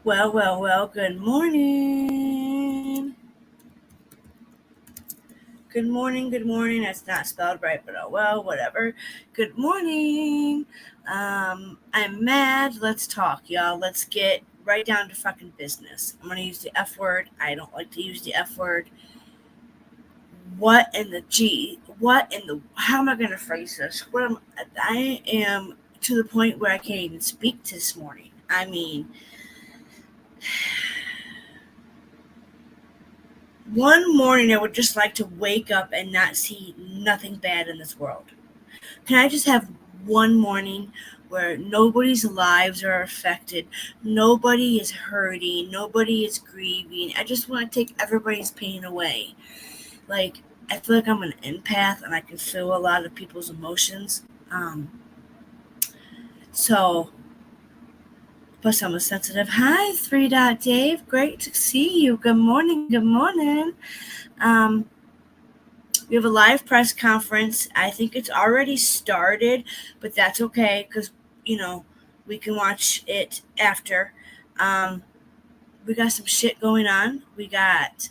Well, good morning. Good morning. That's not spelled right, but oh well, whatever. Good morning. I'm mad. Let's talk, y'all. Let's get right down to fucking business. I'm gonna use the F word. I don't like to use the F word. How am I gonna phrase this? I am to the point where I can't even speak this morning. I mean, one morning I would just like to wake up and not see nothing bad in this world. Can I just have one morning where nobody's lives are affected, nobody is hurting, nobody is grieving? I just want to take everybody's pain away. Like, I feel like I'm an empath and I can feel a lot of people's emotions. So, plus I'm a sensitive. Hi, 3 Dave. Great to see you. Good morning. Good morning. We have a live press conference. I think it's already started, but that's okay because, you know, we can watch it after. We got some shit going on. We got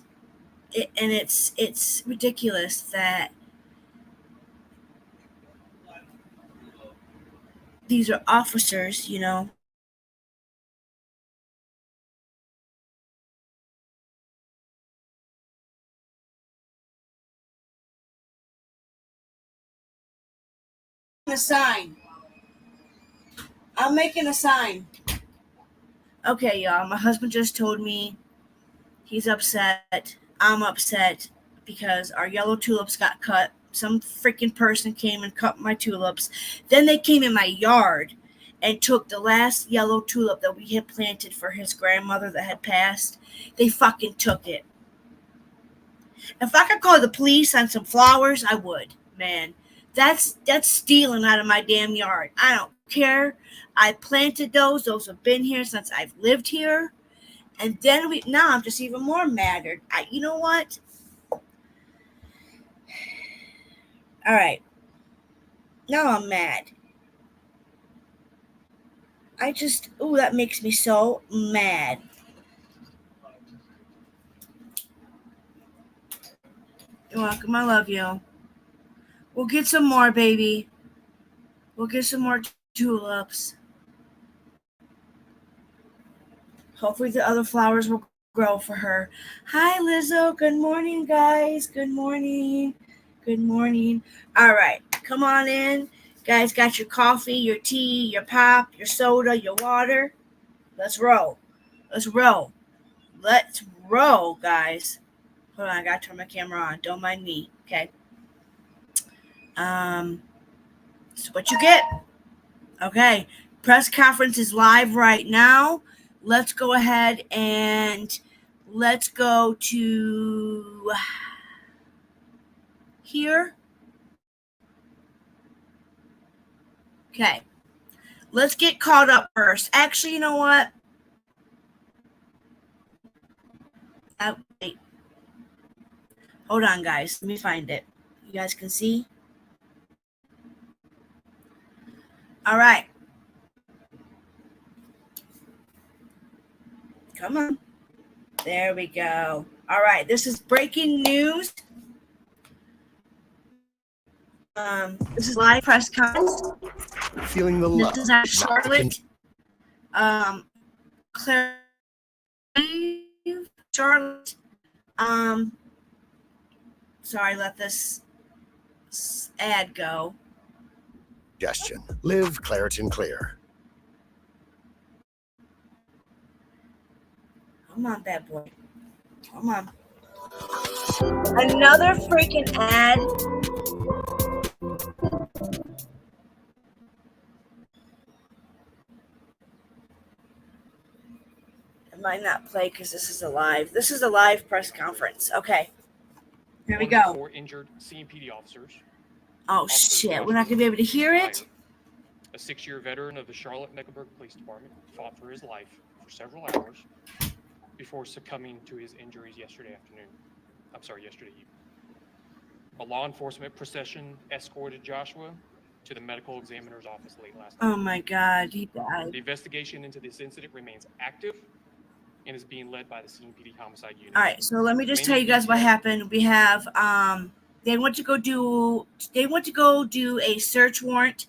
it, and it's ridiculous that these are officers, A sign. I'm making a sign. Okay, y'all. My husband just told me he's upset. I'm upset because our yellow tulips got cut. Some freaking person came and cut my tulips. Then they came in my yard and took the last yellow tulip that we had planted for his grandmother that had passed. They fucking took it. If I could call the police on some flowers, I would, man. That's stealing out of my damn yard. I don't care. I planted those. Those have been here since I've lived here. And then now I'm just even more madder. You know what? All right. Now I'm mad. That makes me so mad. You're welcome. I love you. We'll get some more, baby. We'll get some more tulips. Hopefully the other flowers will grow for her. Hi, Lizzo. Good morning, guys. Good morning. Good morning. All right. Come on in. Guys, got your coffee, your tea, your pop, your soda, your water. Let's roll. Let's roll. Let's roll, guys. Hold on, I gotta turn my camera on. Don't mind me. Okay. So what you get. Okay. Press conference is live right now. Let's go ahead and let's go to here. Okay. Let's get caught up first. Actually, you know what? Wait. Hold on, guys. Let me find it. You guys can see? All right. Come on. There we go. All right. This is breaking news. This is live press conference. Feeling the love. This is at Charlotte. Claire, Charlotte. Sorry, let this ad go. Suggestion. Live Claritin Clear. Come on, bad boy. Come on. Another freaking ad. It might not play because this is a live press conference. Okay. Here we go. 4 injured CMPD officers. Oh, shit. We're not going to be able to hear it? A 6-year veteran of the Charlotte-Mecklenburg Police Department fought for his life for several hours before succumbing to his injuries yesterday evening. A law enforcement procession escorted Joshua to the medical examiner's office late last night. Oh my God, he died. The investigation into this incident remains active, and is being led by the CMPD homicide unit. All right, so let me just Many tell you guys what details- happened. We have they went to go do a search warrant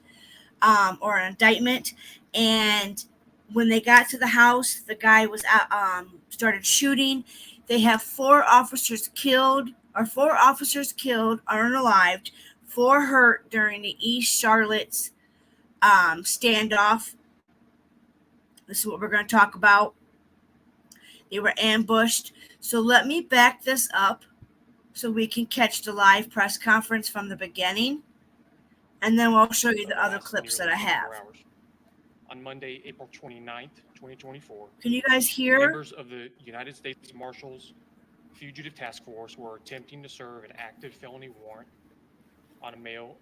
or an indictment, and when they got to the house, the guy was started shooting. They have four officers killed, unalived, 4 hurt during the East Charlotte's standoff. This is what we're going to talk about. They were ambushed. So let me back this up so we can catch the live press conference from the beginning. And then we'll show you the other clips that I have. Hours. On Monday, April 29th, 2024, Can you guys hear? members of the United States Marshals Fugitive Task Force were attempting to serve an active felony warrant on a male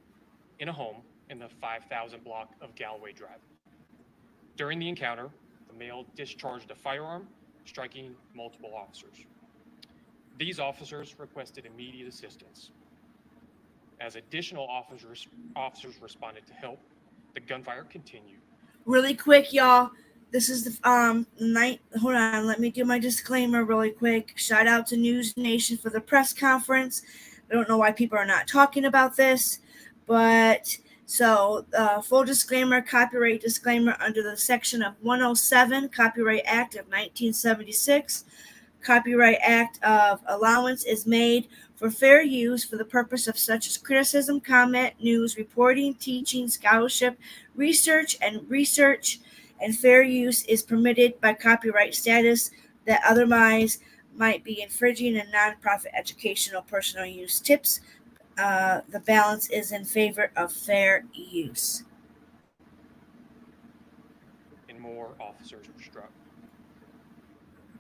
in a home in the 5000 block of Galloway Drive. During the encounter, the male discharged a firearm, striking multiple officers. These officers requested immediate assistance. As additional officers responded to help, the gunfire continued. Really quick, y'all. This is the night. Hold on, let me do my disclaimer really quick. Shout out to News Nation for the press conference. I don't know why people are not talking about this, but so full disclaimer, copyright disclaimer under the section of 107 Copyright Act of 1976. Copyright Act of allowance is made for fair use for the purpose of such as criticism, comment, news, reporting, teaching, scholarship, research, and fair use is permitted by copyright status that otherwise might be infringing in nonprofit educational personal use tips. The balance is in favor of fair use. And more officers were struck.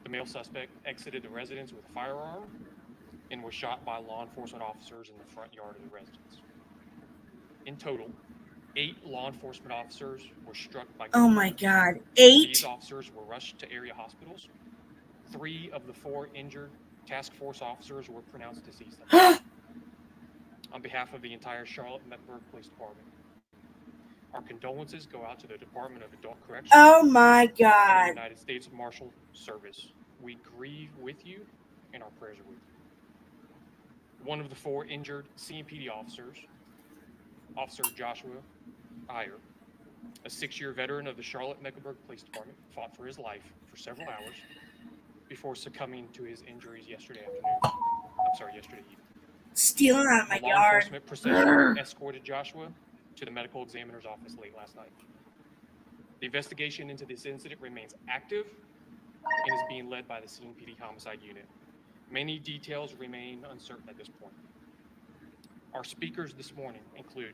The male suspect exited the residence with a firearm and was shot by law enforcement officers in the front yard of the residence. In total, 8 law enforcement officers were struck by gunfire. Oh my God, 8? These officers were rushed to area hospitals. 3 of the 4 injured task force officers were pronounced deceased. On behalf of the entire Charlotte-Mecklenburg Police Department, our condolences go out to the Department of Adult Corrections. Oh my And the God. United States Marshal Service. We grieve with you, and our prayers are with you. One of the 4 injured CMPD officers, Officer Joshua Iyer, a 6-year veteran of the Charlotte-Mecklenburg Police Department, fought for his life for several hours before succumbing to his injuries yesterday evening. Stealing out of my The law yard. enforcement procession escorted Joshua to the medical examiner's office late last night. The investigation into this incident remains active and is being led by the CMPD homicide unit. Many details remain uncertain at this point. Our speakers this morning include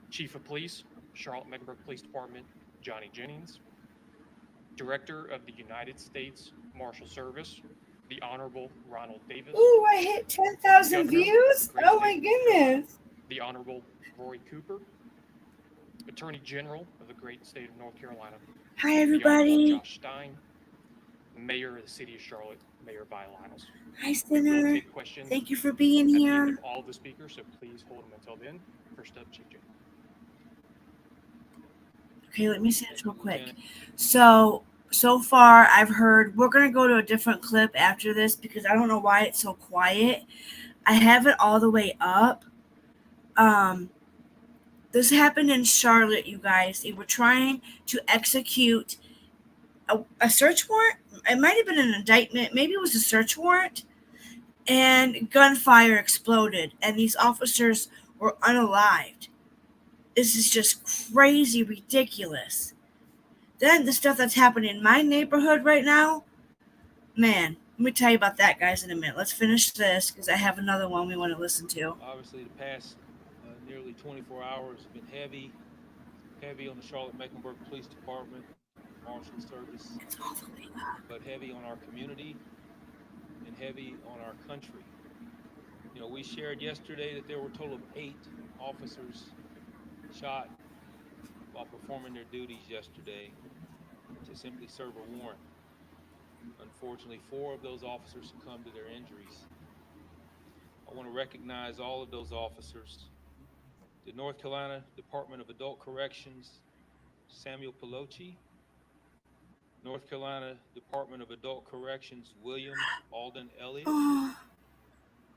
Chief of Police, Charlotte-Mecklenburg Police Department, Johnny Jennings, Director of the United States Marshal Service, the Honorable Ronald Davis. Ooh, I hit 10,000 Governor views? of the great Oh my state of North Carolina, goodness. the Honorable Roy Cooper, Attorney General of the great state of North Carolina, Hi, the Honorable everybody. Josh Stein, Mayor of the City of Charlotte, Mayor Vi Lyles. Hi, We will Sinner. take questions Thank you for being at the end here. of all of the speakers, so please hold them until then. First up, Chief Jay. Okay, let me say this real quick. So far, I've heard we're going to go to a different clip after this because I don't know why it's so quiet. I have it all the way up. This happened in Charlotte, you guys. They were trying to execute a search warrant. It might have been an indictment. Maybe it was a search warrant. And gunfire exploded, and these officers were unalived. This is just crazy ridiculous. Then the stuff that's happening in my neighborhood right now, man, let me tell you about that, guys, in a minute. Let's finish this because I have another one we want to listen to. Obviously, the past nearly 24 hours have been heavy on the Charlotte-Mecklenburg Police Department, Marshal Service, It's all the way up. but heavy on our community and heavy on our country. You know, we shared yesterday that there were a total of 8 officers shot while performing their duties yesterday to simply serve a warrant. Unfortunately, 4 of those officers succumbed to their injuries. I want to recognize all of those officers. The North Carolina Department of Adult Corrections, Samuel Pelosi, North Carolina Department of Adult Corrections Williams Alden Elliott, Oh,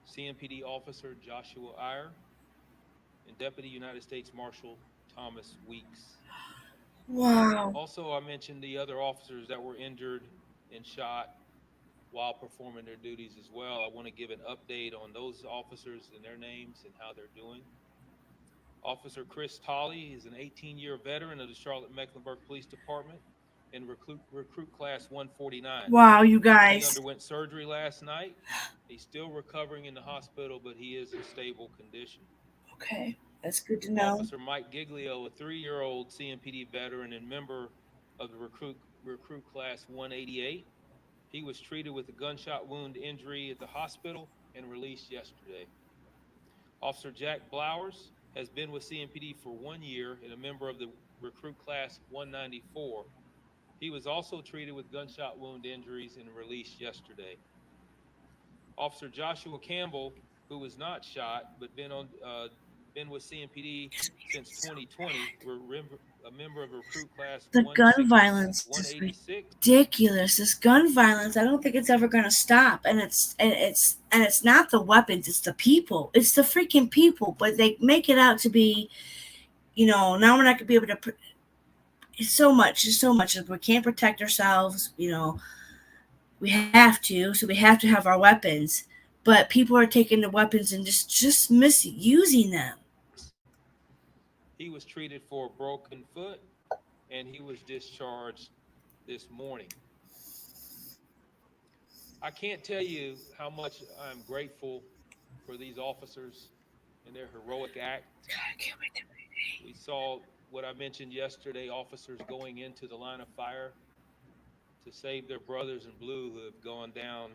CMPD Officer Joshua Iyer, and Deputy United States Marshal Thomas Weeks. wow. Also, I mentioned the other officers that were injured and shot while performing their duties as well. I want to give an update on those officers and their names and how they're doing. Officer Chris Tolley is an 18-year veteran of the Charlotte Mecklenburg Police Department in recruit class 149. Wow, you He guys. underwent surgery last night. He's still recovering in the hospital, but he is in stable condition. Okay, that's good to know. Officer Mike Giglio, a 3-year-old CMPD veteran and member of the recruit class 188. He was treated with a gunshot wound injury at the hospital and released yesterday. Officer Jack Blowers has been with CMPD for 1 year and a member of the recruit class 194. He was also treated with gunshot wound injuries and released yesterday. Officer Joshua Campbell, who was not shot but been with CMPD since 2020, a member of recruit class The gun violence is 186. ridiculous. This gun violence, I don't think it's ever going to stop. And it's not the weapons, it's the people. It's the freaking people. But they make it out to be, now we're not going to be able to. It's so much. It's so much. We can't protect ourselves. We have to. So we have to have our weapons. But people are taking the weapons and just misusing them. He was treated for a broken foot and he was discharged this morning. I can't tell you how much I'm grateful for these officers and their heroic act. We saw what I mentioned yesterday, officers going into the line of fire to save their brothers in blue who have gone down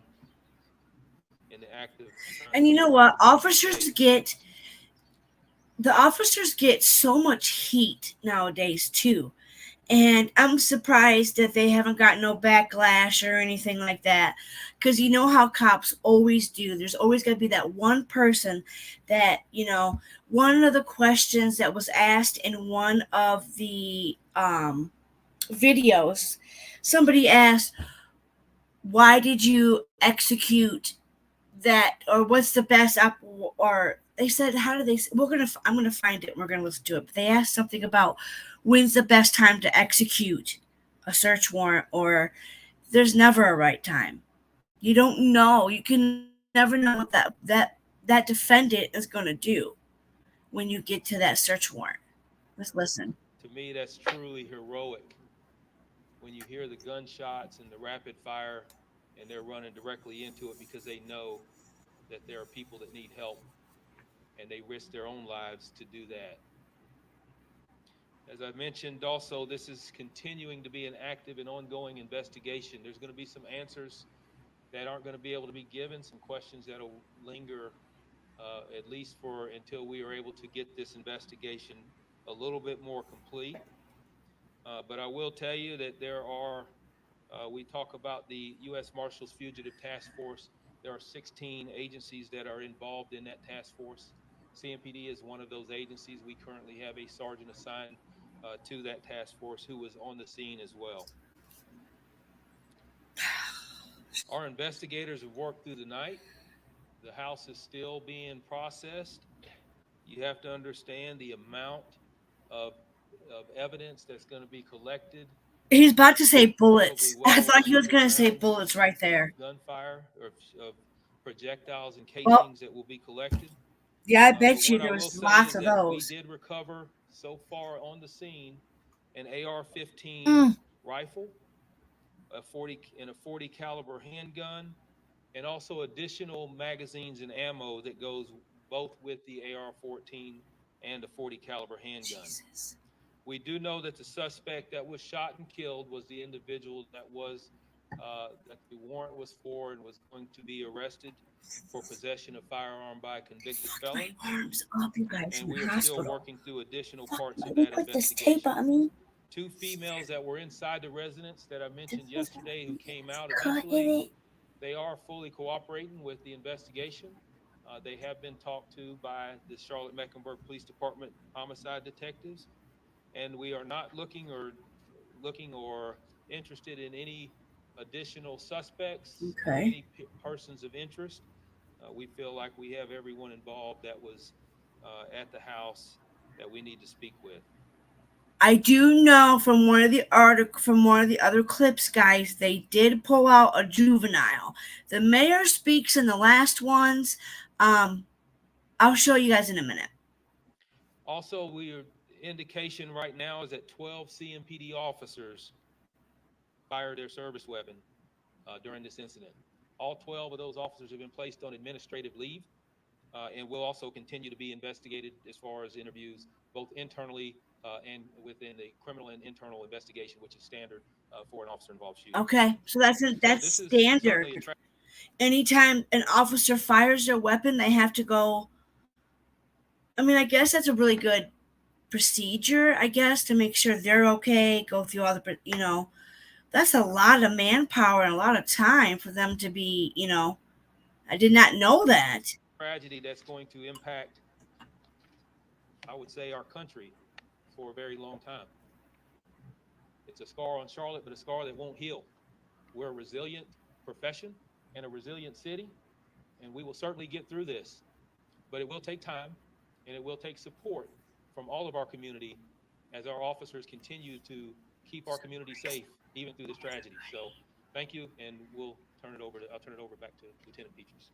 in the act of trying And to you know keep what? our nation safe. The officers get so much heat nowadays too. And I'm surprised that they haven't gotten no backlash or anything like that. Because you know how cops always do. There's always going to be that one person that, one of the questions that was asked in one of the videos, somebody asked, why did you execute that, or what's the best app, or they said, how do they, I'm gonna find it and we're gonna listen to it, but they asked something about when's the best time to execute a search warrant, or there's never a right time. You don't know, you can never know what that defendant is going to do when you get to that search warrant. Let's listen. To me, that's truly heroic. When you hear the gunshots and the rapid fire and they're running directly into it because they know that there are people that need help and they risk their own lives to do that. As I mentioned also, this is continuing to be an active and ongoing investigation. There's going to be some answers that aren't going to be able to be given, some questions that will linger at least for until we are able to get this investigation a little bit more complete. But I will tell you that we talk about the U.S. Marshals Fugitive Task Force. There are 16 agencies that are involved in that task force. CMPD is one of those agencies. We currently have a sergeant assigned to that task force who was on the scene as well. Our investigators have worked through the night. The house is still being processed. You have to understand the amount of evidence that's going to be collected. He's about to say Probably bullets. well I over thought he was 100 going to say rounds bullets right there. of gunfire or of projectiles and Well, casings that will be collected. yeah, I But bet you what I there will was say lots is of that we those. did recover so far on the scene an AR-15 Mm. rifle, a 40 caliber handgun, and also additional magazines and ammo that goes both with the AR-14 and the 40 caliber handgun. Jesus. We do know that the suspect that was shot and killed was the individual that the warrant was for and was going to be arrested for possession of firearm by a convicted Fuck my felon. arms up, you guys, And in we the are still hospital. working through additional Fuck, parts why of they that put this tape investigation. on me? 2 females that were inside the residence that I mentioned This is yesterday who came out cut in eventually, it. they are fully cooperating with the investigation. They have been talked to by the Charlotte Mecklenburg Police Department homicide detectives, and we are not looking or interested in any additional suspects or Okay. any persons of interest. We feel like we have everyone involved that was at the house that we need to speak with. I do know from one of the other clips, guys, they did pull out a juvenile. The mayor speaks in the last ones. I'll show you guys in a minute. Also, indication right now is that 12 CMPD officers fired their service weapon during this incident. All 12 of those officers have been placed on administrative leave, and will also continue to be investigated as far as interviews, both internally and within the criminal and internal investigation, which is standard for an officer-involved shooting. Okay, so that's This is standard. certainly Anytime an officer fires their weapon, they have to go. I mean, I guess that's a really good procedure, I guess, to make sure they're okay, go through all the, that's a lot of manpower and a lot of time for them to be, I did not know that. tragedy that's going to impact, I would say, our country for a very long time. It's a scar on Charlotte, but a scar that won't heal. We're a resilient profession and a resilient city, and we will certainly get through this. But it will take time, and it will take support from all of our community as our officers continue to keep our community safe, even through this tragedy. So thank you, and I'll turn it over back to Lieutenant Peters.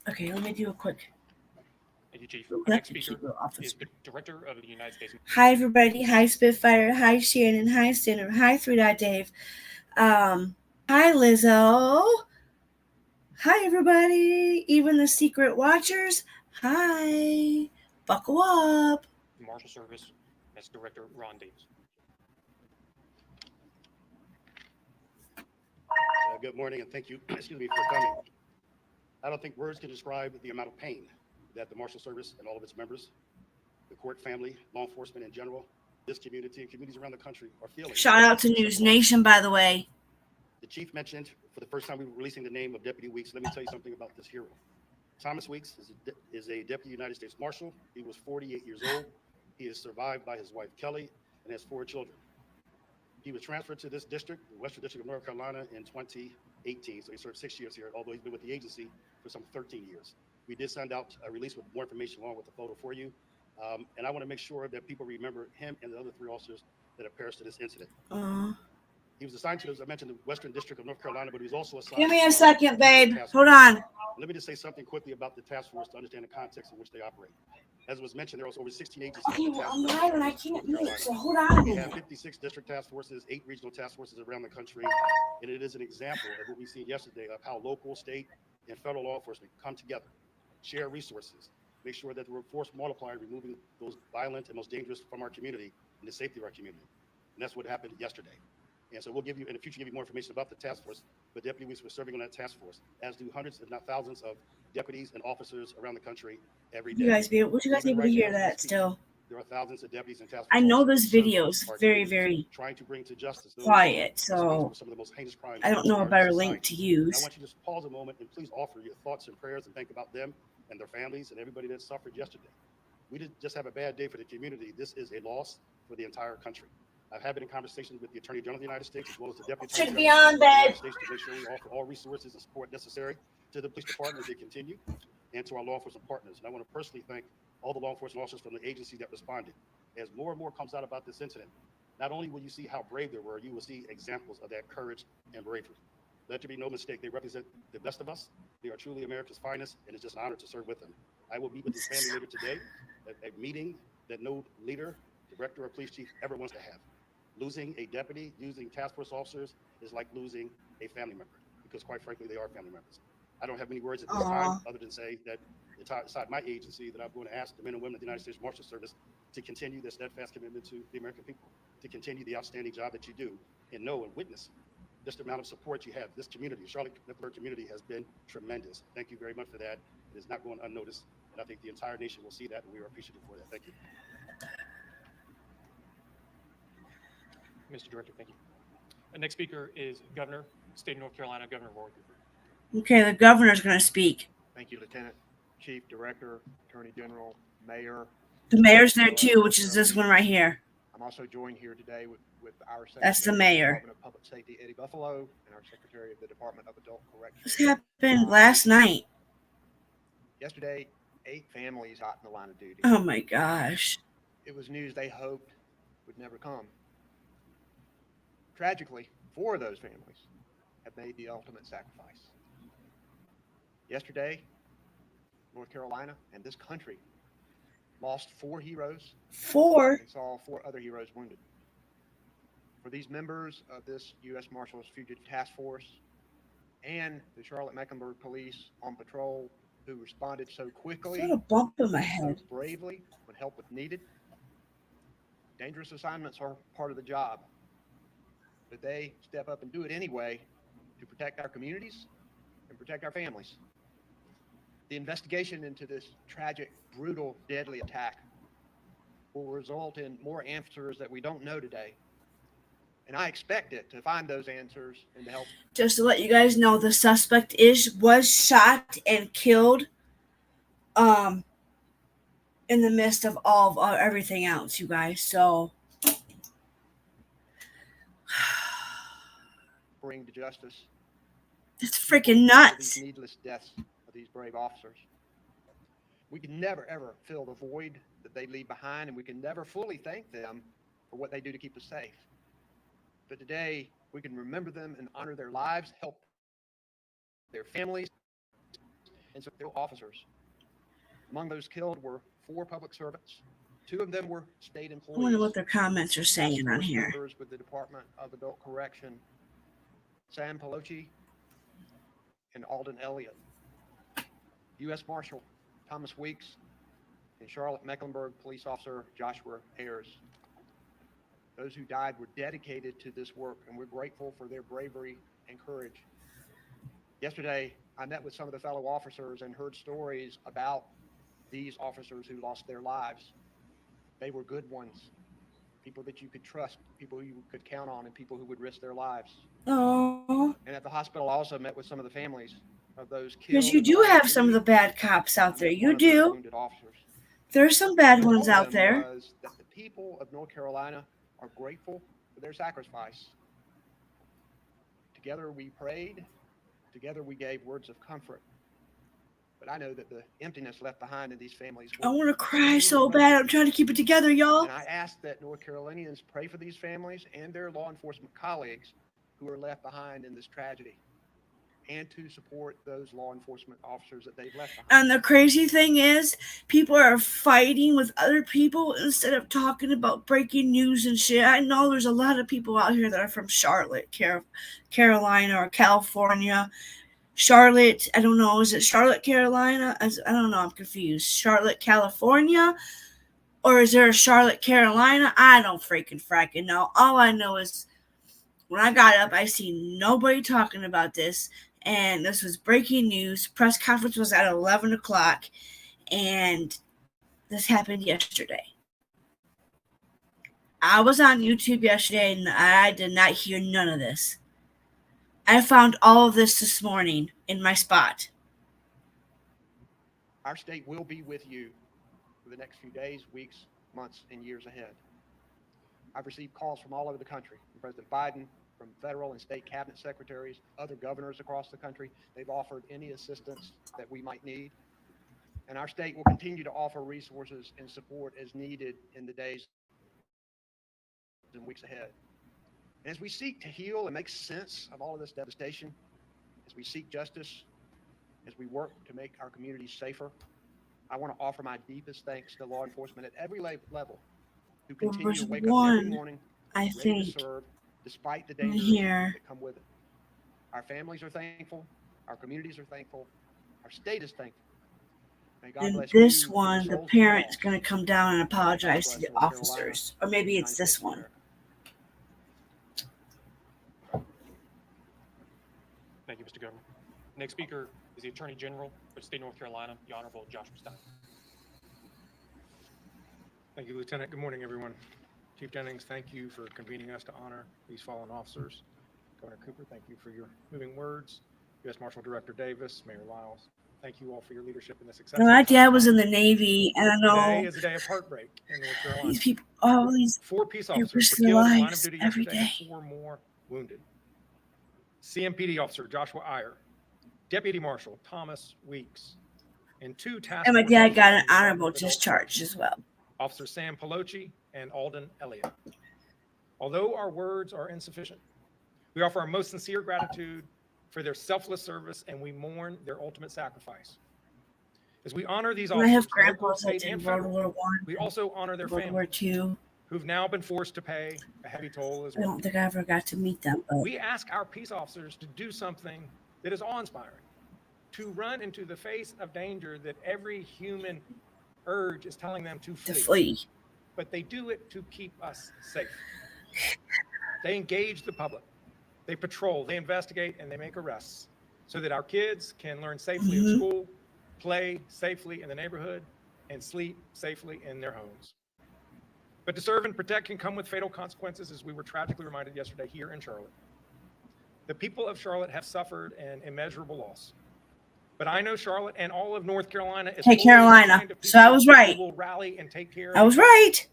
Okay, let me do a quick. Thank you, Chief. Real Our quick next to keep speaker it off is the Director of the United States. Hi, everybody. Hi, Spitfire. Hi, Shannon. Hi, Sinner. Hi, 3 Dave. Hi, Lizzo. Hi, everybody. Even the secret watchers. Hi. Buckle up. Marshal Service, that's Director Ron Davis. Good morning, and thank you, excuse me, for coming. I don't think words can describe the amount of pain that the Marshal Service and all of its members, the court family, law enforcement in general, this community, and communities around the country are feeling. Shout out to News Nation, by the way. The chief mentioned for the first time we were releasing the name of Deputy Weeks. Let me tell you something about this hero. Thomas Weeks is a Deputy United States Marshal. He was 48 years old. He is survived by his wife, Kelly, and has 4 children. He was transferred to this district, the Western District of North Carolina, in 2018. So he served 6 years here, although he's been with the agency for some 13 years. We did send out a release with more information along with the photo for you. And I want to make sure that people remember him and the other 3 officers that have perished in this incident. He was assigned to, as I mentioned, the Western District of North Carolina, but he was also assigned. Give me a second, babe. Hold on. Let me just say something quickly about the task force to understand the context in which they operate. As was mentioned, there was over 16 agencies. Okay, well, I'm live and I can't mute, so hold on a We have minute. 56 district task forces, 8 regional task forces around the country, and it is an example of what we seen yesterday of how local, state, and federal law enforcement come together, share resources, make sure that we're force multiplier, removing those violent and most dangerous from our community and the safety of our community. And that's what happened yesterday. And so we'll give you, in the future, give you more information about the task force, but Deputy Weeks was serving on that task force, as do hundreds, if not thousands, of deputies and officers around the country every day. Would you guys be able to hear that still? There are thousands of deputies and task force. I know this officers video is serving our very, communities, very trying to bring to justice those quiet, responsible so for some of the most heinous crimes I don't know a in better our link to society. And I use. want you to just pause a moment and please offer your thoughts and prayers and think about them and their families and everybody that suffered yesterday. We didn't just have a bad day for the community. This is a loss for the entire country. I've had been in conversations with the Attorney General of the United States as well as the Deputy Should Attorney be General on, of the United babe. States to make sure we offer all resources and support necessary to the police department as they continue, and to our law enforcement partners. And I want to personally thank all the law enforcement officers from the agency that responded. As more and more comes out about this incident, not only will you see how brave they were, you will see examples of that courage and bravery. Let there be no mistake, they represent the best of us. They are truly America's finest, and it's just an honor to serve with them. I will meet with his family later today, a meeting that no leader, director, or police chief ever wants to have. Losing a deputy, losing task force officers is like losing a family member, because quite frankly, they are family members. I don't have many words at this time other than say that inside my agency that I'm going to ask the men and women of the United States Marshal Service to continue their steadfast commitment to the American people, to continue the outstanding job that you do, and know and witness just the amount of support you have. This community, Charlotte community, has been tremendous. Thank you very much for that. It is not going unnoticed, and I think the entire nation will see that, and we are appreciative for that. Thank you. Mr. Director, thank you. The next speaker is Governor, State of North Carolina, Governor Roy Cooper. Okay, the governor's going to speak. Thank you, Lieutenant, Chief, Director, Attorney General, Mayor. The mayor's there too, which is this one right here. I'm also joined here today with our That's the Secretary of the mayor. Department of Public Safety, Eddie Buffalo, and our Secretary of the Department of Adult Corrections. This happened last night. Yesterday, 8 families out in the line of duty. Oh my gosh. It was news they hoped would never come. Tragically, 4 of those families have made the ultimate sacrifice. Yesterday, North Carolina and this country lost 4 heroes 4. and saw 4 other heroes wounded. For these members of this U.S. Marshals Fugitive Task Force and the Charlotte-Mecklenburg Police on patrol who responded so quickly, Got a bump in my so head. bravely when help was needed. Dangerous assignments are part of the job, but they step up and do it anyway to protect our communities and protect our families. The investigation into this tragic, brutal, deadly attack will result in more answers that we don't know today. And I expect it to find those answers and to help. Just to let you guys know, the suspect was shot and killed in the midst of all of everything else, you guys. So Bring to justice it's freaking these nuts. needless deaths of these brave officers. We can never ever fill the void that they leave behind, and we can never fully thank them for what they do to keep us safe. But today we can remember them and honor their lives, help their families, and support officers. Among those killed were 4 public servants. 2 of them were state I employees. wonder what their comments are saying on here. Members with the Department of Adult Correction, Sam Pelosi and Alden Elliott, U.S. Marshal Thomas Weeks, and Charlotte-Mecklenburg Police Officer Joshua Ayers. Those who died were dedicated to this work, and we're grateful for their bravery and courage. Yesterday, I met with some of the fellow officers and heard stories about these officers who lost their lives. They were good ones, people that you could trust, people you could count on, and people who would risk their lives. Oh, And at the hospital, I also met with some of the families of those killed. because you in the do line of have some of the duty. bad cops out there. You One of those do. wounded officers. There's some bad What I ones told out them there. was that the people of North Carolina are grateful for their sacrifice. Together we prayed. Together we gave words of comfort. But I know that the emptiness left behind in these families. I want to cry so bad. I'm trying to keep it together, y'all. And I ask that North Carolinians pray for these families and their law enforcement colleagues who are left behind in this tragedy, and to support those law enforcement officers that they've left behind. And the crazy thing is, people are fighting with other people instead of talking about breaking news and shit. I know there's a lot of people out here that are from Charlotte, Carolina, or California. Charlotte, I don't know, is it Charlotte, Carolina? I don't know, I'm confused. Charlotte, California? Or is there a Charlotte, Carolina? I don't freaking know. All I know is when I got up, I see nobody talking about this. And this was breaking news. Press conference was at 11 o'clock. And this happened yesterday. I was on YouTube yesterday and I did not hear none of this. I found all of this morning in my spot. Our state will be with you for the next few days, weeks, months, and years ahead. I've received calls from all over the country, from President Biden, from federal and state cabinet secretaries, other governors across the country. They've offered any assistance that we might need. And our state will continue to offer resources and support as needed in the days and weeks ahead. And as we seek to heal and make sense of all of this devastation, as we seek justice, as we work to make our communities safer, I want to offer my deepest thanks to law enforcement at every level who continue to wake up every morning I ready think, to serve despite the dangers here. that come with it. Our families are thankful, our communities are thankful, our state is thankful. May God And bless this you, one, your the souls, parent's and going to come down and apologize to bless the North Carolina, officers. Or maybe it's United this States of one. America. Thank you, Mr. Governor. Next speaker is the Attorney General for the State of North Carolina, the Honorable Joshua Stein. Thank you, Lieutenant. Good morning, everyone. Chief Jennings, thank you for convening us to honor these fallen officers. Governor Cooper, thank you for your moving words. U.S. Marshal Director Davis, Mayor Lyles, Thank you all for your leadership in this You exceptional know, my dad time. was in the Navy, and I Today know is a day of heartbreak in North Carolina. these people, all these 4 peace they officers risk were their killed in the line of lives duty every yesterday day. and 4 more wounded. CMPD officer Joshua Iyer, Deputy Marshal Thomas Weeks, and 2 task And my force dad officers got an from the Department honorable of Adult discharge Corrections, as well. Officer Sam Pelosi and Alden Elliott. Although our words are insufficient, we offer our most sincere gratitude for their selfless service, and we mourn their ultimate sacrifice. As we honor these And I have officers, local, grandpas that state, did and World federal, War One, we also honor their World War families Two. who've now been forced to pay a heavy toll as I well. don't think I ever got to meet them, but We ask our peace officers to do something that is awe-inspiring, to run into the face of danger that every human urge is telling them to to flee. flee. But they do it to keep us safe. They engage the public, they patrol, they investigate, and they make arrests so that our kids can learn safely at school, play safely in the neighborhood, and sleep safely in their homes. But to serve and protect can come with fatal consequences, as we were tragically reminded yesterday here in Charlotte. The people of Charlotte have suffered an immeasurable loss. But I know Charlotte and all of North Carolina is Hey, full of the Carolina. kind of So I people was who right. will rally and take care of I was each other. right.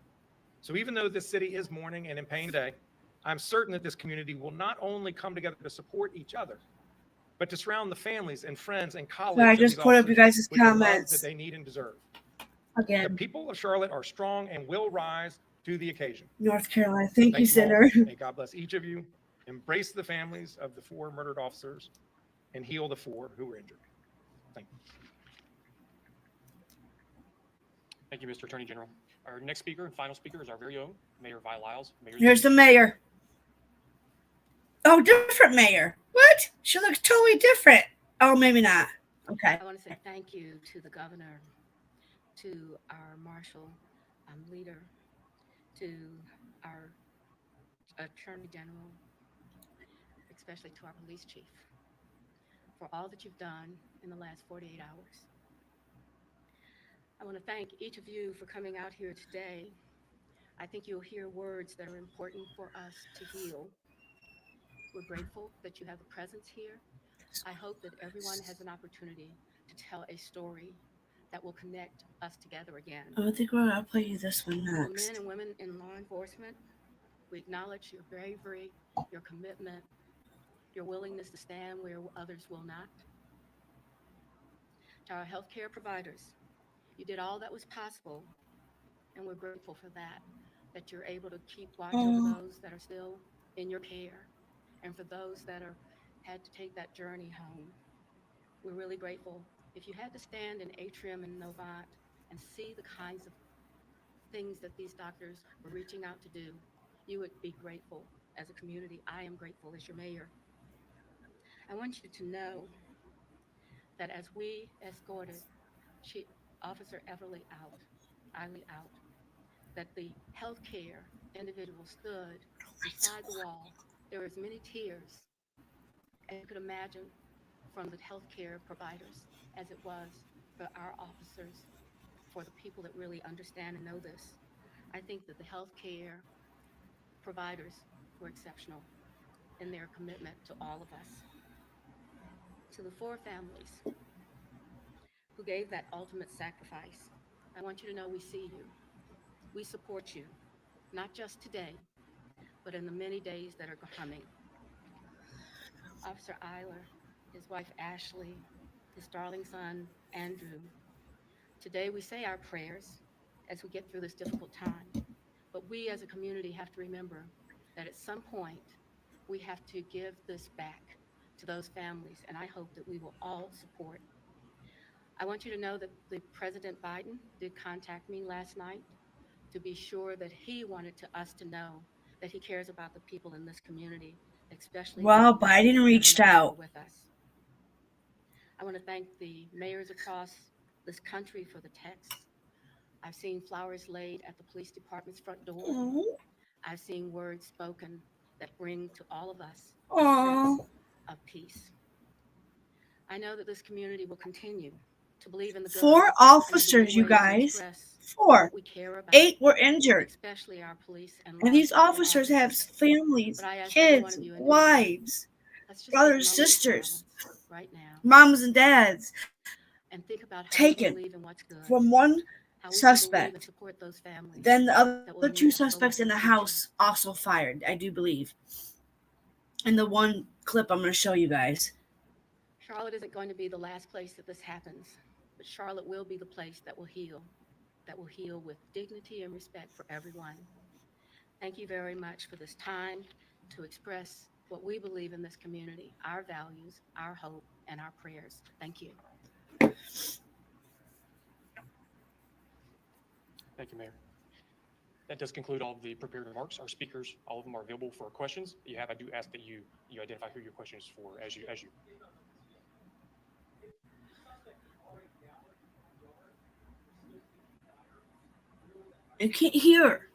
So even though this city is mourning and in pain today, I'm certain that this community will not only come together to support each other, but to surround the families and friends and colleagues So I of just these put up you officers guys' with the love that comments they need and deserve. The again. people of Charlotte are strong and will rise to the occasion. North Carolina. Thank you, all. Senator. May God bless each of you. Embrace the families of the 4 murdered officers and heal the 4 who were injured. Thank you. Thank you, Mr. Attorney General. Our next speaker and final speaker is our very own Mayor Vi Lyles. Mayor, Here's the mayor. Oh, different mayor. What? She looks totally different. Oh, maybe not. Okay. I want to say thank you to the governor, to our marshal leader, to our attorney general, especially to our police chief, for all that you've done in the last 48 hours. I want to thank each of you for coming out here today. I think you'll hear words that are important for us to heal. We're grateful that you have a presence here. I hope that everyone has an opportunity to tell a story that will connect us together again. I think I'll play you this one For next. men and women in law enforcement, we acknowledge your bravery, your commitment, your willingness to stand where others will not. To our healthcare providers, you did all that was possible, and we're grateful for that, that you're able to keep watch over those that are still in your care, and for those that had to take that journey home. We're really grateful. If you had to stand in Atrium and Novat and see the kinds of things that these doctors were reaching out to do, you would be grateful as a community. I am grateful as your mayor. I want you to know that as we escorted Officer Everly out, that the healthcare individual stood beside the wall. There were as many tears as you could imagine from the healthcare providers as it was for our officers, for the people that really understand and know this. I think that the healthcare providers were exceptional in their commitment to all of us. To the 4 families who gave that ultimate sacrifice, I want you to know we see you. We support you, not just today, but in the many days that are coming. Officer Eiler, his wife Ashley, his darling son Andrew. Today we say our prayers as we get through this difficult time, but we as a community have to remember that at some point we have to give this back to those families, and I hope that we will all support. I want you to know that the President Biden did contact me last night to be sure that he wanted us to know that he cares about the people in this community, especially Well, those Biden that reached are no longer out. with us. I want to thank the mayors across this country for the texts. I've seen flowers laid at the police department's front door. I've seen words spoken that bring to all of us a sense of peace. I know that this community will continue to believe in the good 4 and officers, in you many ways to guys. express 4. what we care about, 8 were injured. especially our police and law And these enforcement officers have officers. families, But I ask every one kids, of you individually, wives, let's just take a brothers, moment of sisters, silence right now. moms and dads. and think about how taken we believe in what's good, from one how we can believe and suspect. support those families. Then the that will other need two us so suspects much in the future. house also fired, I do believe. In the one clip I'm going to show you guys. Charlotte isn't going to be the last place that this happens, but Charlotte will be the place that will heal with dignity and respect for everyone. Thank you very much for this time to express what we believe in this community, our values, our hope, and our prayers. Thank you. Thank you, Mayor. That does conclude all of the prepared remarks. Our speakers, all of them are available for questions. If you have, I do ask that you identify who your question is for as you. I can't hear.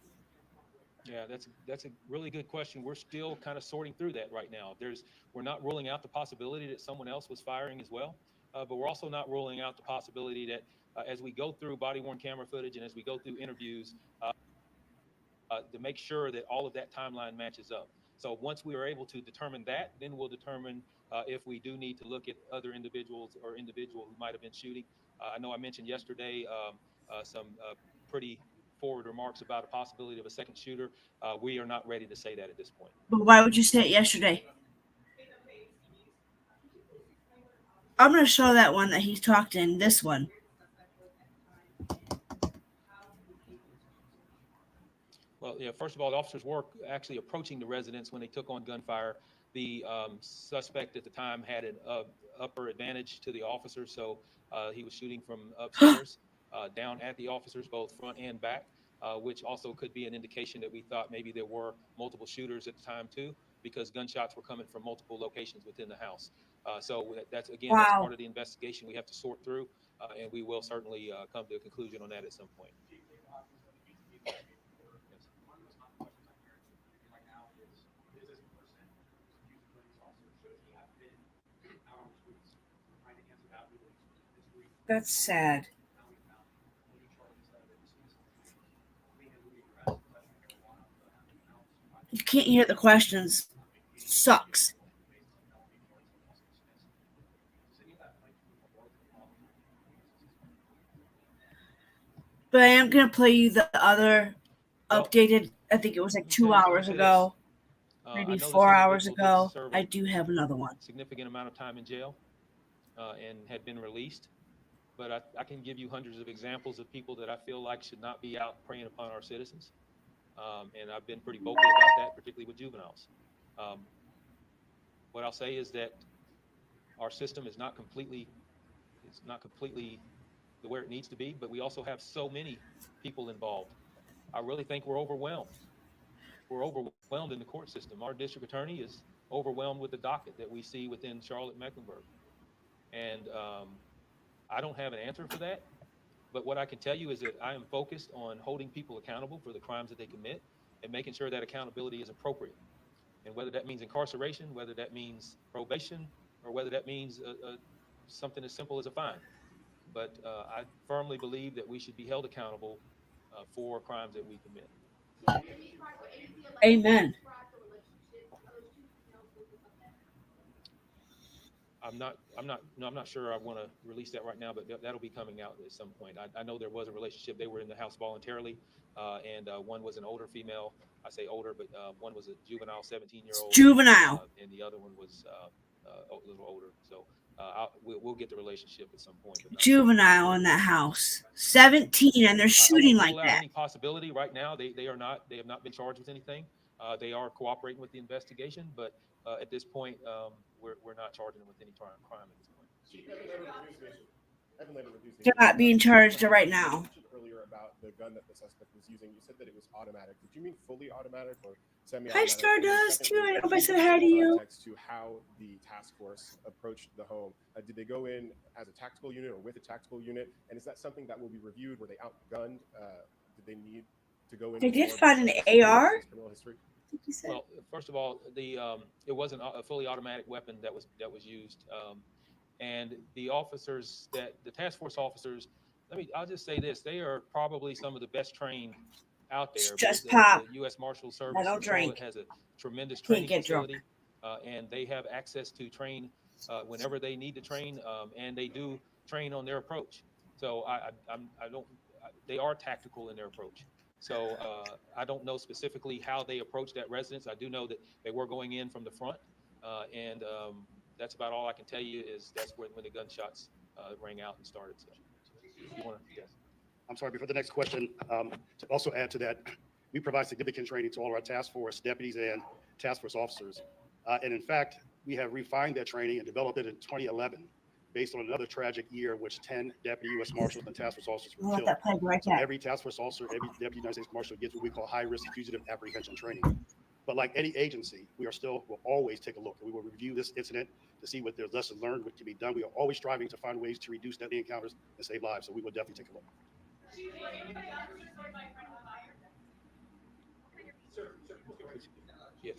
Yeah, that's a really good question. We're still kind of sorting through that right now. We're not ruling out the possibility that someone else was firing as well, but we're also not ruling out the possibility that as we go through body-worn camera footage and as we go through interviews, to make sure that all of that timeline matches up. So once we are able to determine that, then we'll determine if we do need to look at other individuals or individual who might have been shooting. I know I mentioned yesterday some pretty forward remarks about a possibility of a second shooter. We are not ready to say that at this point. But why would you say it yesterday? I'm going to show that one that he talked in, this one. Well, yeah, first of all, the officers were actually approaching the residence when they took on gunfire. The suspect at the time had an upper advantage to the officers, so he was shooting from upstairs down at the officers, both front and back, which also could be an indication that we thought maybe there were multiple shooters at the time too, because gunshots were coming from multiple locations within the house. So that's part of the investigation we have to sort through, and we will certainly come to a conclusion on that at some point. That's sad. You can't hear the questions. Sucks. But I am going to play you the other updated, I think it was like 2 hours ago, maybe 4 hours ago. I do have another one. Significant amount of time in jail and had been released. But I can give you hundreds of examples of people that I feel like should not be out preying upon our citizens. And I've been pretty vocal about that, particularly with juveniles. What I'll say is that our system is not completely the where it needs to be, but we also have so many people involved. I really think we're overwhelmed. We're overwhelmed in the court system. Our district attorney is overwhelmed with the docket that we see within Charlotte-Mecklenburg. And I don't have an answer for that, but what I can tell you is that I am focused on holding people accountable for the crimes that they commit and making sure that accountability is appropriate. And whether that means incarceration, whether that means probation, or whether that means something as simple as a fine. But I firmly believe that we should be held accountable for crimes that we commit. Amen. I'm not sure I want to release that right now, but that'll be coming out at some point. I know there was a relationship. They were in the house voluntarily, and one was an older female. I say older, but one was a juvenile, 17-year-old. Juvenile. And the other one was a little older. So we'll get the relationship at some point. Juvenile in that house, 17, and they're shooting like that. Any possibility right now? They have not been charged with anything. They are cooperating with the investigation, but at this point, we're not charging them with any crime at this point. They're not being charged right now. Earlier about the gun that the suspect was using, you said that it was automatic. Did you mean fully automatic or Hi, semi-automatic? Stardust, too. I don't know if I said hi to you. To how the task force approached the home. Did they go in as a tactical unit or with a tactical unit? And is that something that will be reviewed? Were they outgunned? Did they need to go in? They did find an AR. Well, first of all, it wasn't a fully automatic weapon that was used, and the officers the task force officers. I'll just say this: they are probably some of the best trained out there. Just pop. The U.S. Marshal Service I don't drink. has a tremendous training facility, drunk. And they have access to train whenever they need to train, and they do train on their approach. So they are tactical in their approach. So I don't know specifically how they approach that residence. I do know that they were going in from the front, and that's about all I can tell you. Is that's when the gunshots rang out and started. So, if you want to, yes. I'm sorry, before the next question, to also add to that, we provide significant training to all of our task force deputies and task force officers. And in fact, we have refined that training and developed it in 2011 based on another tragic year in which 10 deputy U.S. Marshals and task force officers were killed. So every task force officer, every deputy United States Marshal gets what we call high-risk fugitive apprehension training. But like any agency, will always take a look, and we will review this incident to see what there's lessons learned, what can be done. We are always striving to find ways to reduce deadly encounters and save lives. So we will definitely take a look. Yes.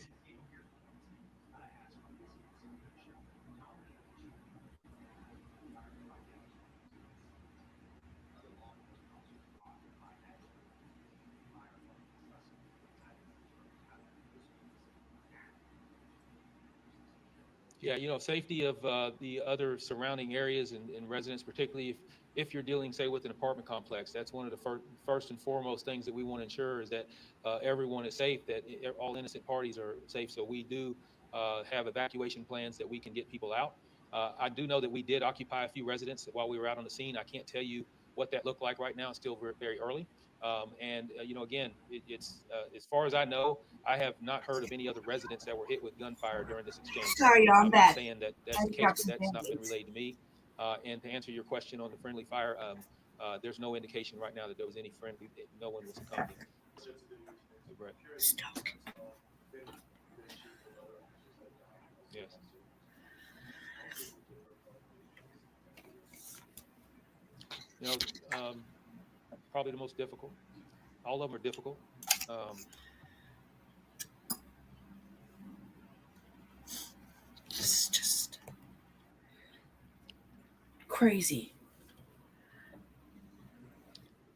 Yeah, safety of the other surrounding areas and residents, particularly if you're dealing, say, with an apartment complex. That's one of the first and foremost things that we want to ensure is that everyone is safe, that all innocent parties are safe. So we do have evacuation plans that we can get people out. I do know that we did occupy a few residents while we were out on the scene. I can't tell you what that looked like right now. It's still very, very early. Again, it's as far as I know, I have not heard of any other residents that were hit with gunfire during this exchange. Sorry, y'all, I'm not back. saying that that's the case, but that's not been relayed to me. And to answer your question on the friendly fire, there's no indication right now that there was any friendly. No one was accompanying. Right. Yes. Probably the most difficult. All of them are difficult. It's just crazy.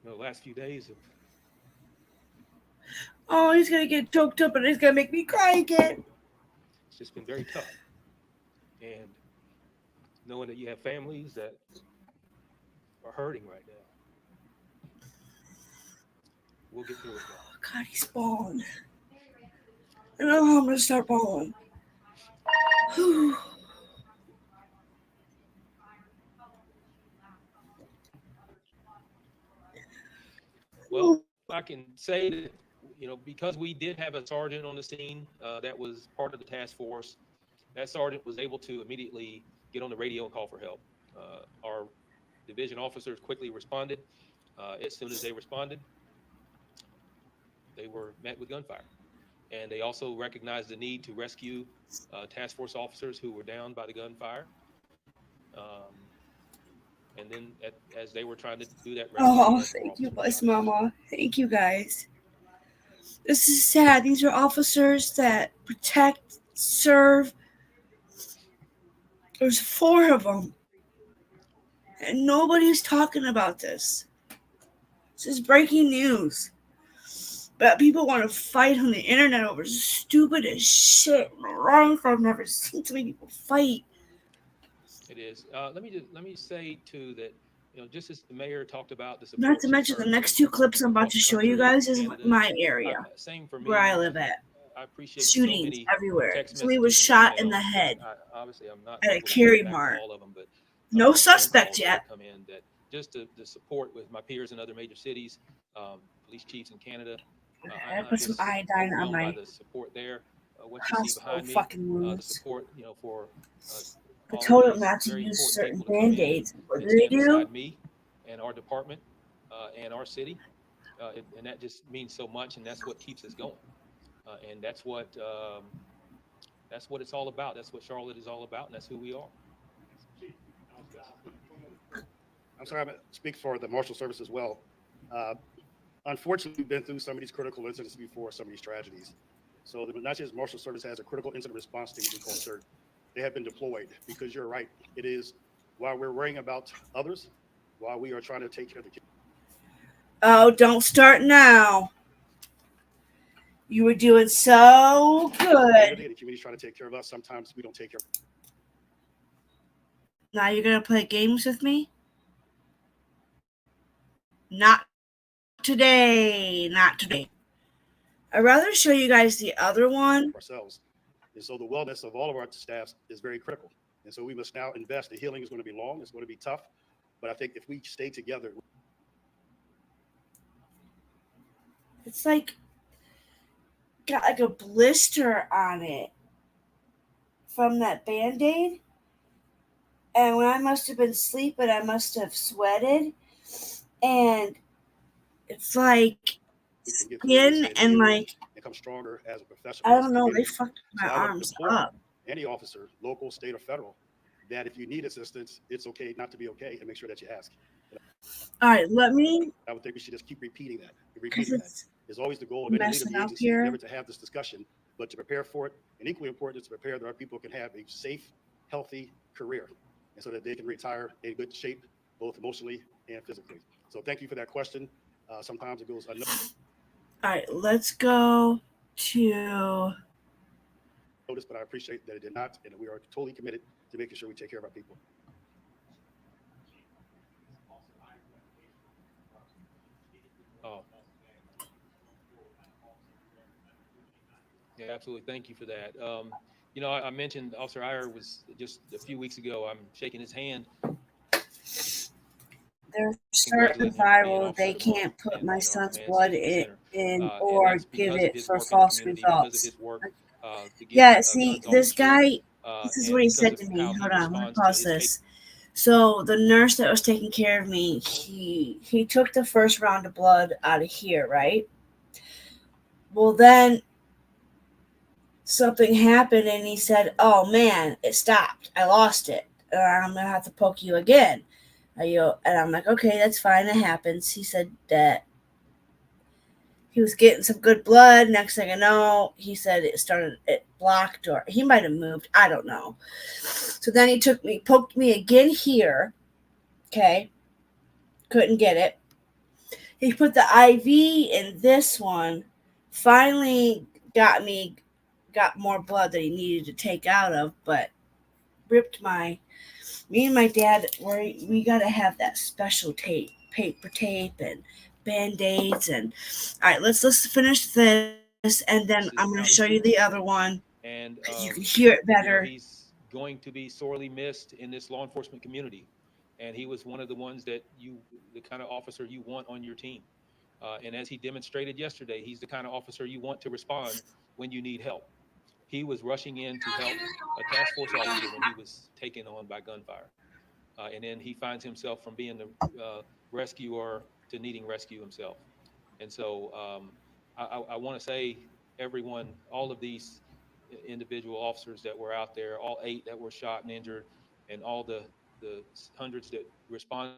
The last few days of. Oh, he's gonna get choked up, and he's gonna make me cry again. It's just been very tough, and knowing that you have families that are hurting right now. We'll get through it, y'all. Oh, God, he's bawling. I don't know how I'm gonna start bawling. Well, I can say that, because we did have a sergeant on the scene that was part of the task force, that sergeant was able to immediately get on the radio and call for help. Our division officers quickly responded. As soon as they responded, they were met with gunfire. And they also recognized the need to rescue task force officers who were down by the gunfire. And then as they were trying to do that rescue, thank you, bless mama. Thank you, guys. This is sad. These are officers that protect, serve. There's 4 of them. And nobody's talking about this. This is breaking news. But people want to fight on the internet over stupid as shit. Wrong. I've never seen so many people fight. It is. Let me say too that just as the mayor talked about the Not to mention the next 2 clips I'm about to show you guys is my area, same for me, where I live at. I appreciate Shootings so everywhere. Somebody was shot in the head obviously, I'm not at a Carry Mart. all of them, but no suspect yet. Come in that just the support with my peers in other major cities, police chiefs in Canada. I put some iodine on my the support there. What you see behind me, fucking the wounds. support, for. I told them not to use certain Band-Aids. What do they do? Me and our department and our city, and that just means so much, and that's what keeps us going. And that's what it's all about. That's what Charlotte is all about, and that's who we are. I'm sorry, I speak for the Marshal Service as well. Unfortunately, we've been through some of these critical incidents before, some of these tragedies. So the United States Marshal Service has a critical incident response team we call CERT. They have been deployed because you're right. It is while we're worrying about others, while we are trying to take care of the kids. Oh, don't start now. You were doing so good. The community's trying to take care of us. Sometimes we don't take care of. Now you're going to play games with me? Not today. Not today. I'd rather show you guys the other one. Ourselves. And so the wellness of all of our staffs is very critical. And so we must now invest. The healing is going to be long. It's going to be tough. But I think if we stay together. It's like got like a blister on it from that Band-Aid. And when I must have been sleeping, I must have sweated. And it's like skin and like, become stronger as a professional. I don't know, they fucked my arms up. Any officer, local, state, or federal, that if you need assistance, it's okay not to be okay, and make sure that you ask. All right, let me. I would think we should just keep repeating that. Repeating that is always the goal of any leader of the agency, never to have this discussion, but to prepare for it. And equally important is to prepare that our people can have a safe, healthy career, and so that they can retire in good shape, both emotionally and physically. So thank you for that question. Sometimes it goes unnoticed. All right, let's go to. But I appreciate that it did not, and we are totally committed to making sure we take care of our people. Oh. Yeah, absolutely. Thank you for that. You know, I mentioned Officer Iyer was just a few weeks ago. I'm shaking his hand. They're certain viral. They can't put my son's blood in or give it for false results. Yeah, see, this guy, this is what he said to me. Hold on, I'm going to pause this. So the nurse that was taking care of me, he took the first round of blood out of here, right? Well, then something happened and he said, oh man, it stopped. I lost it. I'm going to have to poke you again. And I'm like, okay, that's fine. It happens. He said that he was getting some good blood. Next thing I know, he said it blocked, or he might have moved. I don't know. So then he poked me again here. Okay. Couldn't get it. He put the IV in this one. Finally got more blood that he needed to take out of, but ripped me and my dad, we got to have that special paper tape and Band-Aids. And all right, let's finish this, and then I'm going to show you the other one, and you can hear it better. You know, he's going to be sorely missed in this law enforcement community, and he was one of the ones that the kind of officer you want on your team. And as he demonstrated yesterday, he's the kind of officer you want to respond when you need help. He was rushing in to help a task force officer when he was taken on by gunfire. And then he finds himself from being the rescuer to needing rescue himself. And so I want to say, everyone, all of these individual officers that were out there, all 8 that were shot and injured, and all the hundreds that responded,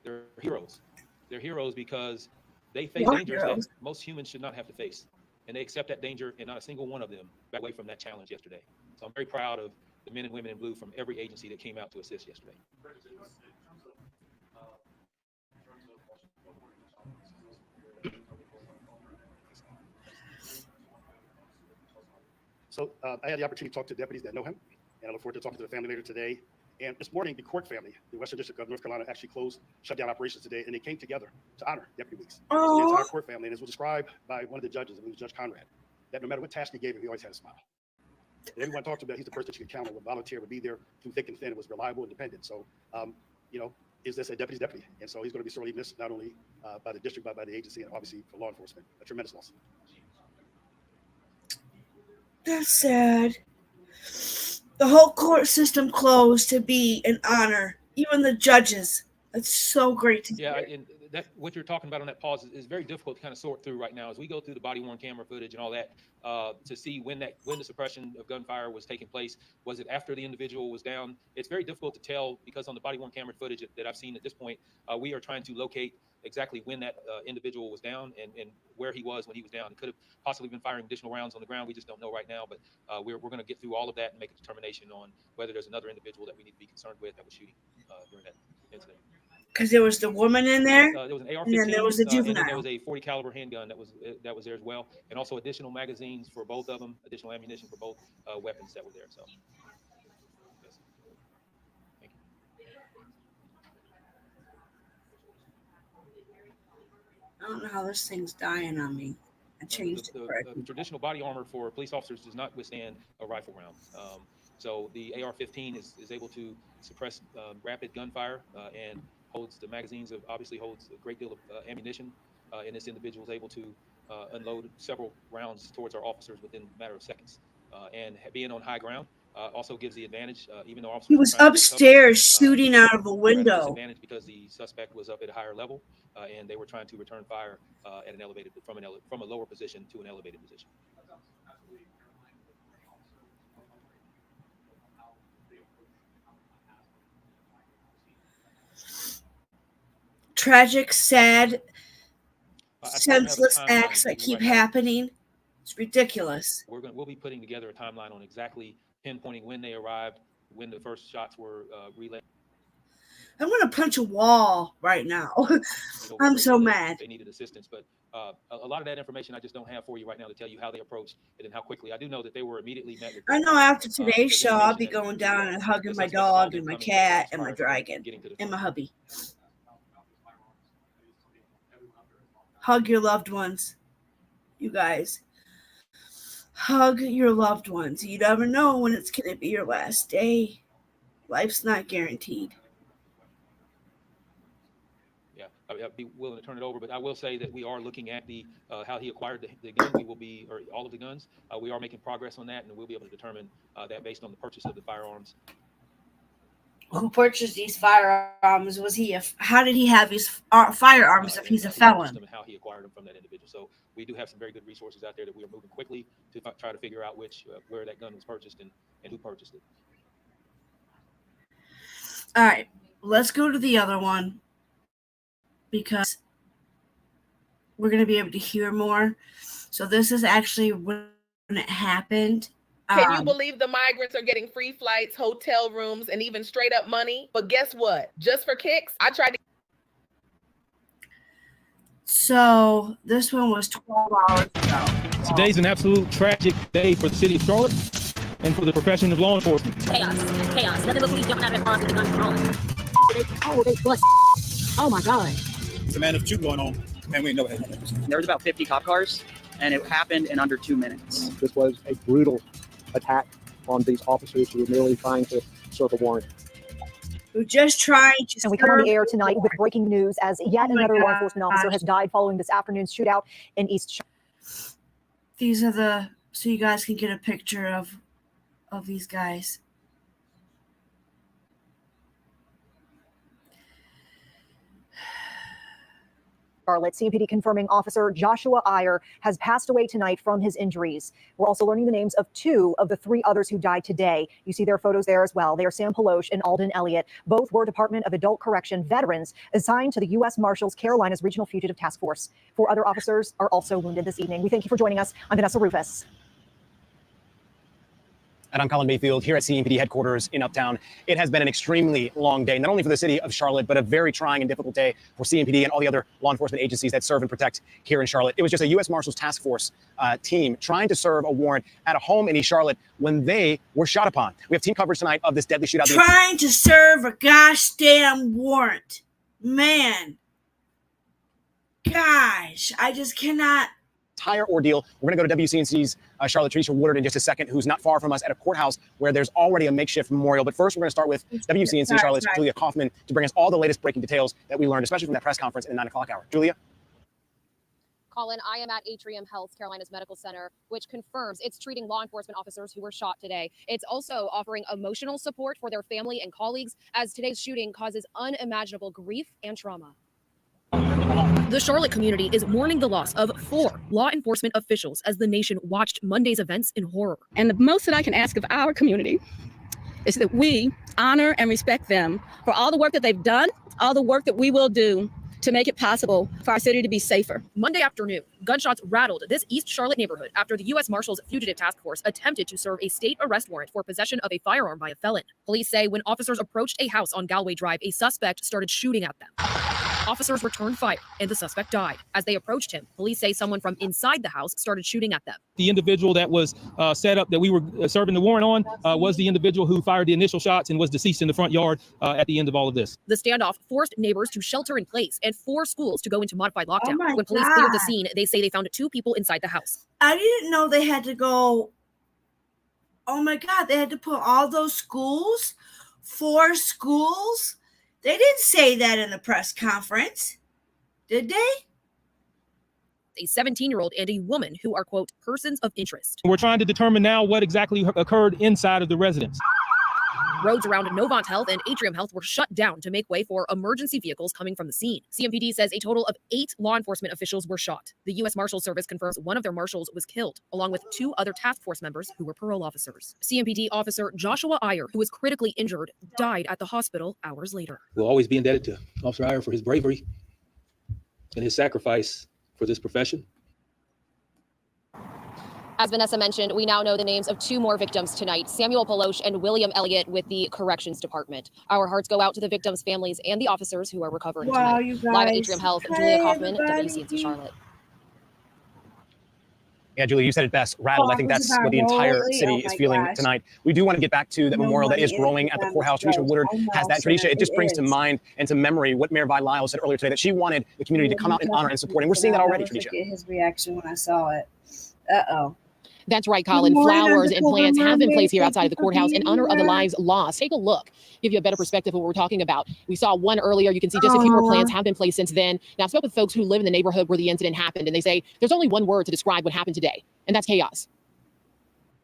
they're heroes. They're heroes because they face dangers that most humans should not have to face. And they accept that danger, and not a single one of them backed away from that challenge yesterday. So I'm very proud of the men and women in blue from every agency that came out to assist yesterday. So I had the opportunity to talk to deputies that know him, and I look forward to talking to the family later today. And this morning, the Court family, the Western District of North Carolina, actually shut down operations today, and they came together to honor Deputy Weeks. So the entire Court family, and as was described by one of the judges, it was Judge Conrad, that no matter what task he gave him, he always had a smile. And everyone talked about he's the person that you could count on, would volunteer, would be there through thick and thin, was reliable and dependent. So, you know, is this a deputy's deputy? And so he's going to be sorely missed, not only by the district, but by the agency, and obviously for law enforcement. A tremendous loss. That's sad. The whole court system closed to be an honor. Even the judges. That's so great to hear. Yeah, and that what you're talking about on that pause is very difficult to kind of sort through right now as we go through the body-worn camera footage and all that to see when the suppression of gunfire was taking place. Was it after the individual was down? It's very difficult to tell because on the body-worn camera footage that I've seen at this point, we are trying to locate exactly when that individual was down and where he was when he was down. He could have possibly been firing additional rounds on the ground. We just don't know right now, but we're going to get through all of that and make a determination on whether there's another individual that we need to be concerned with that was shooting during that incident. Because there was the woman in there, there was an AR-15, and then there was a juvenile. and then there was a 40 caliber handgun that was there as well, and also additional magazines for both of them, additional ammunition for both weapons that were there. So, yes. Thank you. I don't know how this thing's dying on me. I changed it correctly. The traditional body armor for police officers does not withstand a rifle round. So the AR-15 is able to suppress rapid gunfire and holds the magazines of obviously holds a great deal of ammunition. And this individual is able to unload several rounds towards our officers within a matter of seconds. And being on high ground also gives the advantage, even though officers He was upstairs shooting out of a window. Disadvantage because the suspect was up at a higher level, and they were trying to return fire at an elevated from a lower position to an elevated position. Tragic, sad, senseless acts that keep happening. It's ridiculous. We'll be putting together a timeline on exactly pinpointing when they arrived, when the first shots were relayed. I'm going to punch a wall right now. I'm so mad. They needed assistance, but a lot of that information I just don't have for you right now to tell you how they approached it and how quickly. I do know that they were immediately met with. I know after today's show, I'll be going down and hugging my dog and my cat and my dragon and my hubby. Hug your loved ones, you guys. Hug your loved ones. You never know when it's going to be your last day. Life's not guaranteed. Yeah, I'd be willing to turn it over, but I will say that we are looking at the how he acquired the gun. We will be, or all of the guns. We are making progress on that, and we'll be able to determine that based on the purchase of the firearms. Who purchased these firearms? Was he? How did he have his firearms if he's a felon? And how he acquired them from that individual. So we do have some very good resources out there that we are moving quickly to try to figure out where that gun was purchased and who purchased it. All right, let's go to the other one because we're going to be able to hear more. So this is actually when it happened. Can you believe the migrants are getting free flights, hotel rooms, and even straight up money? But guess what? Just for kicks, I tried to. So this one was 12 hours ago. Today's an absolute tragic day for the city of Charlotte and for the profession of law enforcement. Chaos. Nothing but police jumping out of their cars with the guns rolling. Oh my God. It's a man of two going on, and we know what happened. There was about 50 cop cars, and it happened in under 2 minutes. This was a brutal attack on these officers who were merely trying to serve a warrant. We're just trying to. And we come on the air tonight with breaking news as yet another law enforcement officer has died following this afternoon's shootout in East Charlotte. These are so you guys can get a picture of these guys. Charlotte, CPD confirming Officer Joshua Iyer has passed away tonight from his injuries. We're also learning the names of 2 of the 3 others who died today. You see their photos there as well. They are Sam Peloche and Alden Elliott. Both were Department of Adult Correction veterans assigned to the U.S. Marshals Carolinas Regional Fugitive Task Force. 4 other officers are also wounded this evening. We thank you for joining us. I'm Vanessa Rufus. And I'm Colin Mayfield here at CMPD headquarters in Uptown. It has been an extremely long day, not only for the city of Charlotte, but a very trying and difficult day for CMPD and all the other law enforcement agencies that serve and protect here in Charlotte. It was just a U.S. Marshals Task Force team trying to serve a warrant at a home in East Charlotte when they were shot upon. We have team coverage tonight of this deadly shootout. Trying to serve a gosh damn warrant. Man. Gosh, I just cannot. Entire ordeal. We're going to go to WCNC's Charlotte Teresa Woodard in just a second, who's not far from us at a courthouse where there's already a makeshift memorial. But first, we're going to start with WCNC Charlotte's Julia Kaufman to bring us all the latest breaking details that we learned, especially from that press conference in the 9 o'clock hour. Julia? Colin, I am at Atrium Health, Carolinas Medical Center, which confirms it's treating law enforcement officers who were shot today. It's also offering emotional support for their family and colleagues as today's shooting causes unimaginable grief and trauma. The Charlotte community is mourning the loss of 4 law enforcement officials as the nation watched Monday's events in horror. And the most that I can ask of our community is that we honor and respect them for all the work that they've done, all the work that we will do to make it possible for our city to be safer. Monday afternoon, gunshots rattled this East Charlotte neighborhood after the U.S. Marshals Fugitive Task Force attempted to serve a state arrest warrant for possession of a firearm by a felon. Police say when officers approached a house on Galway Drive, a suspect started shooting at them. Officers returned fire and the suspect died. As they approached him, police say someone from inside the house started shooting at them. The individual that was set up that we were serving the warrant on was the individual who fired the initial shots and was deceased in the front yard at the end of all of this. The standoff forced neighbors to shelter in place and 4 schools to go into modified lockdown. my When police cleared the God. scene, they say they found 2 people inside the house. I didn't know they had to go. Oh my God, they had to put all those schools, 4 schools. They didn't say that in the press conference, did they? A 17-year-old and a woman who are, quote, persons of interest. We're trying to determine now what exactly occurred inside of the residence. Roads around Novant Health and Atrium Health were shut down to make way for emergency vehicles coming from the scene. CMPD says a total of 8 law enforcement officials were shot. The U.S. Marshals Service confirms one of their marshals was killed, along with 2 other task force members who were parole officers. CMPD officer Joshua Iyer, who was critically injured, died at the hospital hours later. We'll always be indebted to Officer Iyer for his bravery and his sacrifice for this profession. As Vanessa mentioned, we now know the names of 2 more victims tonight, Samuel Peloche and William Elliott with the Corrections Department. Our hearts go out to the victims' families and the officers who are recovering Wow, tonight. you guys. Live at Atrium Health, Hey, Julia Kaufman, everybody. WCNC Charlotte. Yeah, Julie, you said it best. Rattled. I think that's what the entire city is feeling tonight. We do want to get back to that memorial that is growing at the courthouse. Tradisha Woodard has that. Tradisha, it just brings to mind and to memory what Mayor Vi Lyles said earlier today, that she wanted the community to come out and honor and support. And we're seeing that already, Tradisha. His reaction when I saw it. Uh-oh. That's right, Colin. Flowers and plants have been placed here outside of the courthouse in honor of the lives lost. Take a look, give you a better perspective of what we're talking about. We saw one earlier. You can see just a few more plants have been placed since then. Now, I spoke with folks who live in the neighborhood where the incident happened, and they say there's only one word to describe what happened today, and that's chaos.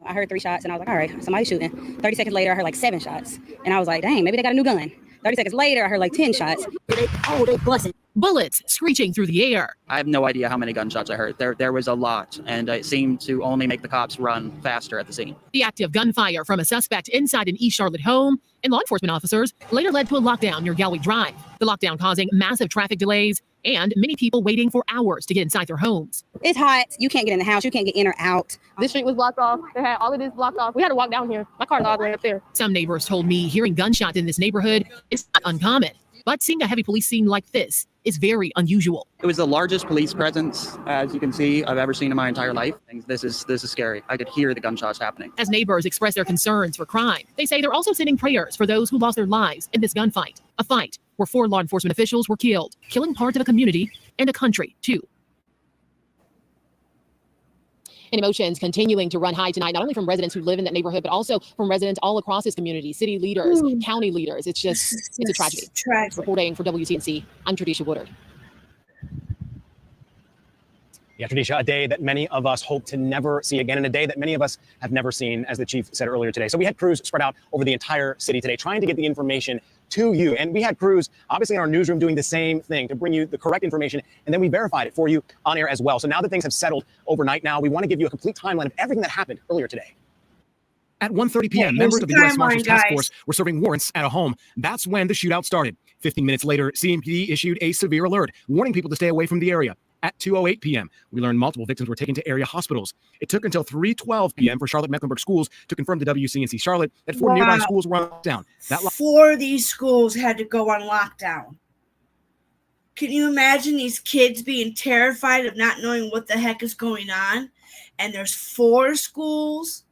I heard 3 shots and I was like, all right, somebody's shooting. 30 seconds later, I heard like 7 shots. And I was like, dang, maybe they got a new gun. 30 seconds later, I heard like 10 shots. They busted. Bullets screeching through the air. I have no idea how many gunshots I heard. There was a lot, and it seemed to only make the cops run faster at the scene. The active gunfire from a suspect inside an East Charlotte home and law enforcement officers later led to a lockdown near Galway Drive. The lockdown causing massive traffic delays and many people waiting for hours to get inside their homes. It's hot. You can't get in the house. You can't get in or out. This street was blocked off. They had all of this blocked off. We had to walk down here. My car's all the way up there. Some neighbors told me hearing gunshots in this neighborhood is not uncommon, but seeing a heavy police scene like this is very unusual. It was the largest police presence, as you can see, I've ever seen in my entire life. This is scary. I could hear the gunshots happening. As neighbors express their concerns for crime, they say they're also sending prayers for those who lost their lives in this gunfight, a fight where 4 law enforcement officials were killed, killing part of a community and a country, too. And emotions continuing to run high tonight, not only from residents who live in that neighborhood, but also from residents all across this community, city leaders, county leaders. It's a tragedy. Reporting for WCNC, I'm Tradisha Woodard. Yeah, Tradisha, a day that many of us hope to never see again, and a day that many of us have never seen, as the chief said earlier today. So we had crews spread out over the entire city today, trying to get the information to you. And we had crews, obviously, in our newsroom doing the same thing to bring you the correct information, and then we verified it for you on air as well. So now that things have settled overnight now, we want to give you a complete timeline of everything that happened earlier today. At 1:30 p.m., members of the U.S. Marshals Task Force were serving warrants at a home. That's when the shootout started. 15 minutes later, CMPD issued a severe alert, warning people to stay away from the area. At 2:08 p.m., we learned multiple victims were taken to area hospitals. It took until 3:12 p.m. for Charlotte-Mecklenburg schools to confirm to WCNC Charlotte that 4 nearby schools were on lockdown. 4 of these schools had to go on lockdown. Can you imagine these kids being terrified of not knowing what the heck is going on? And there's 4 schools.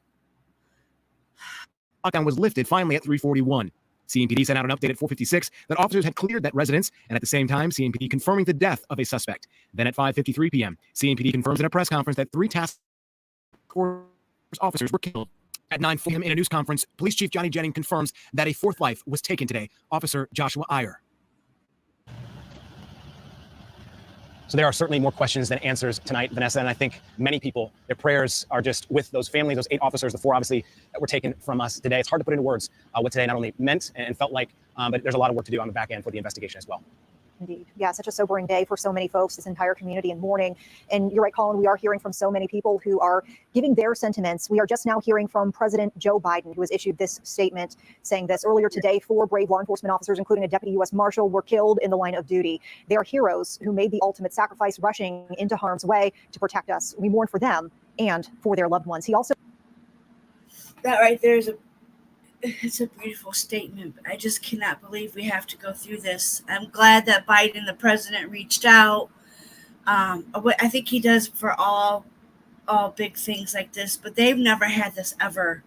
Lockdown was lifted finally at 3:41. CMPD sent out an update at 4:56 that officers had cleared that residence, and at the same time, CMPD confirming the death of a suspect. Then at 5:53 p.m., CMPD confirms in a press conference that 3 task force officers were killed. At 9 p.m. in a news conference, Police Chief Johnny Jennings confirms that a 4th life was taken today, Officer Joshua Iyer. So there are certainly more questions than answers tonight, Vanessa, and I think many people, their prayers are just with those families, those 8 officers, the 4 obviously that were taken from us today. It's hard to put into words what today not only meant and felt like, but there's a lot of work to do on the back end for the investigation as well. Indeed. Yeah, such a sobering day for so many folks, this entire community in mourning. And you're right, Colin, we are hearing from so many people who are giving their sentiments. We are just now hearing from President Joe Biden, who has issued this statement saying this. Earlier today, 4 brave law enforcement officers, including a deputy U.S. Marshal, were killed in the line of duty. They are heroes who made the ultimate sacrifice, rushing into harm's way to protect us. We mourn for them and for their loved ones. He also... That right there is it's a beautiful statement. But I just cannot believe we have to go through this. I'm glad that Biden, the president, reached out. I think he does for all big things like this, but they've never had this ever.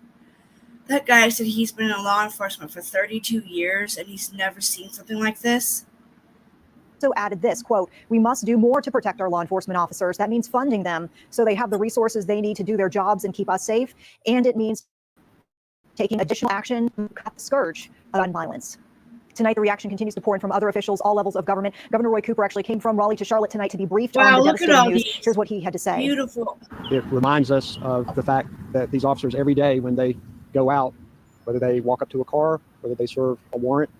That guy said he's been in law enforcement for 32 years and he's never seen something like this. Also added this, quote, "We must do more to protect our law enforcement officers. That means funding them so they have the resources they need to do their jobs and keep us safe. And it means taking additional action to cut the scourge of gun violence." Tonight, the reaction continues to pour in from other officials, all levels of government. Governor Roy Cooper actually came from Raleigh to Charlotte tonight to be briefed on the devastating news. Here's what he had to say. Beautiful. It reminds us of the fact that these officers every day when they go out, whether they walk up to a car, whether they serve a warrant,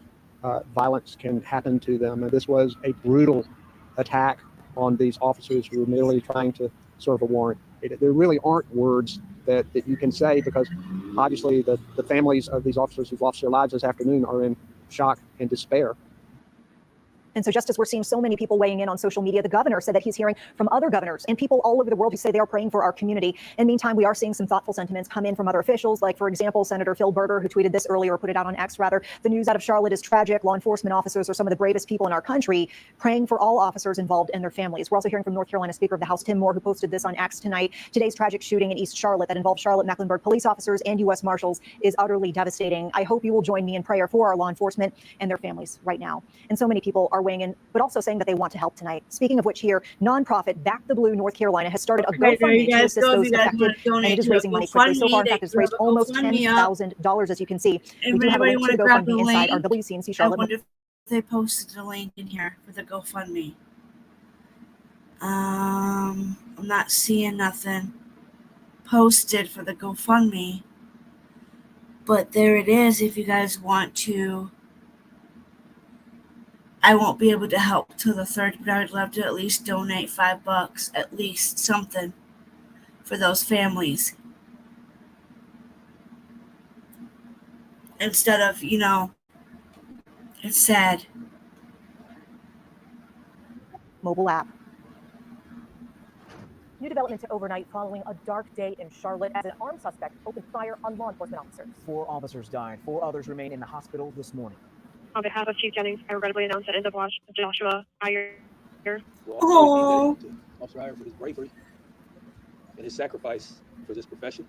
violence can happen to them. And this was a brutal attack on these officers who were merely trying to serve a warrant. There really aren't words that you can say, because obviously the families of these officers who've lost their lives this afternoon are in shock and despair. And so just as we're seeing so many people weighing in on social media, the governor said that he's hearing from other governors and people all over the world who say they are praying for our community. In the meantime, we are seeing some thoughtful sentiments come in from other officials, like, for example, Senator Phil Berger, who tweeted this earlier, or put it out on X rather. "The news out of Charlotte is tragic. Law enforcement officers are some of the bravest people in our country, praying for all officers involved and their families." We're also hearing from North Carolina Speaker of the House Tim Moore, who posted this on X tonight. "Today's tragic shooting in East Charlotte that involved Charlotte-Mecklenburg police officers and U.S. Marshals is utterly devastating. I hope you will join me in prayer for our law enforcement and their families right now." And so many people are weighing in, but also saying that they want to help tonight. Speaking of which, here, nonprofit Back the Blue North Carolina has started a GoFundMe to assist those affected, and it is raising money quickly. So far, in fact, it's raised almost $10,000, as you can see. We do have a link to the GoFundMe inside our WCNC Charlotte. I wonder if they posted a link in here for the GoFundMe. I'm not seeing nothing posted for the GoFundMe, but there it is. If you guys want to, I won't be able to help till the 3rd, but I would love to at least donate $5, at least something for those families. Instead of, it's sad. Mobile app. New development overnight following a dark day in Charlotte as an armed suspect opened fire on law enforcement officers. 4 officers died. 4 others remain in the hospital this morning. On behalf of Chief Jennings, I regrettably announce the end of Joshua Iyer. Oh. Officer Iyer for his bravery and his sacrifice for this profession.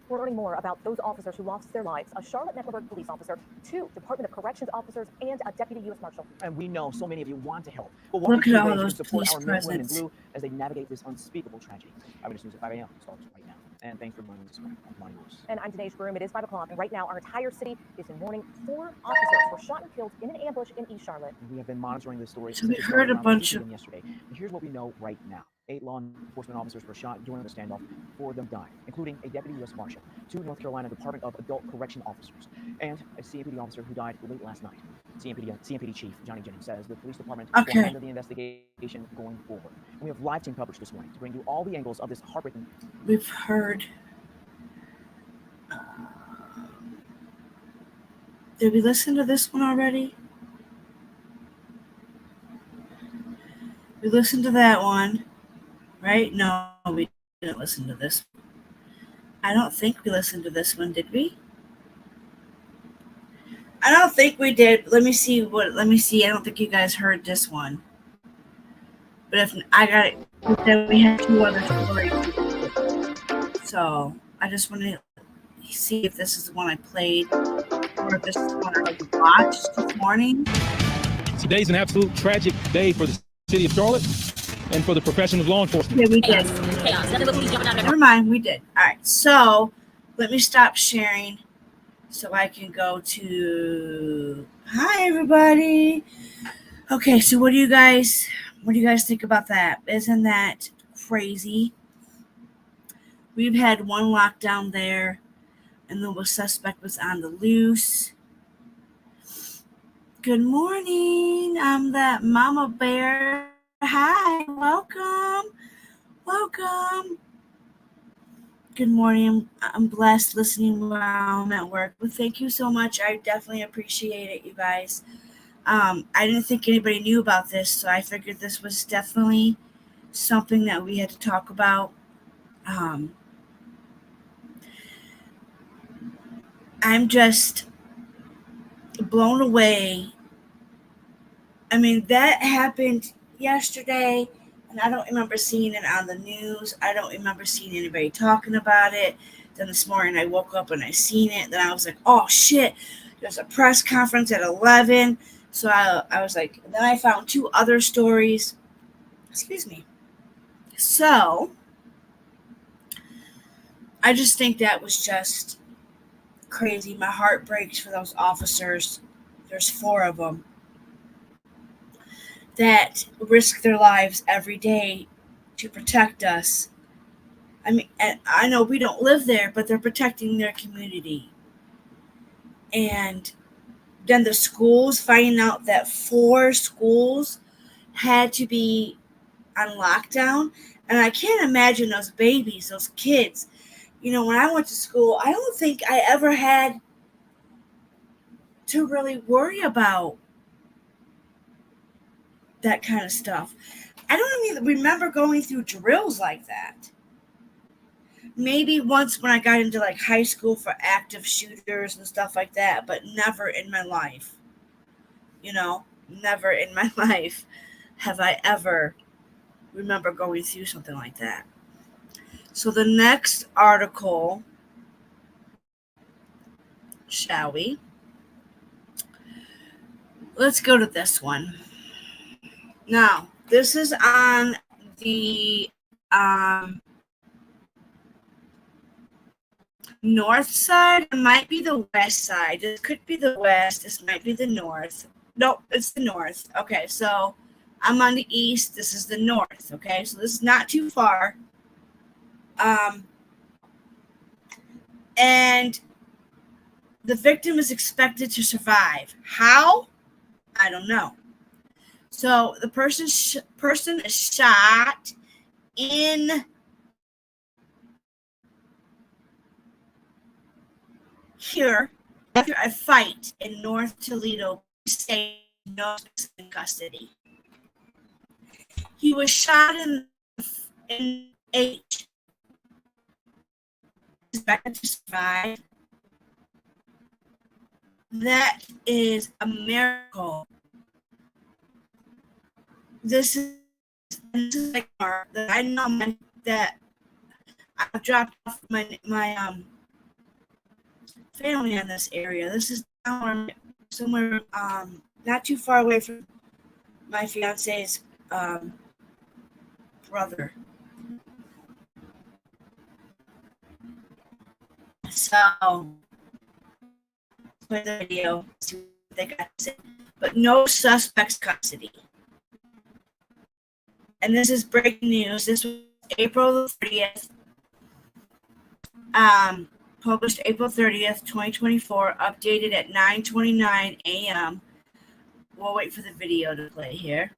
We're learning more about those officers who lost their lives: a Charlotte-Mecklenburg police officer, 2 Department of Corrections officers, and a deputy U.S. Marshal. And we know so many of you want to help. But Look at all ways those to support police our men and women in presence. blue as they navigate this unspeakable tragedy. Eyewitness News at 5 a.m. starts right now. And thanks for joining us this morning. I'm Monty Lewis. And I'm Dinesh Groom. It is 5 o'clock, and right now our entire city is in mourning. 4 officers were shot and killed in an ambush in East Charlotte. And we have been monitoring this story So since we it heard started a around bunch 8 of- p.m. yesterday. And here's what we know right now. 8 law enforcement officers were shot during the standoff. 4 of them died, including a deputy U.S. Marshal, 2 North Carolina Department of Adult Correction officers, and a CMPD officer who died late last night. CMPD Chief Johnny Jennings says the police department will handle the investigation going forward. And we have live team coverage this morning to bring you all the angles of this heartbreaking. We've heard. Did we listen to this one already? We listened to that one, right? No, we didn't listen to this one. I don't think we listened to this one, did we? I don't think we did. Let me see. I don't think you guys heard this one. But if I got it, then we have 2 other stories. So I just want to see if this is the one I played or if this is the one I watched this morning. Today's an absolute tragic day for the city of Charlotte and for the profession of law enforcement. Yeah, we did. Chaos. Nothing but police jumping out of Never mind, we did. All right, so let me stop sharing so I can go to. Hi, everybody. Okay, so what do you guys think about that? Isn't that crazy? We've had 1 lockdown there, and the suspect was on the loose. Good morning. I'm that mama bear. Hi, welcome. Good morning. I'm blessed listening while I'm at work. Well, thank you so much. I definitely appreciate it, you guys. I didn't think anybody knew about this, so I figured this was definitely something that we had to talk about. I'm just blown away. I mean, that happened yesterday, and I don't remember seeing it on the news. I don't remember seeing anybody talking about it. Then this morning I woke up and I seen it. Then I was like, oh shit, there's a press conference at 11. So I was like, then I found 2 other stories. Excuse me. So I just think that was just crazy. My heart breaks for those officers. There's 4 of them that risk their lives every day to protect us. I mean, and I know we don't live there, but they're protecting their community. And then the schools, finding out that 4 schools had to be on lockdown. And I can't imagine those babies, those kids. You know, when I went to school, I don't think I ever had to really worry about that kind of stuff. I don't even remember going through drills like that. Maybe once when I got into like high school for active shooters and stuff like that, but never in my life. You know, never in my life have I ever remember going through something like that. So the next article, shall we? Let's go to this one. Now, this is on the north side. It might be the west side. This could be the west. This might be the north. Nope, it's the north. Okay, so I'm on the east. This is the north. Okay, so this is not too far. And the victim is expected to survive. How? I don't know. So the person is shot in here after a fight in North Toledo State, no in custody. He was shot in H. Expected to survive. That is a miracle. This is like that I know that I've dropped off my family in this area. This is somewhere not too far away from my fiance's brother. So play the video, see what they got to say. But no suspects custody. And this is breaking news. This was April 30th. Published April 30th, 2024, updated at 9:29 a.m. We'll wait for the video to play here.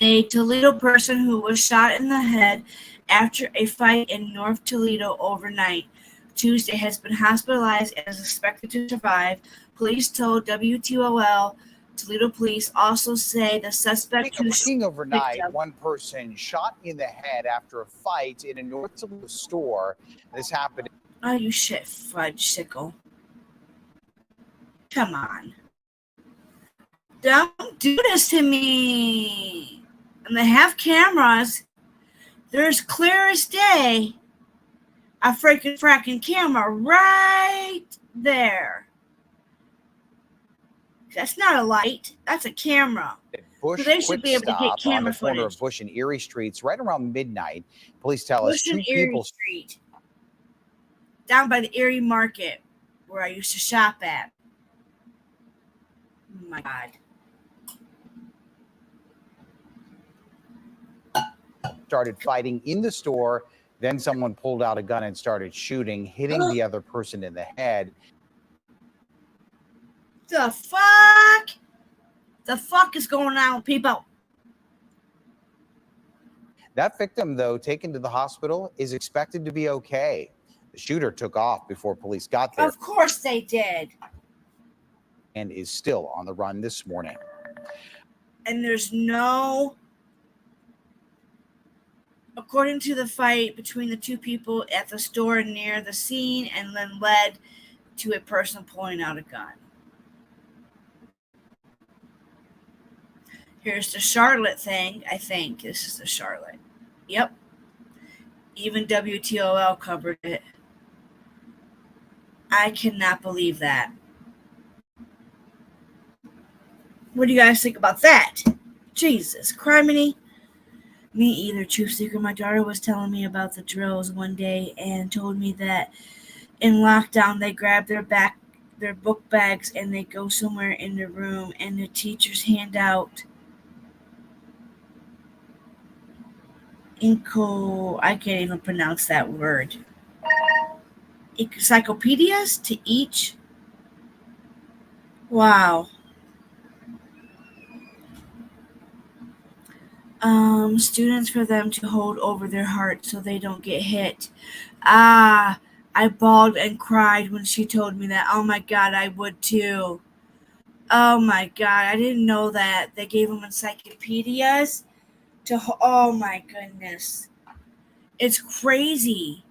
A Toledo person who was shot in the head after a fight in North Toledo overnight Tuesday has been hospitalized and is expected to survive. Police told WTOL. Toledo police also say the suspect who shot overnight, one person shot in the head after a fight in a North Toledo store. This happened. Oh, you shit fudge sickle. Come on. Don't do this to me. And they have cameras. There's clear as day a fracking camera right there. That's not a light. That's a camera. Bush so they should be able to get camera on the corner footage. of Bush and Erie Streets right around midnight. Police tell Bush us 2 and Erie people. Street, down by the Erie Market, where I used to shop at. Oh my God. Started fighting in the store. Then someone pulled out a gun and started shooting, hitting the other person in the head. The fuck? The fuck is going on, people? That victim, though, taken to the hospital, is expected to be okay. The shooter took off before police got there. Of course they did. And is still on the run this morning. And there's no, according to the fight between the 2 people at the store near the scene and then led to a person pulling out a gun. Here's the Charlotte thing. I think this is the Charlotte. Yep. Even WTOL covered it. I cannot believe that. What do you guys think about that? Jesus, criminy. Me either, Truth Seeker. My daughter was telling me about the drills one day and told me that in lockdown they grab their book bags and they go somewhere in the room and the teachers hand out I can't even pronounce that word. Encyclopedias to each. Wow. Students for them to hold over their heart so they don't get hit. I bawled and cried when she told me that. Oh my God, I would too. Oh my God, I didn't know that. They gave them encyclopedias oh my goodness. It's crazy.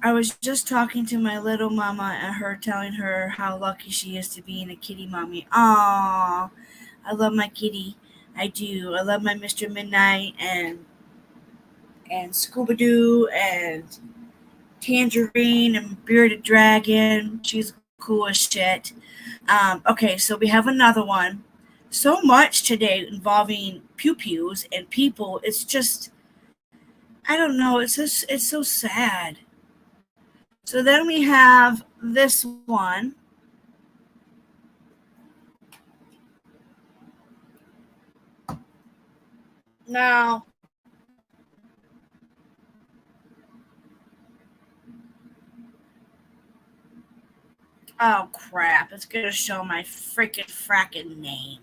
I was just talking to my little mama and her telling her how lucky she is to be in a kitty mommy. Aww, I love my kitty. I do. I love my Mr. Midnight and Scooby-Doo and Tangerine and Bearded Dragon. She's cool as shit. Okay, so we have another one. So much today involving pew-pews and people. It's just, I don't know. It's so sad. So then we have this one. Now, oh crap, it's gonna show my freaking fracking name.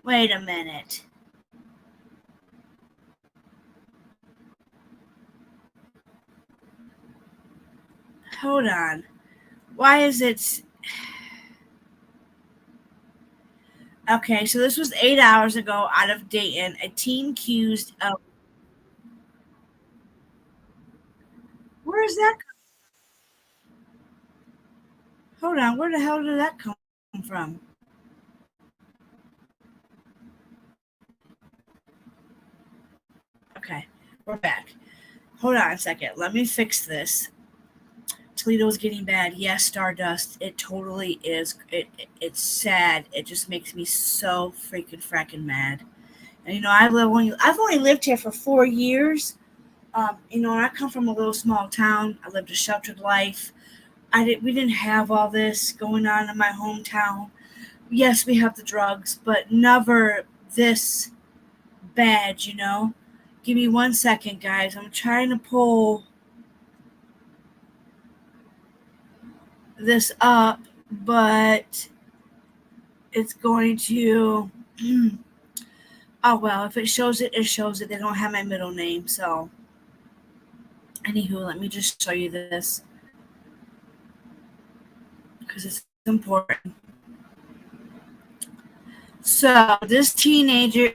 Wait a minute. Hold on. Why is it... Okay, so this was 8 hours ago out of Dayton. A teen accused of... Where is that? Hold on, where the hell did that come from? Okay, we're back. Hold on a second. Let me fix this. Toledo's getting bad. Yes, Stardust. It totally is. It's sad. It just makes me so freaking fracking mad. And I've only lived here for 4 years. And I come from a little small town. I lived a sheltered life. We didn't have all this going on in my hometown. Yes, we have the drugs, but never this bad, Give me 1 second, guys. I'm trying to pull this up, but it's going to... Oh, well, if it shows it, it shows it. They don't have my middle name, so... Anywho, let me just show you this, because it's important. So, this teenager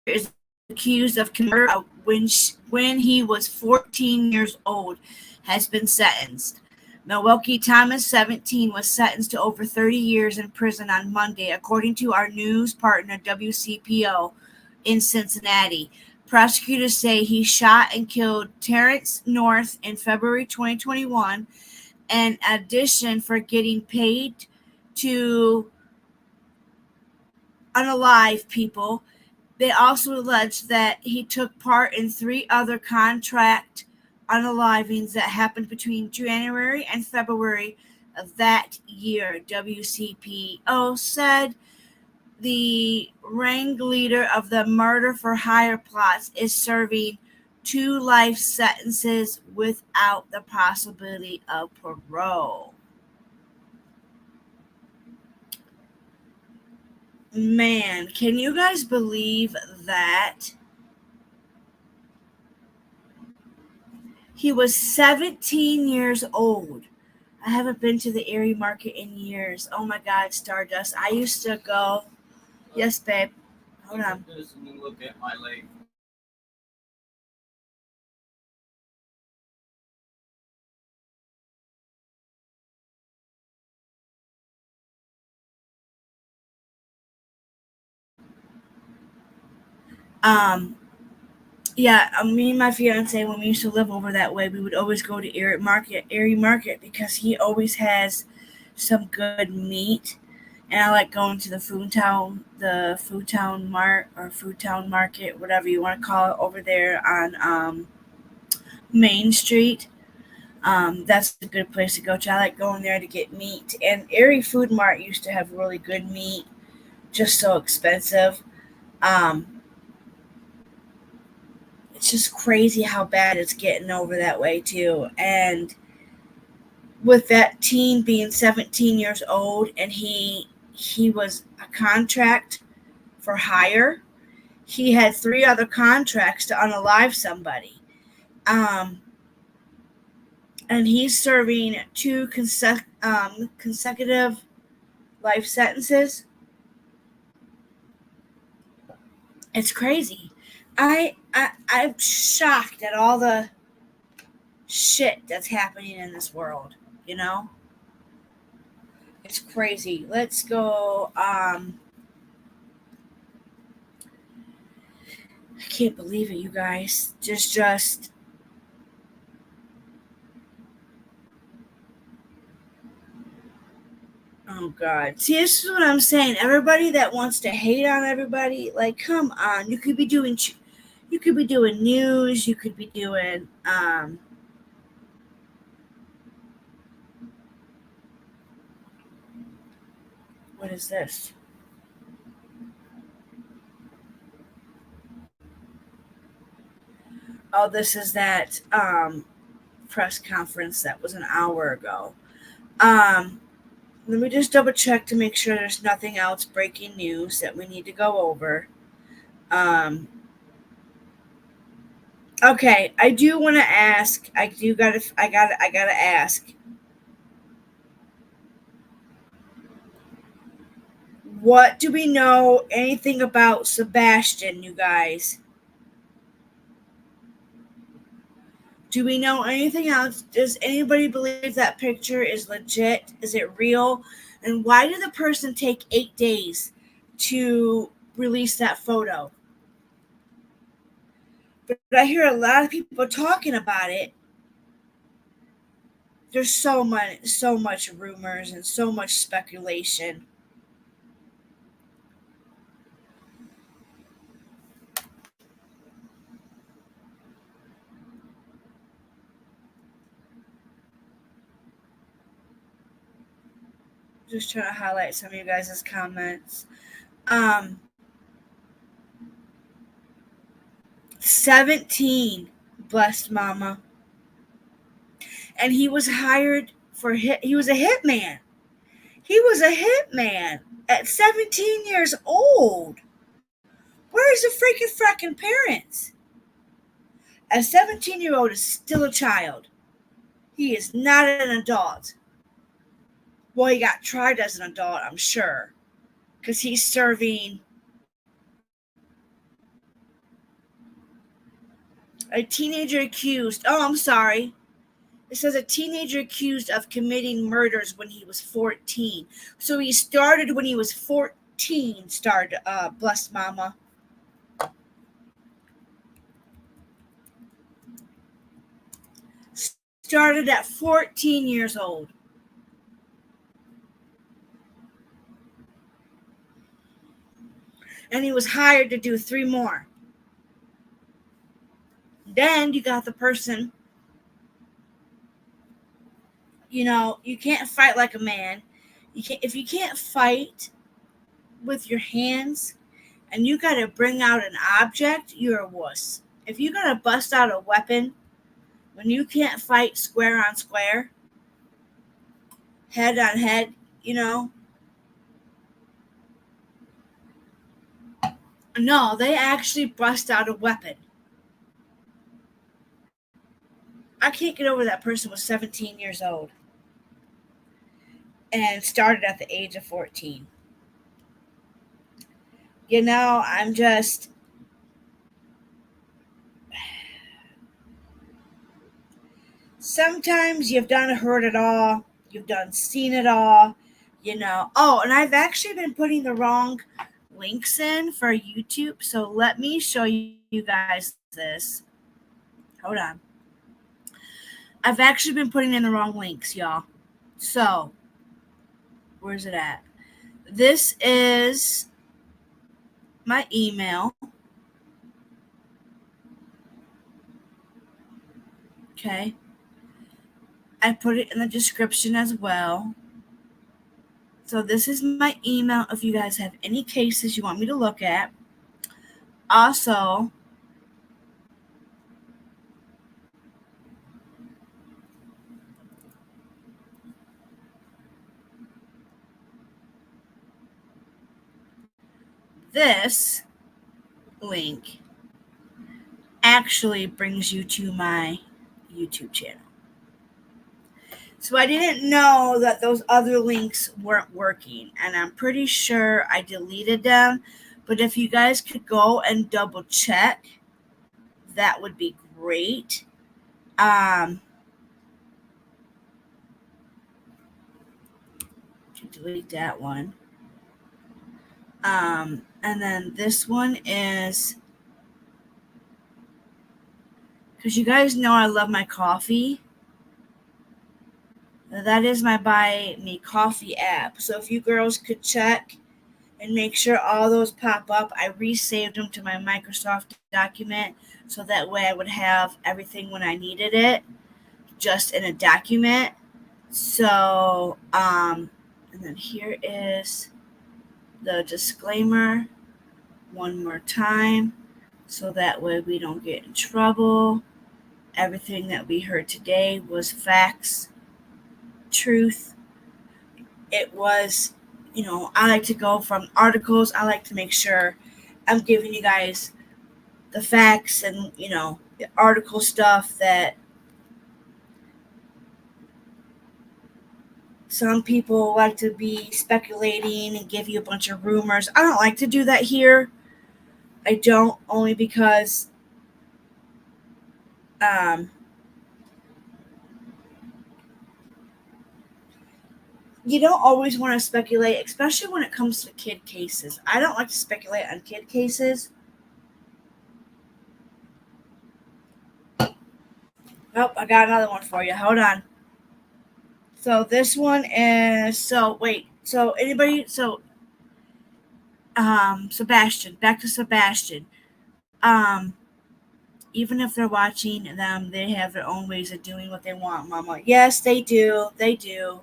is accused of murder when he was 14 years old, has been sentenced. Milwaukee Thomas, 17, was sentenced to over 30 years in prison on Monday, according to our news partner WCPO in Cincinnati. Prosecutors say he shot and killed Terrence North in February 2021, in addition for getting paid to unalive people. They also alleged that he took part in 3 other contract unalivings that happened between January and February of that year. WCPO said the ringleader of the murder for hire plots is serving 2 life sentences without the possibility of parole. Man, can you guys believe that? He was 17 years old. I haven't been to the Erie market in years. Oh my God, Stardust. I used to go. Yes, babe. Hold on. Look at my leg. Yeah, me and my fiance, when we used to live over that way, we would always go to Erie Market, because he always has some good meat. And I like going to the Food Town Mart or Food Town Market, whatever you want to call it, over there on Main Street. That's a good place to go to. I like going there to get meat. And Erie Food Mart used to have really good meat, just so expensive. It's just crazy how bad it's getting over that way too. And with that teen being 17 years old, and he was a contract for hire. He had 3 other contracts to unalive somebody. And he's serving 2 consecutive life sentences. It's crazy. I'm shocked at all the shit that's happening in this world, you know? It's crazy. Let's go. I can't believe it, you guys. Just oh God. See, this is what I'm saying. Everybody that wants to hate on everybody, like, come on. You could be doing news, you could be doing what is this? Oh, this is that press conference that was an hour ago. Let me just double check to make sure there's nothing else breaking news that we need to go over. Okay, I do want to ask. I gotta ask. What do we know anything about Sebastian, you guys? Do we know anything else? Does anybody believe that picture is legit? Is it real? And why did the person take 8 days to release that photo? But I hear a lot of people talking about it. There's so much rumors and so much speculation. Just trying to highlight some of you guys' comments. 17, blessed mama. And he was hired for he was a hitman. He was a hitman at 17 years old. Where's the freaking parents? A 17-year-old is still a child. He is not an adult. Well, he got tried as an adult, I'm sure, because he's serving a teenager accused. Oh, I'm sorry. It says a teenager accused of committing murders when he was 14. So he started when he was 14, blessed mama. Started at 14 years old. And he was hired to do 3 more. Then you got the person, you know, you can't fight like a man. If you can't fight with your hands and you got to bring out an object, you're a wuss. If you got to bust out a weapon when you can't fight square on square, head on head, you know. No, they actually bust out a weapon. I can't get over that person was 17 years old and started at the age of 14. You know, I'm just... Sometimes you've done heard it all. You've done seen it all. You know. Oh, and I've actually been putting the wrong links in for YouTube. So let me show you guys this. Hold on. I've actually been putting in the wrong links, y'all. So, where's it at? This is my email. Okay. I put it in the description as well. So this is my email if you guys have any cases you want me to look at. Also, this link actually brings you to my YouTube channel. So I didn't know that those other links weren't working, and I'm pretty sure I deleted them. But if you guys could go and double check, that would be great. Delete that one. And then this one is, because you guys know I love my coffee. That is my Buy Me Coffee app. So if you girls could check and make sure all those pop up, I resaved them to my Microsoft document so that way I would have everything when I needed it just in a document. So, and then here is the disclaimer one more time so that way we don't get in trouble. Everything that we heard today was facts, truth. It was, I like to go from articles. I like to make sure I'm giving you guys the facts and, the article stuff that some people like to be speculating and give you a bunch of rumors. I don't like to do that here. I don't, only because you don't always want to speculate, especially when it comes to kid cases. I don't like to speculate on kid cases. Oh, I got another one for you. Hold on. So this one is, Sebastian, back to Sebastian. Even if they're watching them, they have their own ways of doing what they want, Mama. Yes, they do. They do.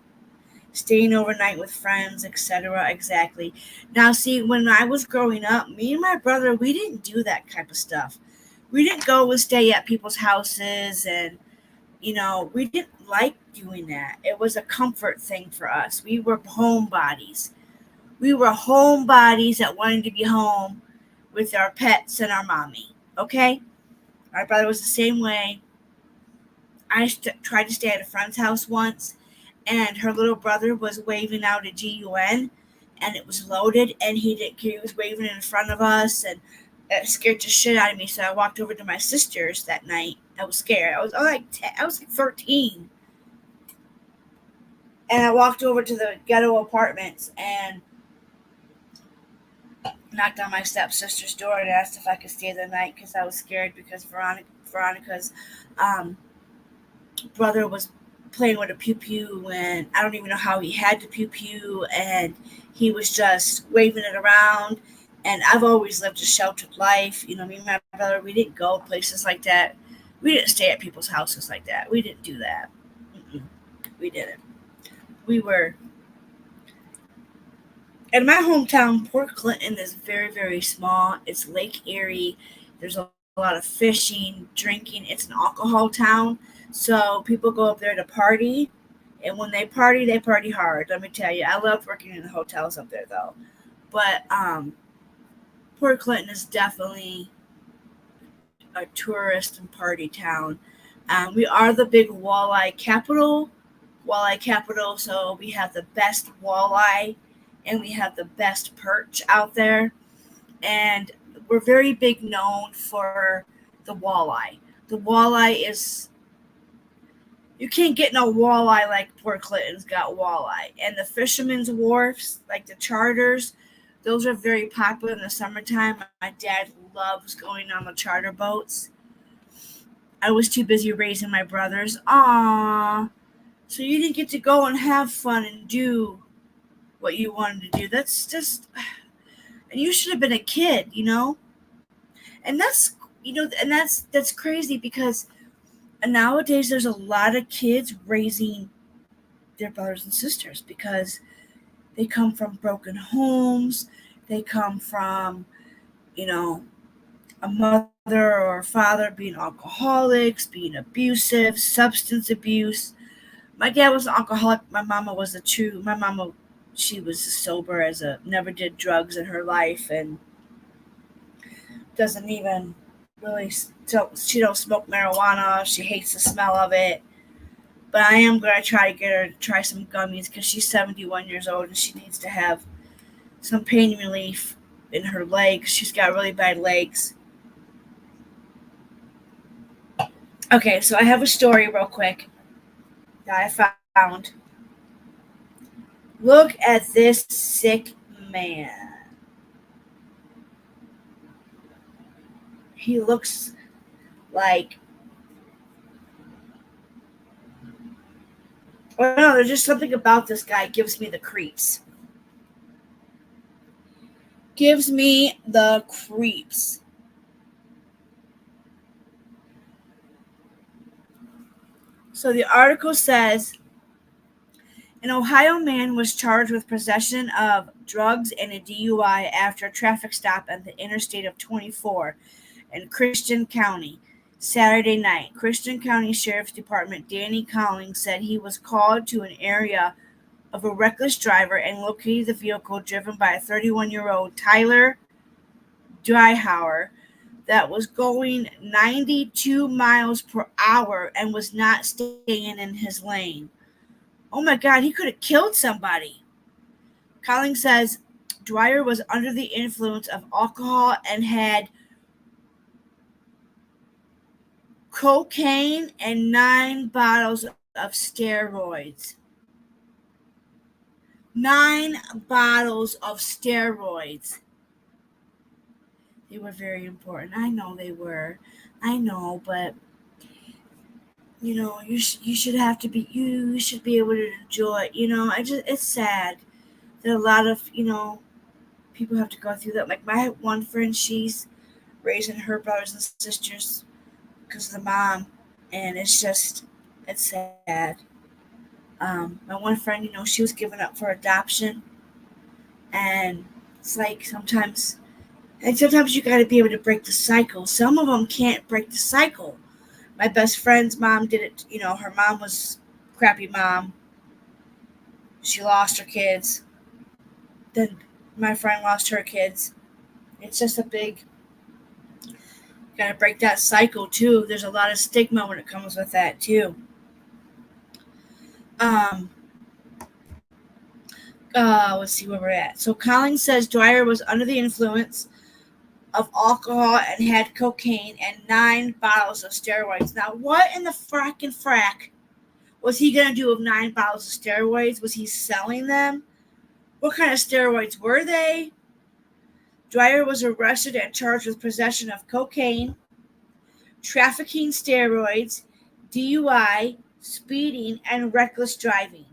Staying overnight with friends, etc. Exactly. Now, see, when I was growing up, me and my brother, we didn't do that type of stuff. We didn't go and stay at people's houses, and, we didn't like doing that. It was a comfort thing for us. We were homebodies. We were homebodies that wanted to be home with our pets and our mommy. Okay? My brother was the same way. I tried to stay at a friend's house once, and her little brother was waving out a GUN, and it was loaded, and he was waving in front of us, and it scared the shit out of me. So I walked over to my sister's that night. I was scared. I was like 13, and I walked over to the ghetto apartments and knocked on my stepsister's door and asked if I could stay the night because I was scared because Veronica's brother was playing with a pew-pew, and I don't even know how he had the pew-pew, and he was just waving it around. And I've always lived a sheltered life. Me and my brother, we didn't go places like that. We didn't stay at people's houses like that. We didn't do that. We didn't. We were... In my hometown, Port Clinton is very, very small. It's Lake Erie. There's a lot of fishing, drinking. It's an alcohol town. So people go up there to party. And when they party hard. Let me tell you, I loved working in the hotels up there, though. But Port Clinton is definitely a tourist and party town. We are the big walleye capital. So we have the best walleye and we have the best perch out there. And we're very big known for the walleye. The walleye is, you can't get no walleye like Port Clinton's got walleye. And the fishermen's wharfs, like the charters, Those are very popular in the summertime. My dad loves going on the charter boats. I was too busy raising my brothers. Aww. So you didn't get to go and have fun and do what you wanted to do. That's just, and you should have been a kid, you know? And that's, and that's crazy because nowadays there's a lot of kids raising their brothers and sisters because they come from broken homes. They come from, a mother or a father being alcoholics, being abusive, substance abuse. My dad was an alcoholic. My mama was she was sober never did drugs in her life and doesn't even really, she don't smoke marijuana. She hates the smell of it. But I am going to try to get her to try some gummies because she's 71 years old and she needs to have some pain relief in her legs. She's got really bad legs. Okay, so I have a story real quick that I found. Look at this sick man. He looks like, I don't know, there's just something about this guy gives me the creeps. Gives me the creeps. So the article says, an Ohio man was charged with possession of drugs and a DUI after a traffic stop at the Interstate of 24 in Christian County Saturday night. Christian County Sheriff's Department Danny Collins said he was called to an area of a reckless driver and located the vehicle driven by a 31-year-old Tyler Dryhauer that was going 92 miles per hour and was not staying in his lane. Oh my God, he could have killed somebody. Collins says Dwyer was under the influence of alcohol and had cocaine and 9 bottles of steroids. 9 bottles of steroids. They were very important. I know they were. I know, but you should have to be. You should be able to enjoy. It's sad that a lot of people have to go through that. Like my one friend, she's raising her brothers and sisters because of the mom, and it's sad. My one friend, she was given up for adoption, and it's like sometimes you got to be able to break the cycle. Some of them can't break the cycle. My best friend's mom did it. Her mom was a crappy mom. She lost her kids. Then my friend lost her kids. It's just got to break that cycle too. There's a lot of stigma when it comes with that too. Let's see where we're at. So Collins says Dwyer was under the influence of alcohol and had cocaine and 9 bottles of steroids. Now, what in the fracking frack was he going to do with 9 bottles of steroids? Was he selling them? What kind of steroids were they? Dwyer was arrested and charged with possession of cocaine, trafficking steroids, DUI, speeding, and reckless driving.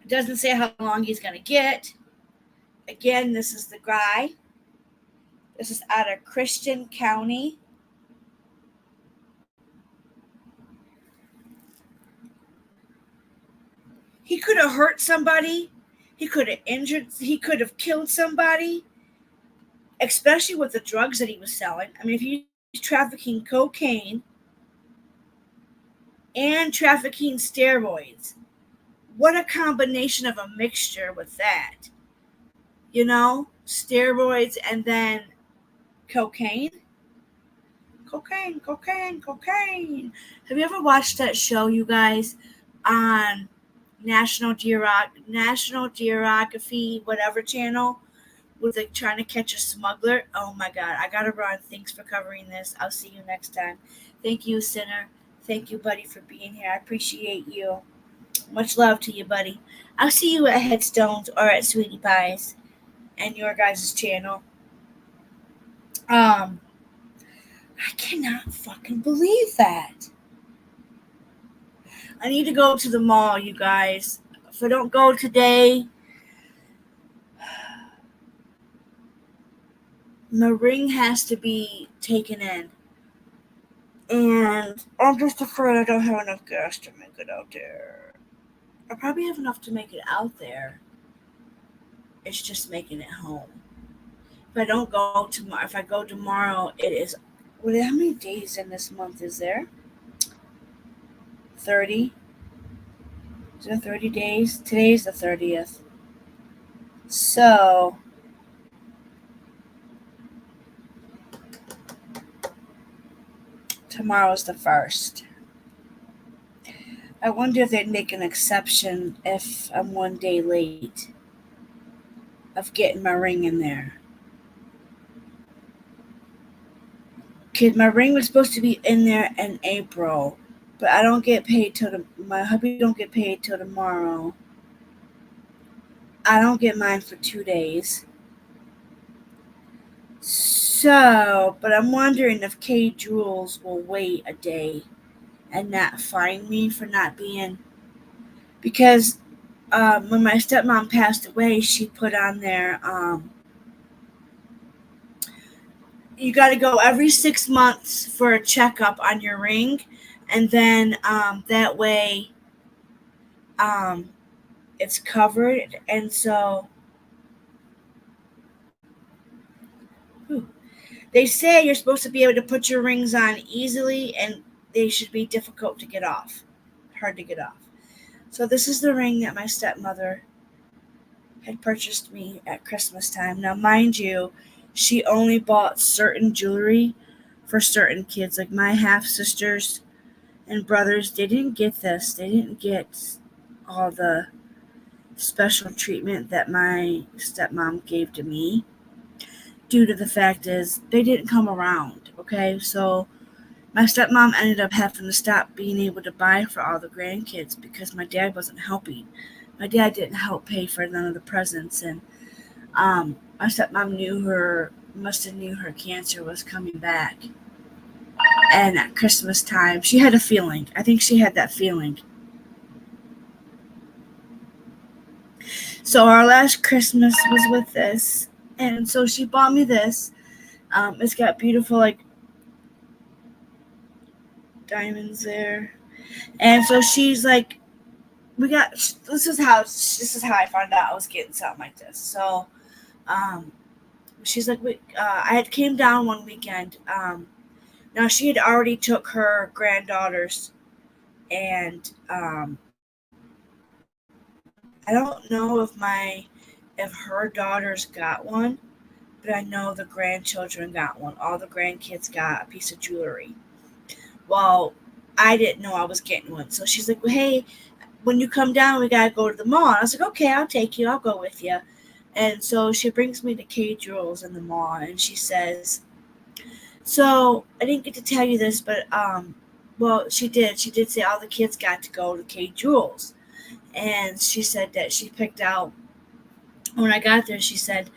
It doesn't say how long he's going to get. Again, this is the guy. This is out of Christian County. He could have hurt somebody. He could have killed somebody, especially with the drugs that he was selling. I mean, if he's trafficking cocaine and trafficking steroids, what a combination of a mixture with that. Steroids and then cocaine. Cocaine. Have you ever watched that show, you guys, on National Geography, whatever channel, with trying to catch a smuggler? Oh my God, I gotta run. Thanks for covering this. I'll see you next time. Thank you, Sinner. Thank you, buddy, for being here. I appreciate you. Much love to you, buddy. I'll see you at Headstones or at Sweetie Pies and your guys' channel. I cannot fucking believe that. I need to go to the mall, you guys. If I don't go today, my ring has to be taken in. And I'm just afraid I don't have enough gas to make it out there. I probably have enough to make it out there. It's just making it home. If I don't go tomorrow, if I go tomorrow, it is. How many days in this month is there? 30. Is there 30 days? Today's the 30th. So tomorrow's the 1st. I wonder if they'd make an exception if I'm one day late of getting my ring in there. Because my ring was supposed to be in there in April, but I don't get paid till my hubby don't get paid till tomorrow. I don't get mine for 2 days. So, but I'm wondering if K Jewels will wait a day and not fine me for not being, because when my stepmom passed away, she put on there, you got to go every 6 months for a checkup on your ring, and then that way it's covered. And so they say you're supposed to be able to put your rings on easily, and they should be difficult to get off, hard to get off. So this is the ring that my stepmother had purchased me at Christmas time. Now, mind you, she only bought certain jewelry for certain kids. Like my half-sisters and brothers, they didn't get this. They didn't get all the special treatment that my stepmom gave to me, due to the fact is they didn't come around, okay? So my stepmom ended up having to stop being able to buy for all the grandkids because my dad wasn't helping. My dad didn't help pay for none of the presents, and my stepmom must have knew her cancer was coming back. And at Christmas time, she had a feeling. I think she had that feeling. So our last Christmas was with this. And so she bought me this. It's got beautiful, like, diamonds there. And so she's like, this is how I found out I was getting something like this. So she's like, I had came down one weekend. Now she had already took her granddaughters, and I don't know if her daughters got one, but I know the grandchildren got one. All the grandkids got a piece of jewelry. Well, I didn't know I was getting one. So she's like, well, hey, when you come down, we got to go to the mall. And I was like, okay, I'll take you. I'll go with you. And so she brings me to K Jewels in the mall, and she says, so I didn't get to tell you this, but, well, she did. She did say all the kids got to go to K Jewels. And she said that she picked out, when I got there, she said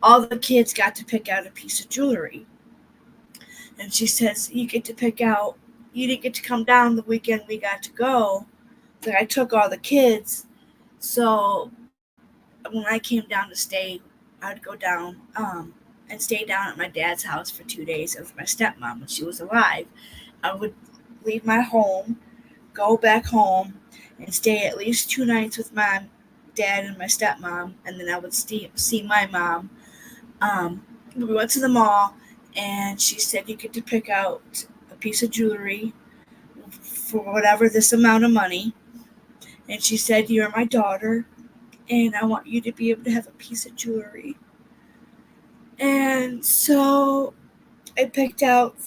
all the kids got to pick out a piece of jewelry. And she says, you get to pick out, you didn't get to come down the weekend we got to go. Like, I took all the kids. So when I came down to stay, I would go down and stay down at my dad's house for 2 days with my stepmom when she was alive. I would leave my home, go back home, and stay at least 2 nights with my dad and my stepmom, and then I would see my mom. We went to the mall, and she said you get to pick out a piece of jewelry for whatever this amount of money. And she said, you're my daughter, and I want you to be able to have a piece of jewelry. And so I picked out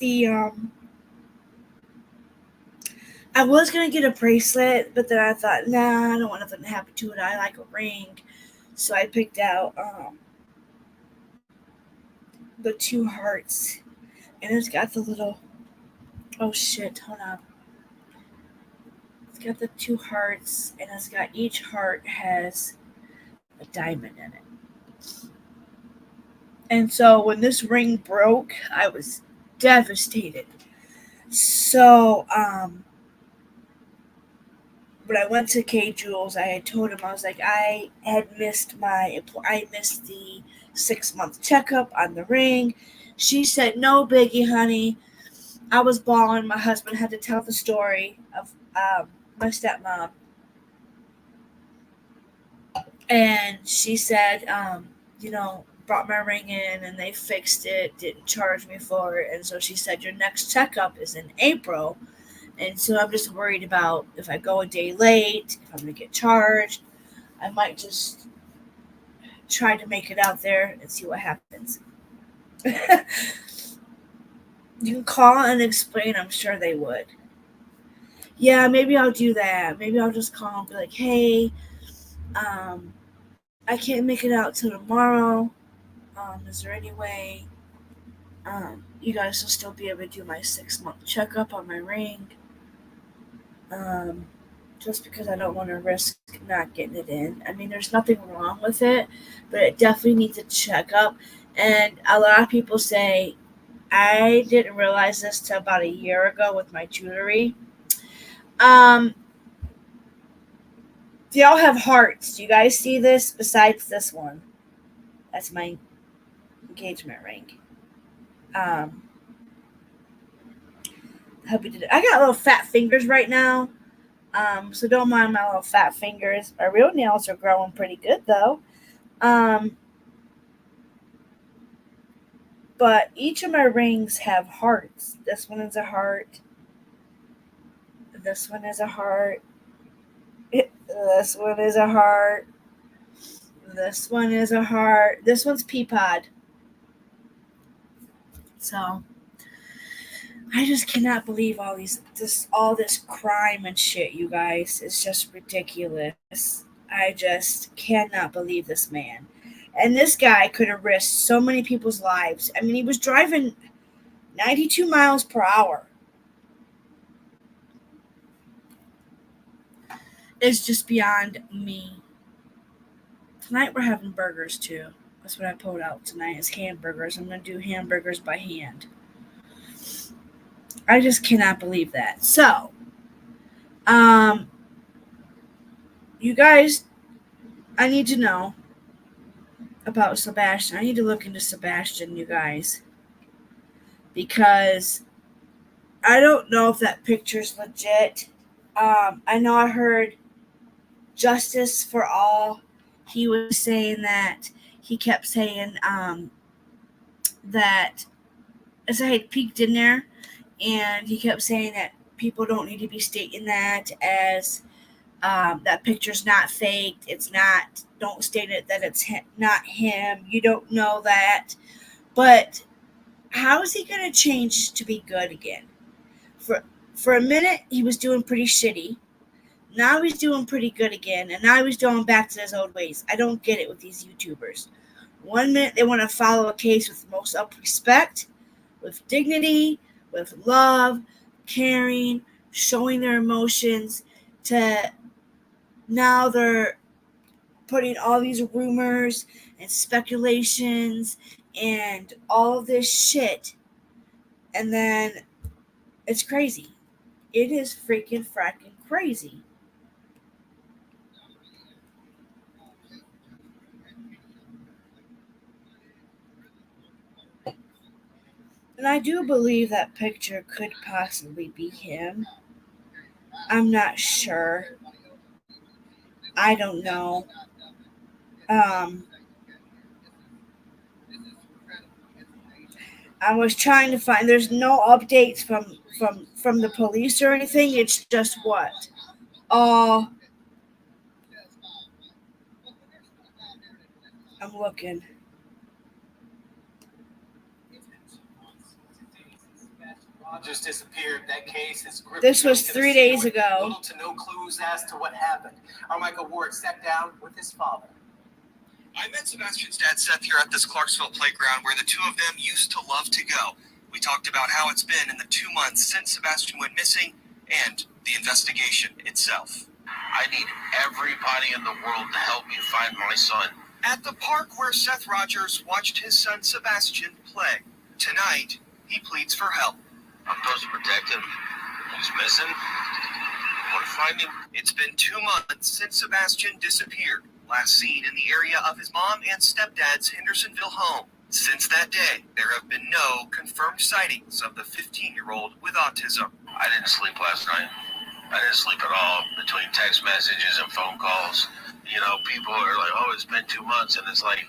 I was going to get a bracelet, but then I thought, nah, I don't want nothing to happen to it. I like a ring. So I picked out the 2 hearts. And it's got the little, oh shit, hold on. It's got the 2 hearts, and it's got each heart has a diamond in it. And so when this ring broke, I was devastated. So, when I went to K Jules, I had told him, I was like, I missed the 6-month checkup on the ring. She said, no biggie, honey. I was bawling. My husband had to tell the story of my stepmom. And she said, brought my ring in and they fixed it, didn't charge me for it. And so she said, your next checkup is in April. And so I'm just worried about if I go a day late, if I'm going to get charged. I might just try to make it out there and see what happens. You can call and explain. I'm sure they would. Yeah, maybe I'll do that. Maybe I'll just call and be like, hey, I can't make it out till tomorrow. Is there any way you guys will still be able to do my 6-month checkup on my ring? Just because I don't want to risk not getting it in. I mean, there's nothing wrong with it, but it definitely needs a checkup. And a lot of people say, I didn't realize this till about a year ago with my jewelry. They all have hearts. Do you guys see this? Besides this one. That's my engagement ring. I got little fat fingers right now. So don't mind my little fat fingers. My real nails are growing pretty good though. But each of my rings have hearts. This one is a heart. This one is a heart. This one is a heart. This one is a heart. This one's Peapod. So I just cannot believe all this crime and shit, you guys. It's just ridiculous. I just cannot believe this man. And this guy could have risked so many people's lives. I mean, he was driving 92 miles per hour. It's just beyond me. Tonight we're having burgers too. That's what I pulled out tonight is hamburgers. I'm going to do hamburgers by hand. I just cannot believe that. So, you guys, I need to know about Sebastian. I need to look into Sebastian, you guys. Because I don't know if that picture's legit. I know I heard Justice for All. He was saying that he kept saying that as I had peeked in there, and he kept saying that people don't need to be stating that as that picture's not faked. It's not. Don't state it that it's not him. You don't know that. But how is he going to change to be good again? For a minute, he was doing pretty shitty. Now he's doing pretty good again, and now he's going back to his old ways. I don't get it with these YouTubers. 1 minute they want to follow a case with the most respect, with dignity, with love, caring, showing their emotions, to now they're putting all these rumors and speculations and all of this shit. And then it's crazy. It is freaking fracking crazy. And I do believe that picture could possibly be him. I'm not sure. I don't know. I was trying to find. There's no updates from the police or anything. It's just what? I'm looking. Just disappeared. That case is This was 3 days ago. Little to no clues as to what happened. Our Michael Ward sat down with his father. I met Sebastian's dad, Seth, here at this Clarksville playground where the two of them used to love to go. We talked about how it's been in the 2 months since Sebastian went missing and the investigation itself. I need everybody in the world to help me find my son. At the park where Seth Rogers watched his son Sebastian play. Tonight, he pleads for help. I'm supposed to protect him. He's missing. I want to find him. It's been 2 months since Sebastian disappeared. Last seen in the area of his mom and stepdad's Hendersonville home. Since that day, there have been no confirmed sightings of the 15-year-old with autism. I didn't sleep last night. I didn't sleep at all between text messages and phone calls. You know, people are like, oh, it's been 2 months. And it's like,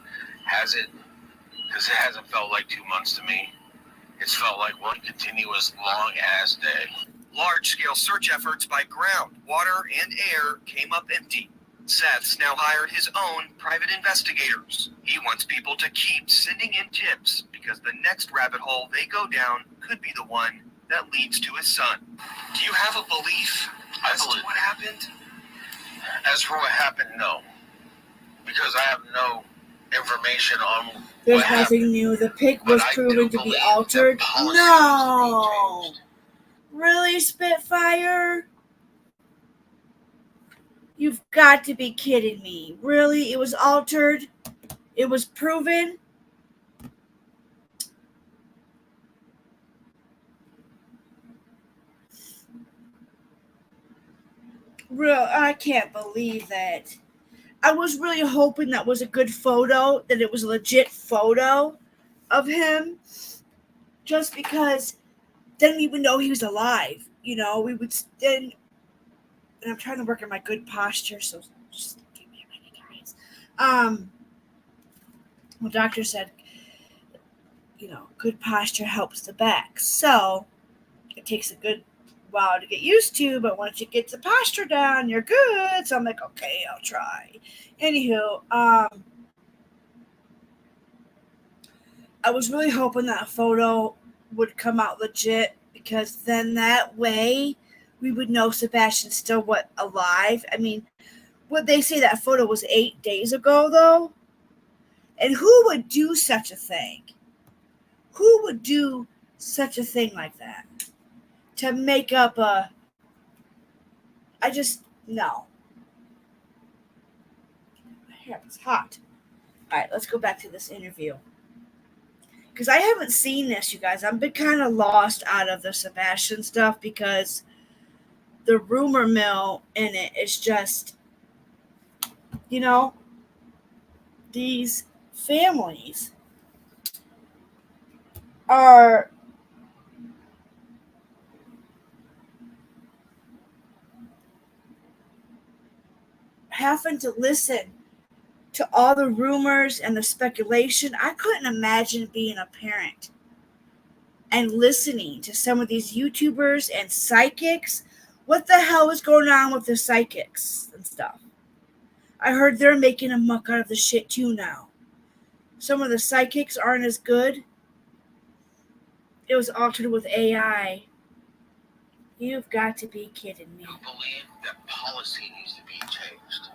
has it? Because it hasn't felt like 2 months to me. It's felt like one continuous long-ass day. Large-scale search efforts by ground, water, and air came up empty. Seth's now hired his own private investigators. He wants people to keep sending in tips because the next rabbit hole they go down could be the one that leads to his son. Do you have a belief as to what happened? As for what happened, no. Because I have no information on There's what nothing happened. new. The pic was proven to be altered. No! Really, Spitfire? You've got to be kidding me. Really? It was altered? It was proven? I can't believe that. I was really hoping that was a good photo, that it was a legit photo of him, just because then we would know he was alive. You know, we would then, and I'm trying to work on my good posture, so just give me a minute, guys. The doctor said, you know, good posture helps the back. So it takes a good while to get used to, but once you get the posture down, you're good. So I'm like, okay, I'll try. Anywho, I was really hoping that photo would come out legit, because then that way we would know Sebastian's still alive. I mean, would they say that photo was 8 days ago, though? And who would do such a thing? Who would do such a thing like that? To make up no. My hair is hot. All right, let's go back to this interview. Because I haven't seen this, you guys. I've been kind of lost out of the Sebastian stuff, because the rumor mill in it is just, you know, these families are having to listen to all the rumors and the speculation. I couldn't imagine being a parent and listening to some of these YouTubers and psychics. What the hell is going on with the psychics and stuff? I heard they're making a muck out of the shit too now. Some of the psychics aren't as good. It was altered with AI. You've got to be kidding me. I believe that policy needs to be changed.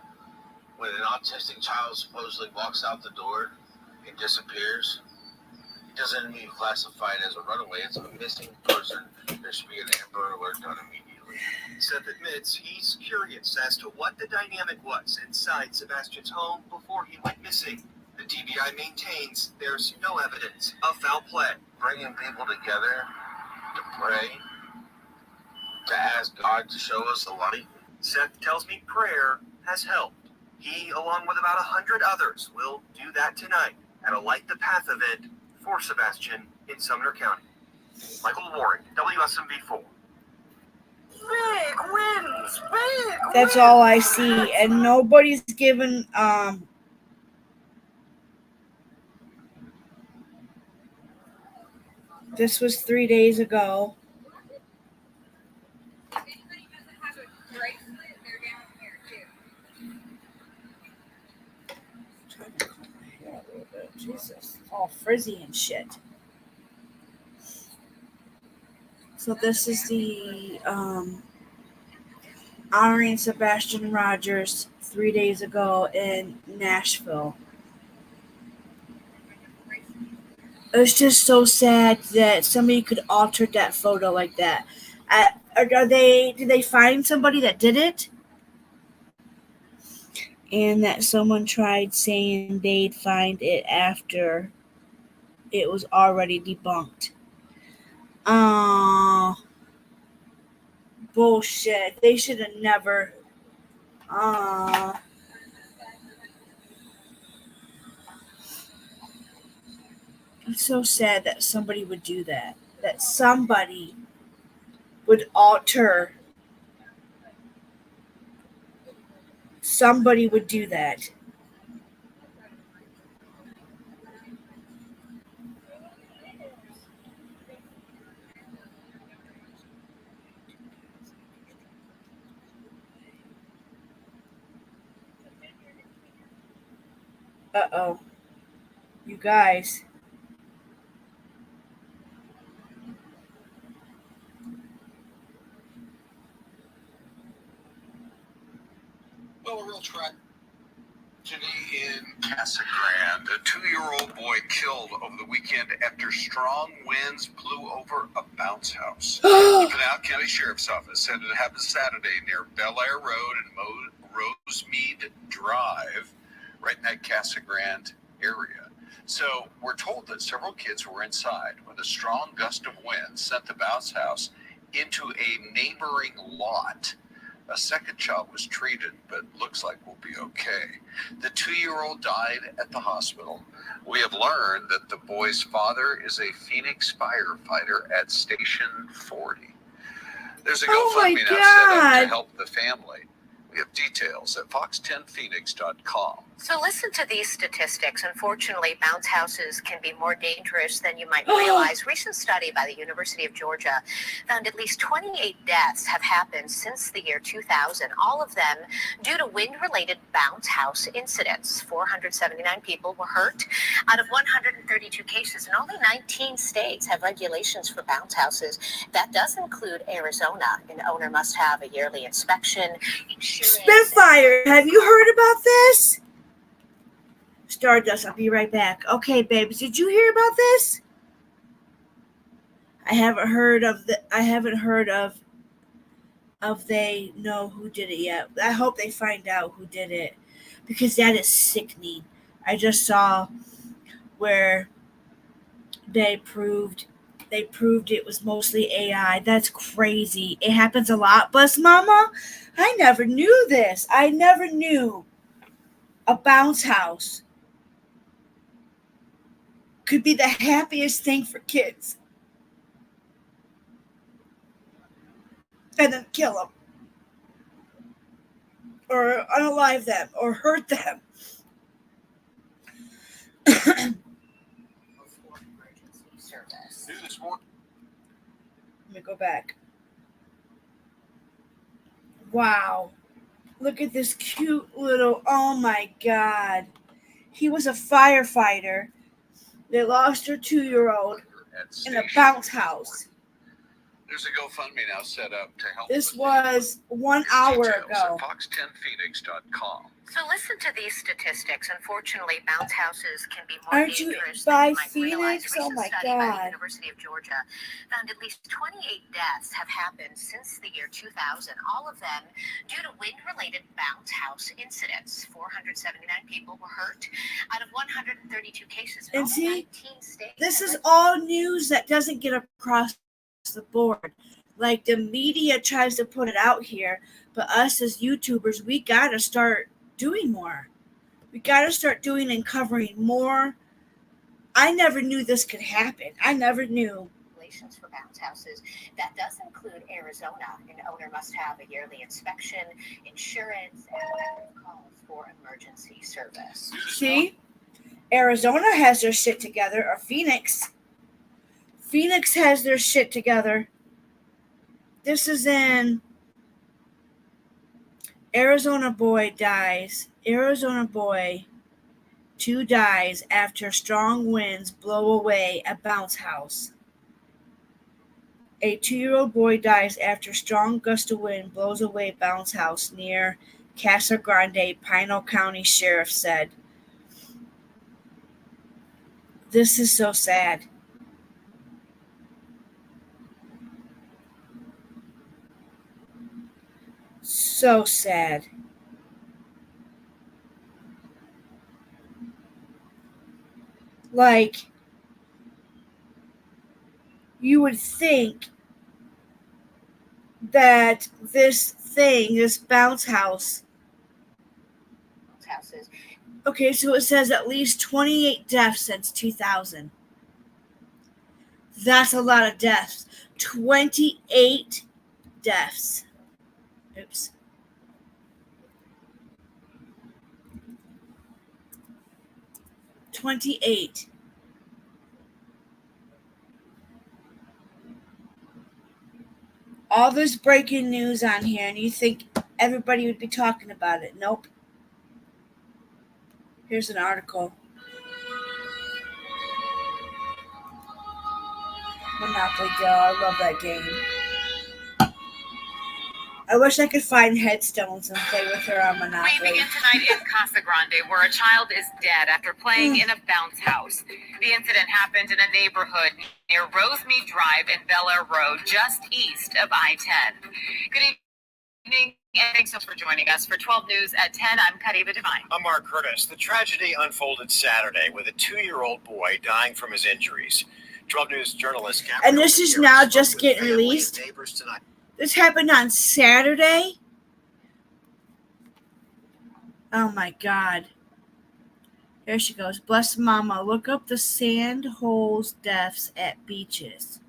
When an autistic child supposedly walks out the door and disappears, it doesn't mean classified as a runaway. It's a missing person. There should be an Amber Alert done immediately. Seth admits he's curious as to what the dynamic was inside Sebastian's home before he went missing. The TBI maintains there's no evidence of foul play. Bringing people together to pray, to ask God to show us the light. Seth tells me prayer has helped. He, along with about 100 others, will do that tonight at a Light the Path event for Sebastian in Sumner County. Michael Warren, WSMV4. Big wins, big. That's all I see, and nobody's given This was 3 days ago. Jesus, all frizzy and shit. So this is the honoring Sebastian Rogers 3 days ago in Nashville. It's just so sad that somebody could alter that photo like that. Did they find somebody that did it? And that someone tried saying they'd find it after it was already debunked. Bullshit. They should have never. It's so sad that somebody would do that. That somebody would alter. Somebody would do that. Uh-oh. You guys. Well, a real tragedy in Casa Grande. A 2-year-old boy killed over the weekend after strong winds blew over a bounce house. The Pinal County Sheriff's Office said it happened Saturday near Bel Air Road and Rosemead Drive, right in that Casa Grande area. So we're told that several kids were inside when a strong gust of wind sent the bounce house into a neighboring lot. A second child was treated, but looks like we'll be okay. The 2-year-old died at the hospital. We have learned that the boy's father is a Phoenix firefighter at Station 40. There's a GoFundMe now set up to help the family. We have details at fox10phoenix.com. So listen to these statistics. Unfortunately, bounce houses can be more dangerous than you might realize. Recent study by the University of Georgia found at least 28 deaths have happened since the year 2000, all of them due to wind-related bounce house incidents. 479 people were hurt out of 132 cases, and only 19 states have regulations for bounce houses. That does include Arizona. An owner must have a yearly inspection. Spitfire, have you heard about this? Stardust, I'll be right back. Okay, babes, did you hear about this? I haven't heard of they know who did it yet. I hope they find out who did it, because that is sickening. I just saw where they proved it was mostly AI. That's crazy. It happens a lot. Bus Mama, I never knew this. I never knew a bounce house could be the happiest thing for kids. And then kill them. Or unalive them. Or hurt them. Let me go back. Wow. Look at this cute little, oh my God. He was a firefighter. They lost their 2-year-old in a bounce house. There's a GoFundMe now set up to help. This was 1 hour Details ago. at fox10phoenix.com. So listen to these statistics. Unfortunately, bounce houses can be more Aren't you dangerous by than you might realize. Phoenix? Oh Recent my study by the God. University of Georgia found at least 28 deaths have happened since the year 2000, all of them due to wind-related bounce house incidents. 479 people were hurt out of 132 cases. And only see, 19 states this have is all news that doesn't get across the board. Like the media tries to put it out here, but us as YouTubers, we gotta start doing more. We gotta start doing and covering more. I never knew this could happen. I never knew. regulations for bounce houses. That does include Arizona. An owner must have a yearly inspection, insurance, and calls for emergency service. See? Arizona has their shit together, or Phoenix. Phoenix has their shit together. This is in Arizona boy dies. Arizona boy 2 dies after strong winds blow away a bounce house. A 2-year-old boy dies after strong gust of wind blows away bounce house near Casa Grande, Pinal County Sheriff said. This is so sad. So sad. Like, you would think that this bounce house. Houses. Okay, so it says at least 28 deaths since 2000. That's a lot of deaths. 28 deaths. Oops. $28. All this breaking news on here, and you think everybody would be talking about it. Nope. Here's an article. Monopoly Go. I love that game. I wish I could find headstones and play with her on Monopoly. We begin tonight in Casa Grande, where a child is dead after playing in a bounce house. The incident happened in a neighborhood near Rosemead Drive and Bel Air Road, just east of I-10. Good evening, and thanks so much for joining us. For 12 News at 10, I'm Kariba Devine. I'm Mark Curtis. The tragedy unfolded Saturday with a 2-year-old boy dying from his injuries. 12 News journalist Cameron And this is now just getting released. This happened on Saturday. Oh my God. There she goes. Bless Mama. Look up the sand holes deaths at beaches.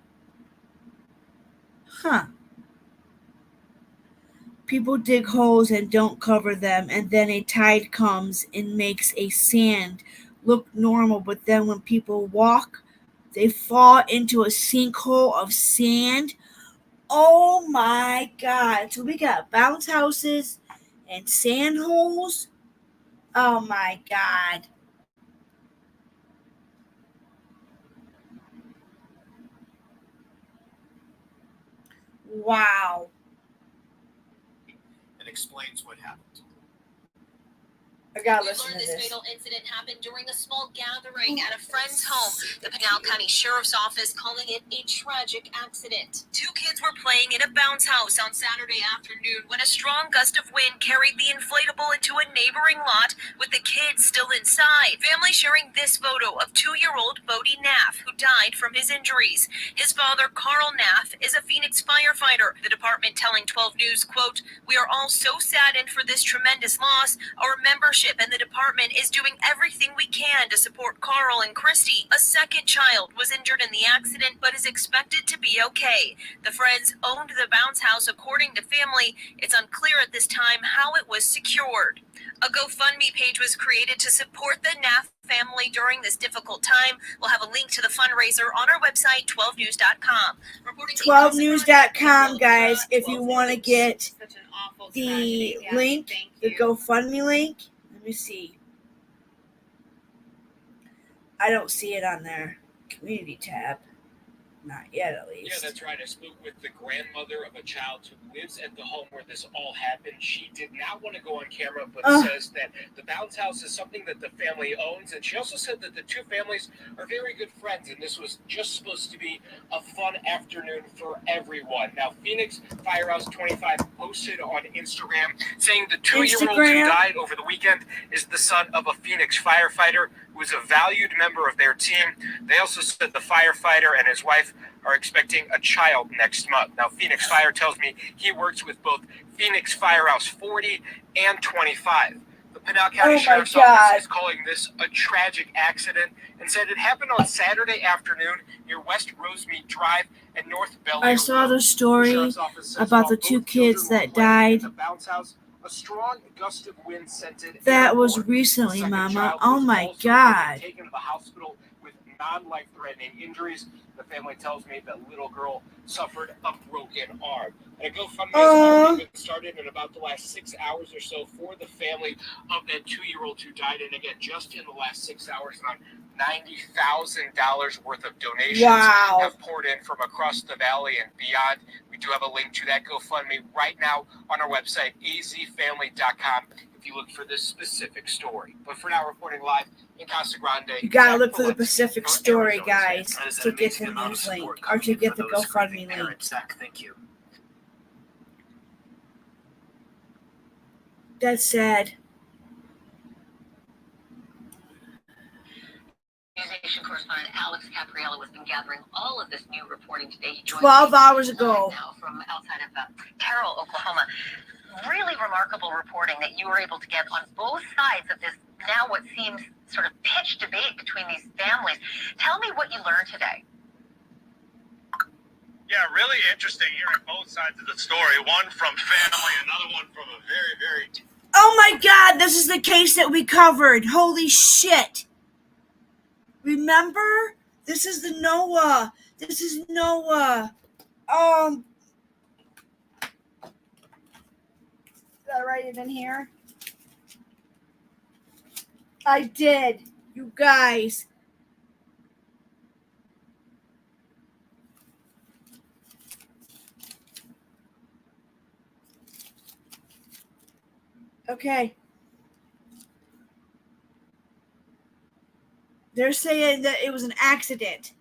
Huh. People dig holes and don't cover them, and then a tide comes and makes a sand look normal, but then when people walk, they fall into a sinkhole of sand. Oh my God. So we got bounce houses and sand holes. Oh my God. Wow. and explains what happened. I gotta We listen learned to this this. fatal incident happened during a small gathering at a friend's home. The Pinal County Sheriff's Office calling it a tragic accident. 2 kids were playing in a bounce house on Saturday afternoon when a strong gust of wind carried the inflatable into a neighboring lot with the kids still inside. Family sharing this photo of 2-year-old Bodie Naff, who died from his injuries. His father, Carl Naff, is a Phoenix firefighter. The department telling 12 News, quote, "We are all so saddened for this tremendous loss. Our membership and the department is doing everything we can to support Carl and Christy. A second child was injured in the accident but is expected to be okay. The Friends owned the bounce house according to family. It's unclear at this time how it was secured. A GoFundMe page was created to support the Naff family during this difficult time. We'll have a link to the fundraiser on our website, 12news.com. 12news.com, guys, if you want to get the link, the GoFundMe link. Let me see. I don't see it on their community tab. Not yet, at least. Yeah, that's right. I spoke with the grandmother of a child who lives at the home where this all happened. She did not want to go on camera, but says that the bounce house is something that the family owns. And she also said that the two families are very good friends, and this was just supposed to be a fun afternoon for everyone. Now, Phoenix Firehouse 25 posted on Instagram saying the 2-year-old who died over the weekend is the son of a Phoenix firefighter who is a valued member of their team. They also said the firefighter and his wife are expecting a child next month. Now, Phoenix Fire tells me he works with both Phoenix Firehouse 40 and 25. The Pinal County Sheriff's Office is calling this a tragic accident and said it happened on Saturday afternoon near West Rosemead Drive and North Bel Air. I saw the story about the 2 kids that died. A strong gust of wind sent it. That was recently, Mama. Oh my God. Taken to the hospital with non-life-threatening injuries. The family tells me that little girl suffered a broken arm. And a GoFundMe has already been started in about the last 6 hours or so for the family of that 2-year-old who died. And again, just in the last 6 hours, around $90,000 worth of donations have poured in from across the valley and beyond. We do have a link to that GoFundMe right now on our website, azfamily.com, if you look for this specific story. But for now, reporting live in Casa Grande. You gotta look for the Pacific Story, guys, to get the news link or to get the GoFundMe link. Zach, thank you. That's sad. Nation correspondent Alex Capriello has been gathering all of this new reporting today. He joins 12 me hours ago. now from outside of Terrell, Oklahoma. Really remarkable reporting that you were able to get on both sides of this now what seems sort of pitched debate between these families. Tell me what you learned today. Yeah, really interesting hearing both sides of the story. One from family, another one from a very... Oh my God, this is the case that we covered. Holy shit. Remember? This is the Noah. This is Noah. Did I write it in here? I did, you guys. Okay. They're saying that it was an accident.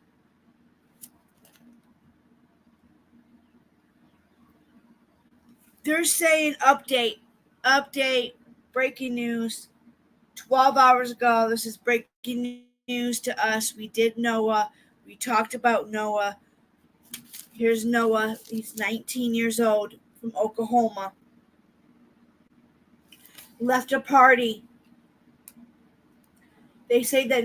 They're saying update, breaking news. 12 hours ago, this is breaking news to us. We did Noah. We talked about Noah. Here's Noah. He's 19 years old from Oklahoma. Left a party. They say that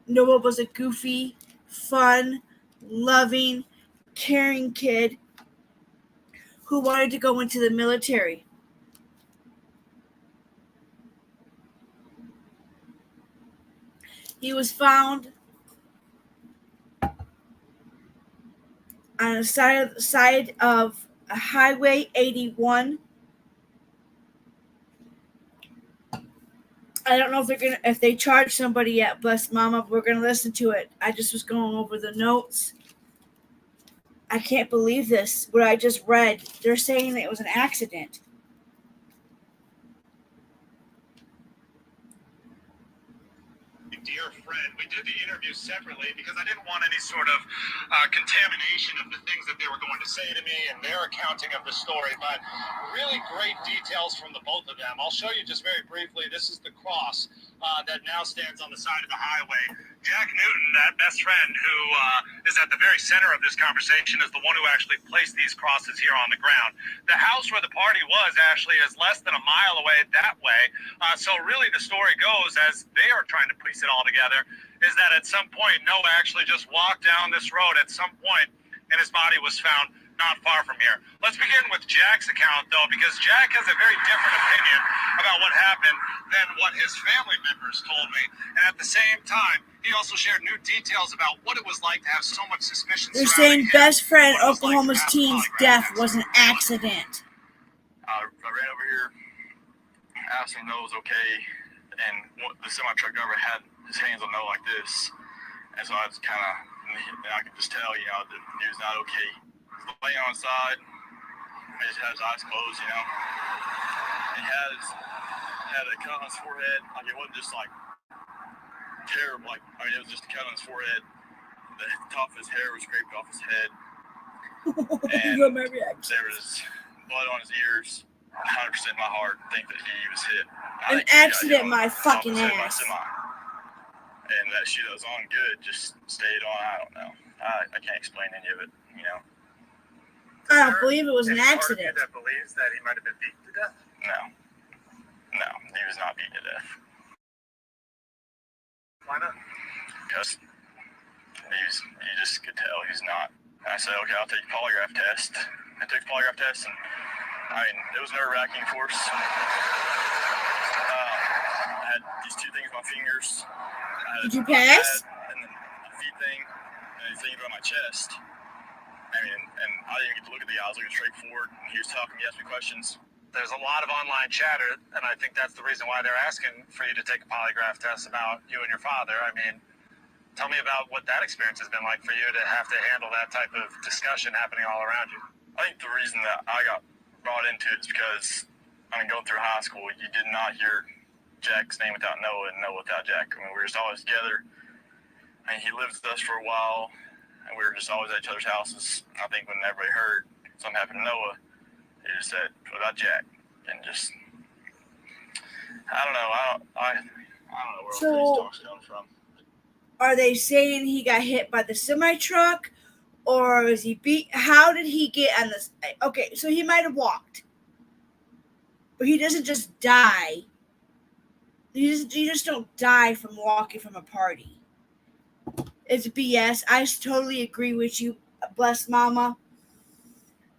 Noah was a goofy, fun, loving, caring kid who wanted to go into the military. He was found on the side of Highway 81. I don't know if they charged somebody yet, but Mama, we're gonna listen to it. I just was going over the notes. I can't believe this. What I just read. They're saying that it was an accident. Dear friend, we did the interview separately because I didn't want any sort of contamination of the things that they were going to say to me and their accounting of the story, but really great details from the both of them. I'll show you just very briefly. This is the cross that now stands on the side of the highway. Jack Newton, that best friend who is at the very center of this conversation, is the one who actually placed these crosses here on the ground. The house where the party was actually is less than a mile away that way. So really the story goes, as they are trying to piece it all together, is that at some point Noah actually just walked down this road at some point and his body was found not far from here. Let's begin with Jack's account, though, because Jack has a very different opinion about what happened than what his family members told me. And at the same time, he also shared new details about what it was like to have so much suspicion. They're saying best friend Oklahoma's teen's death was an accident. I ran over here, asked him if Noah was okay, and the semi-truck driver had his hands on Noah like this. And so I just I could just tell, that he was not okay. He was laying on his side, he just had his eyes closed, He had a cut on his forehead. It wasn't just terrible. It was just a cut on his forehead. The top of his hair was scraped off his head. And there was blood on his ears. 100% in my heart think that he was hit. An accident, my fucking ass. And that shoe that was on good just stayed on. I don't know. I can't explain any of it, I don't believe it was an accident. That believes that he might have been beaten to death? No, he was not beaten to death. Why not? Because you just could tell he's not. I said, okay, I'll take a polygraph test. I took the polygraph test, and it was nerve-wracking, of course. I had these two things on my fingers. Did you pass? And then a feet thing, and a thing about my chest. And I didn't get to look at the guy. I was looking straight forward, and he was talking, he asked me questions. There's a lot of online chatter, and I think that's the reason why they're asking for you to take a polygraph test about you and your father. Tell me about what that experience has been like for you to have to handle that type of discussion happening all around you. I think the reason that I got brought into it is because, going through high school, you did not hear Jack's name without Noah and Noah without Jack. We were just always together. He lived with us for a while, and we were just always at each other's houses. I think when everybody heard something happened to Noah, they just said, what about Jack? and just I don't know. I don't know where So- all these talks come from. Are they saying he got hit by the semi truck, or is he beat? How did he get on this? Okay, so he might have walked, but he doesn't just die. You just don't die from walking from a party. It's BS. I totally agree with you, bless mama.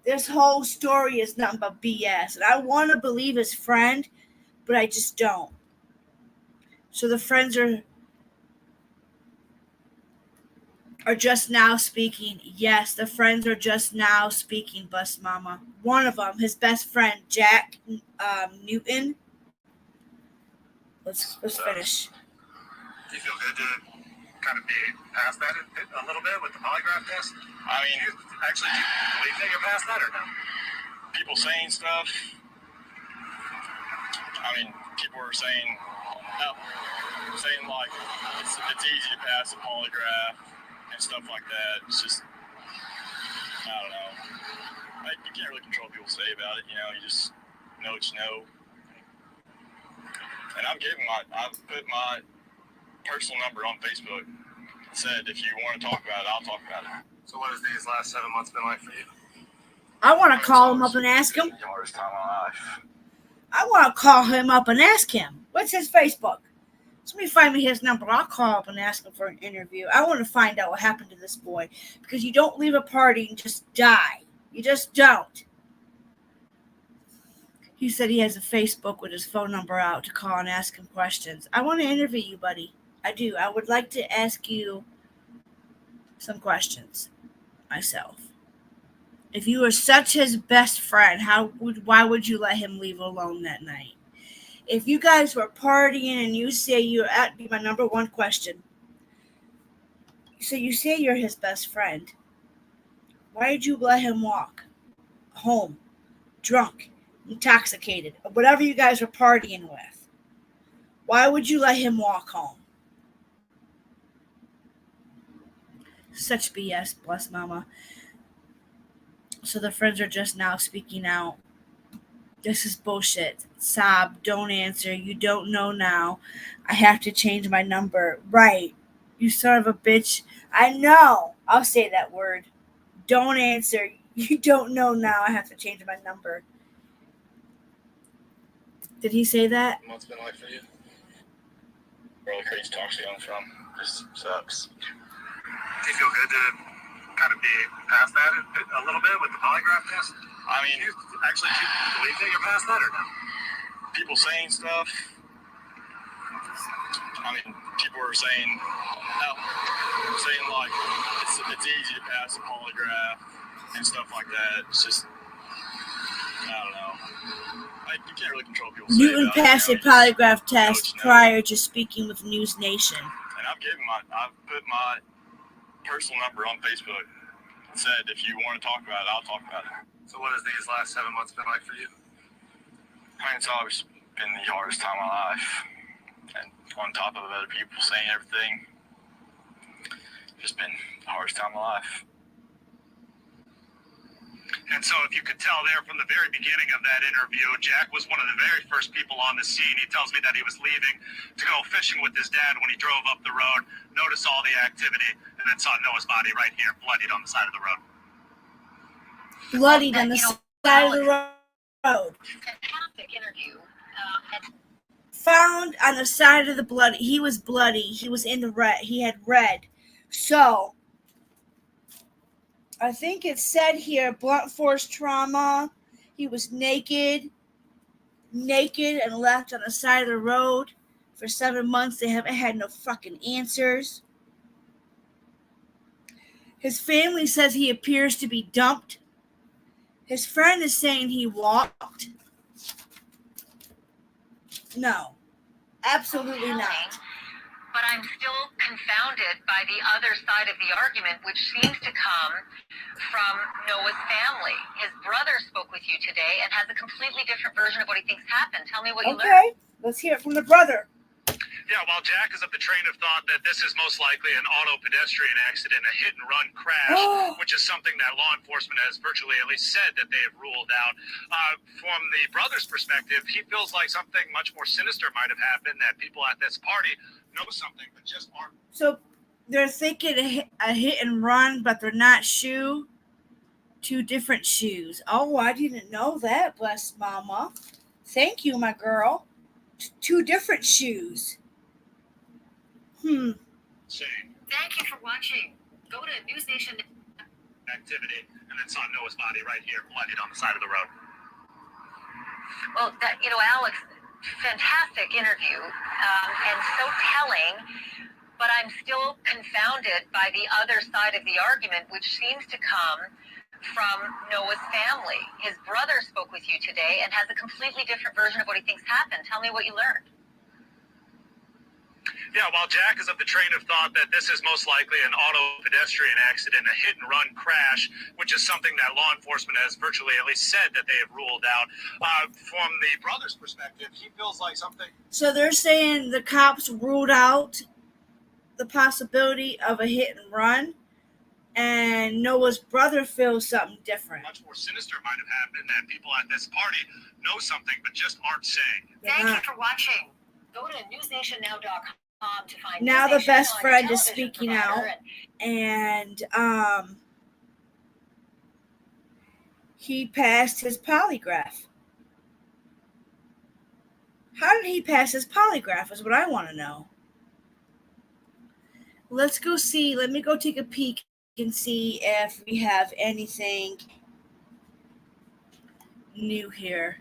This whole story is nothing but BS, and I want to believe his friend, but I just don't. So the friends are just now speaking. Yes, the friends are just now speaking, bless mama. One of them, his best friend, Jack Newton. Let's finish. Do you feel good to kind of be past that a little bit with the polygraph test? I mean, do you believe that you're past that or no? people saying stuff. I mean, people were saying like it's easy to pass a polygraph and stuff like that. It's just I don't know. You can't really control what people say about it. You know, you just know what you know. And I've put my personal number on Facebook. It said if you want to talk about it, I'll talk about it. So what has these last 7 months been like for you? I want to call him up and ask him. The hardest time of my life. I want to call him up and ask him. What's his Facebook? So let me find me his number. I'll call up and ask him for an interview. I want to find out what happened to this boy. Because you don't leave a party and just die. You just don't. He said he has a Facebook with his phone number out to call and ask him questions. I want to interview you, buddy. I do. I would like to ask you some questions myself. If you were such his best friend, why would you let him leave alone that night? If you guys were partying and you say you're at my number one question. So you say you're his best friend. Why did you let him walk home, drunk, intoxicated, or whatever you guys were partying with? Why would you let him walk home? Such BS, bless mama. So the friends are just now speaking out. This is bullshit. Sob, don't answer. You don't know now. I have to change my number. Right. You son of a bitch. I know. I'll say that word. Don't answer. You don't know now. I have to change my number. Did he say that? What's it been like for you? Where all the crazy talks are coming from. This sucks. Do you feel good to kind of be past that a little bit with the polygraph test? I mean, do you believe that you're past that or no? people saying stuff. I mean, people were saying like it's easy to pass a polygraph and stuff like that. It's just I don't know. You can't really control people. Newton passed a polygraph test prior to speaking with News Nation. And I've put my personal number on Facebook. It said if you want to talk about it, I'll talk about it. So what has these last 7 months been like for you? I mean, it's always been the hardest time of my life. And on top of other people saying everything, just been the hardest time of my life. And so if you could tell there from the very beginning of that interview, Jack was one of the very first people on the scene. He tells me that he was leaving to go fishing with his dad when he drove up the road, noticed all the activity, and then saw Noah's body right here, bloodied on the side of the road. Bloodied on the side of the road. Fantastic interview. Found on the side of the blood. He was bloody. He was in the red. He had red. So, I think it said here, blunt force trauma. He was naked and left on the side of the road for 7 months. They haven't had no fucking answers. His family says he appears to be dumped. His friend is saying he walked. No, absolutely not. But I'm still confounded by the other side of the argument, which seems to come from Noah's family. His brother spoke with you today and has a completely different version of what he thinks happened. Tell me what you learned. Okay, let's hear it from the brother. Yeah, while Jack is of the train of thought that this is most likely an auto pedestrian accident, a hit-and-run crash, which is something that law enforcement has virtually at least said that they have ruled out. From the brother's perspective, he feels like something much more sinister might have happened, that people at this party know something but just aren't. So they're thinking a hit and run, but they're not two different shoes. Oh, I didn't know that, bless mama. Thank you, my girl. Two different shoes. Thank you for watching. Go to News Nation. Activity, and then saw Noah's body right here, bloodied on the side of the road. Well, Alex, fantastic interview, and so telling, but I'm still confounded by the other side of the argument, which seems to come from Noah's family. His brother spoke with you today and has a completely different version of what he thinks happened. Tell me what you learned. Yeah, while Jack is of the train of thought that this is most likely an auto pedestrian accident, a hit-and-run crash, which is something that law enforcement has virtually at least said that they have ruled out. From the brother's perspective, he feels like something. So they're saying the cops ruled out the possibility of a hit and run, and Noah's brother feels something different. Much more sinister might have happened, that people at this party know something but just aren't saying. Thank you for watching. Go to newsnationnow.com to find Now News the Nation best on your friend is television speaking provider out, and he passed his polygraph. How did he pass his polygraph is what I want to know. Let's go see. Let me go take a peek and see if we have anything new here.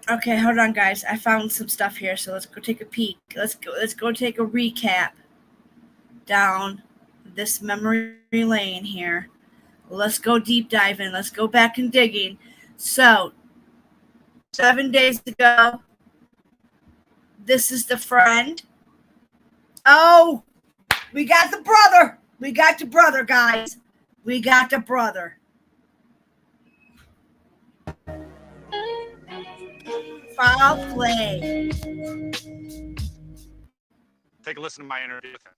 Okay, hold on, guys. I found some stuff here, so let's go take a peek. Let's go take a recap down this memory lane here. Let's go deep diving. Let's go back and digging. So, 7 days ago, this is the friend. Oh, we got the brother. We got the brother, guys. We got the brother. Foul play. Take a listen to my interview with him.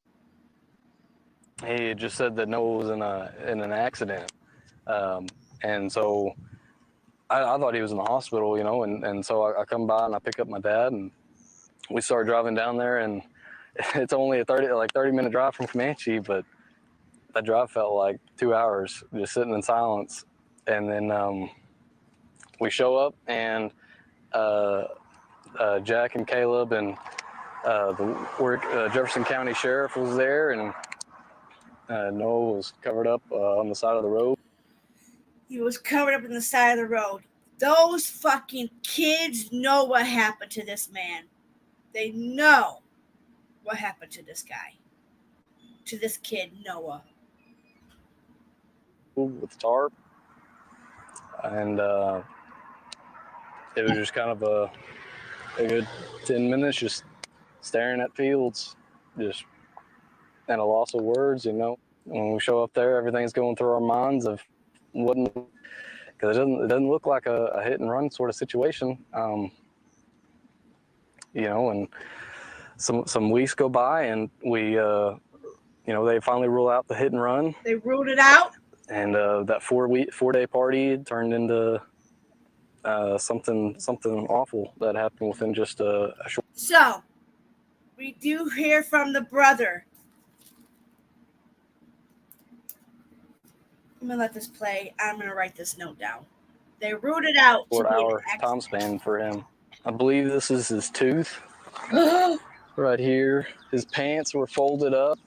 He just said that Noah was in an accident, and so I thought he was in the hospital, and so I come by and I pick up my dad and we start driving down there, and it's only a 30-minute drive from Comanche, but that drive felt like 2 hours just sitting in silence. And then we show up, and Jack and Caleb and the Jefferson County Sheriff was there, and Noah was covered up on the side of the road. He was covered up in the side of the road. Those fucking kids know what happened to this man. They know what happened to this guy. To this kid, Noah. With tarp. And it was just kind of a good 10 minutes just staring at fields, just at a loss of words, When we show up there, everything's going through our minds of because it doesn't look like a hit and run sort of situation, and some weeks go by and we, they finally rule out the hit and run. They ruled it out. And that 4-day party turned into something awful that happened within just a short. So, we do hear from the brother. I'm gonna let this play. I'm gonna write this note down. They ruled it out. 4-hour time span for him. I believe this is his tooth right here. His pants were folded up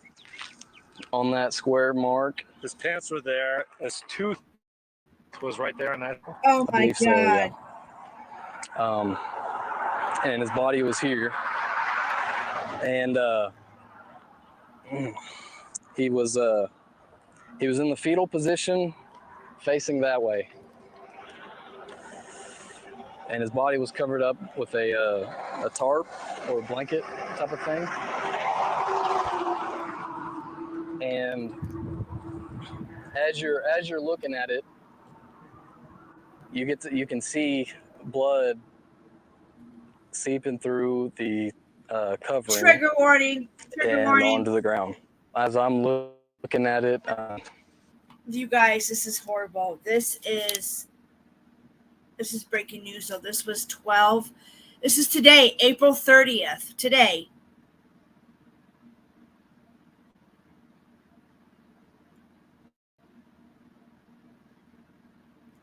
on that square mark. His pants were there. His tooth was right there in that. Oh my God. So, yeah. And his body was here. And he was in the fetal position facing that way. And his body was covered up with a tarp or a blanket type of thing. And as you're looking at it, you can see blood seeping through the covering. Trigger warning. Trigger and warning. onto the ground. As I'm looking at it, You guys, this is horrible. This is breaking news. So this was 12. This is today, April 30th. Today.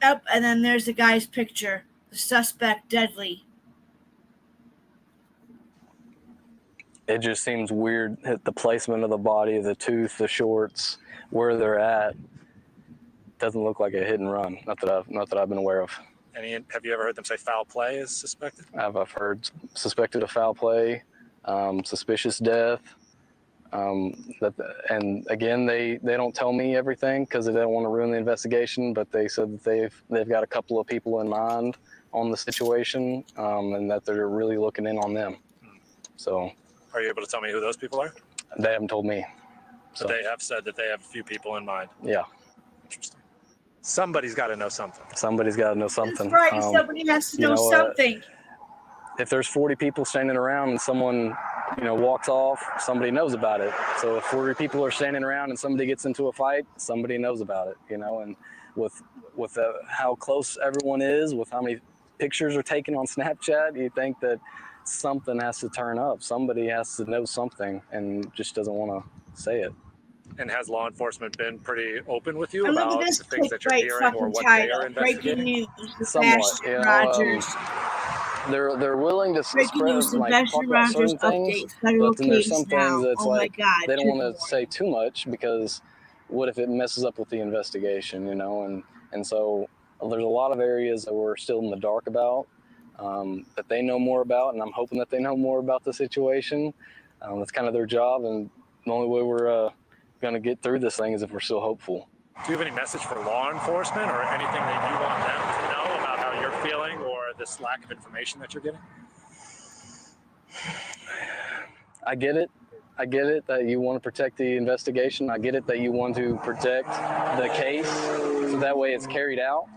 Up, and then there's the guy's picture. The suspect deadly. it just seems weird. The placement of the body, the tooth, the shorts, where they're at, doesn't look like a hit and run. Not that I've been aware of. Have you ever heard them say foul play is suspected? I've heard suspected of foul play, suspicious death. And again, they don't tell me everything because they don't want to ruin the investigation. But they said that they've got a couple of people in mind on the situation, and that they're really looking in on them. So, are you able to tell me who those people are? They haven't told me. So they have said that they have a few people in mind. Yeah. Interesting. Somebody's got to know something. Somebody's got to know something. That's right. Somebody has to know something. If there's 40 people standing around and someone, walks off, somebody knows about it. So if 40 people are standing around and somebody gets into a fight, somebody knows about it, and with how close everyone is, with how many pictures are taken on Snapchat, you think that something has to turn up. Somebody has to know something and just doesn't want to say it. And has law enforcement been pretty open with you And look about at this the things that you're clickbait hearing or fucking what they title. are Breaking investigating? news. Somewhat, Rogers. They're willing to Breaking news. spread, talk Sebastian about Rogers certain things, updates. Federal but then there's some case things now. that's Oh my God. they don't Trigger want to say too much because what if it messes up with the investigation, and so there's a lot of areas that we're still in the dark about, that they know more about, and I'm hoping that they know more about the situation. That's kind of their job, and the only way we're going to get through this thing is if we're still hopeful. Do you have any message for law enforcement or anything that you want them to know about how you're feeling or this lack of information that you're getting? I get it that you want to protect the investigation. I get it that you want to protect the case so that way it's carried out.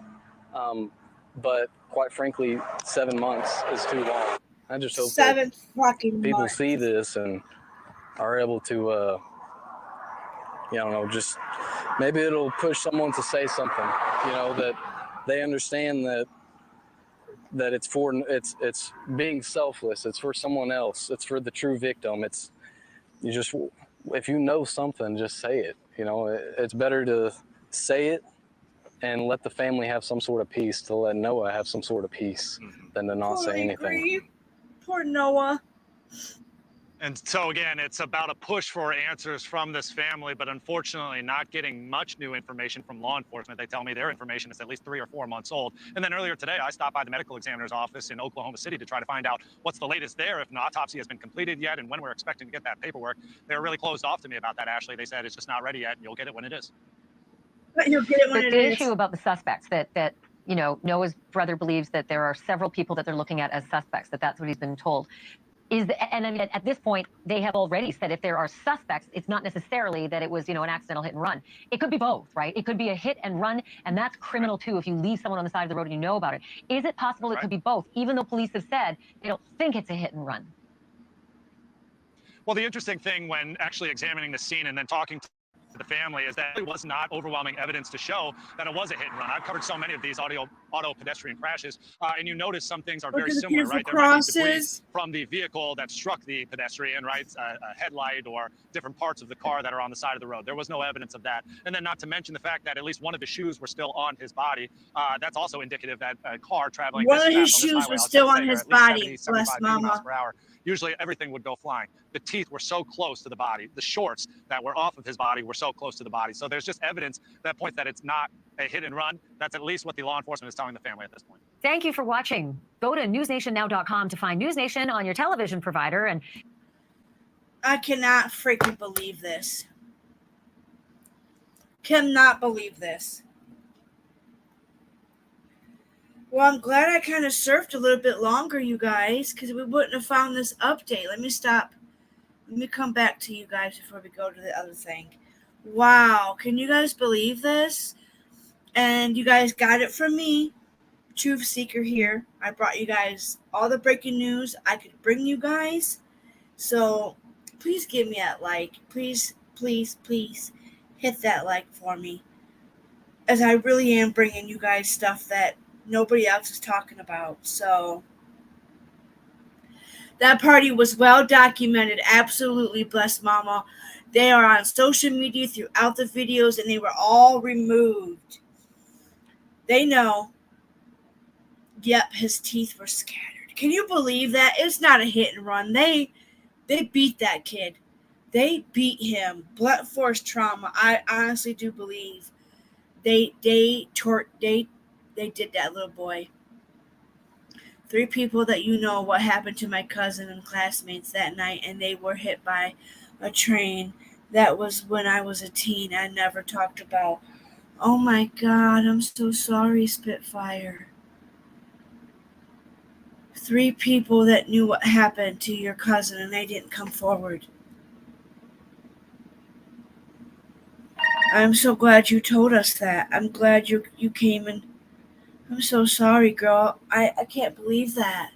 But quite frankly, 7 months is too long. I just hope 7 fucking people months. see this and are able to, just maybe it'll push someone to say something, that they understand that it's being selfless. It's for someone else. It's for the true victim. If you know something, just say it. It's better to say it and let the family have some sort of peace, to let Noah have some sort of peace, than to not say anything. Agree. Poor Noah. And so again, it's about a push for answers from this family, but unfortunately not getting much new information from law enforcement. They tell me their information is at least 3 or 4 months old. And then earlier today, I stopped by the medical examiner's office in Oklahoma City to try to find out what's the latest there, if an autopsy has been completed yet, and when we're expecting to get that paperwork. They were really closed off to me about that, Ashley. They said it's just not ready yet, and you'll get it when it is. But you'll get it when it the is. issue about the suspects that Noah's brother believes that there are several people that they're looking at as suspects, that's what he's been told. And I mean, at this point, they have already said if there are suspects, it's not necessarily that it was, an accidental hit and run. It could be both, right? It could be a hit and run, and that's criminal too if you leave someone on the side of the road and you know about it. Is it possible it could be both, even though police have said they don't think it's a hit and run? Well, the interesting thing when actually examining the scene and then talking to the family is that there was not overwhelming evidence to show that it was a hit and run. I've covered so many of these auto pedestrian crashes, and you notice some things are very similar, right? There might be debris from the vehicle that struck the pedestrian, right? A headlight or different parts of the car that are on the side of the road. There was no evidence of that. And then not to mention the fact that at least one of his shoes were still on his body. That's also indicative that a car traveling One of his shoes was still on his body. Bless mama. Usually everything would go flying. The teeth were so close to the body. The shorts that were off of his body were so close to the body. So there's just evidence that points that it's not a hit and run. That's at least what the law enforcement is telling the family at this point. Thank you for watching. Go to newsnationnow.com to find News Nation on your television provider. And I cannot freaking believe this. Cannot believe this. Well, I'm glad I kind of surfed a little bit longer, you guys, because we wouldn't have found this update. Let me stop. Let me come back to you guys before we go to the other thing. Wow, can you guys believe this? And you guys got it from me, Truth Seeker here. I brought you guys all the breaking news I could bring you guys. So please give me that like. Please, please, please hit that like for me. As I really am bringing you guys stuff that nobody else is talking about. So that party was well documented. Absolutely, bless mama. They are on social media throughout the videos, and they were all removed. They know. Yep, his teeth were scattered. Can you believe that? It's not a hit and run. They beat that kid. They beat him. Blunt force trauma. I honestly do believe they did that little boy. 3 people that you know what happened to my cousin and classmates that night, and they were hit by a train. That was when I was a teen. I never talked about. Oh my God, I'm so sorry, Spitfire. 3 people that knew what happened to your cousin, and they didn't come forward. I'm so glad you told us that. I'm glad you came and I'm so sorry, girl. I can't believe that.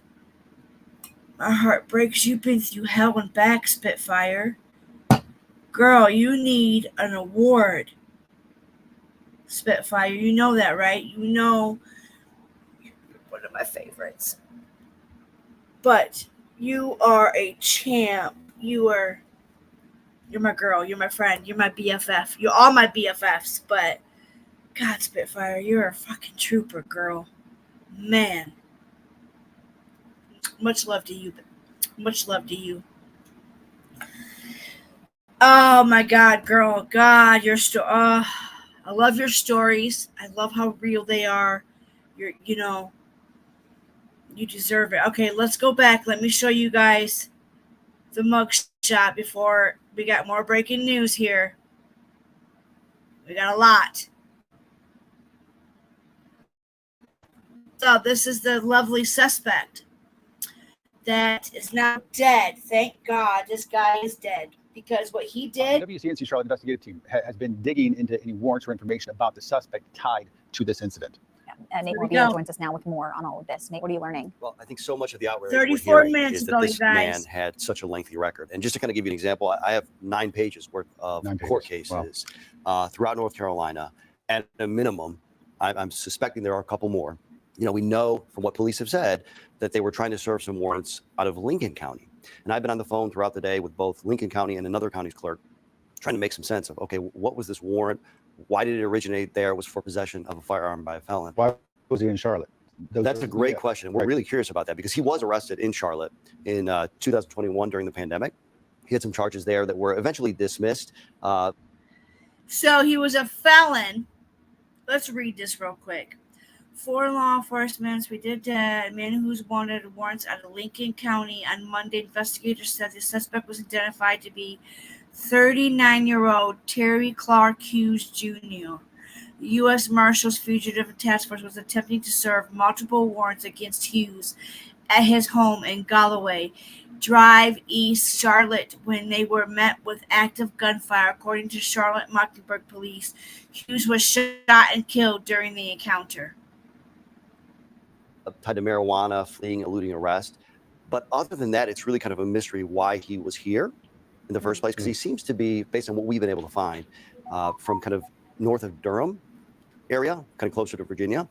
My heart breaks. You've been through hell and back, Spitfire. Girl, you need an award. Spitfire, you know that, right? You know you're one of my favorites. But you are a champ. You're my girl. You're my friend. You're my BFF. You're all my BFFs. But God, Spitfire, you're a fucking trooper, girl. Man. Much love to you. Much love to you. Oh my God, girl. God, your story. I love your stories. I love how real they are. You deserve it. Okay, let's go back. Let me show you guys the mugshot before we got more breaking news here. We got a lot. So this is the lovely suspect that is now dead. Thank God this guy is dead, because what he did. The WCNC Charlotte investigative team has been digging into any warrants or information about the suspect tied to this incident. Nate Morvillo joins us now with more on all of this. Nate, what are you learning? Well, I think so much of the outrage 34 we're hearing minutes is ago, that this you guys. man had such a lengthy record. And just to kind of give you an example, I have 9 pages worth of court cases throughout North Carolina. At a minimum, I'm suspecting there are a couple more. You know, we know from what police have said that they were trying to serve some warrants out of Lincoln County. And I've been on the phone throughout the day with both Lincoln County and another county's clerk, trying to make some sense of, okay, what was this warrant? Why did it originate there? It was for possession of a firearm by a felon. Why was he in Charlotte? That's a great question. We're really curious about that because he was arrested in Charlotte in 2021 during the pandemic. He had some charges there that were eventually dismissed. So he was a felon. Let's read this real quick. 4 law enforcement, we did that. A man who's wanted warrants out of Lincoln County on Monday. Investigators said the suspect was identified to be 39-year-old Terry Clark Hughes Jr. The U.S. Marshals Fugitive Task Force was attempting to serve multiple warrants against Hughes at his home in Galloway Drive, East Charlotte, when they were met with active gunfire. According to Charlotte Mecklenburg Police, Hughes was shot and killed during the encounter. Tied to marijuana, fleeing, eluding arrest. But other than that, it's really kind of a mystery why he was here in the first place, because he seems to be, based on what we've been able to find, from kind of north of Durham area, kind of closer to Virginia.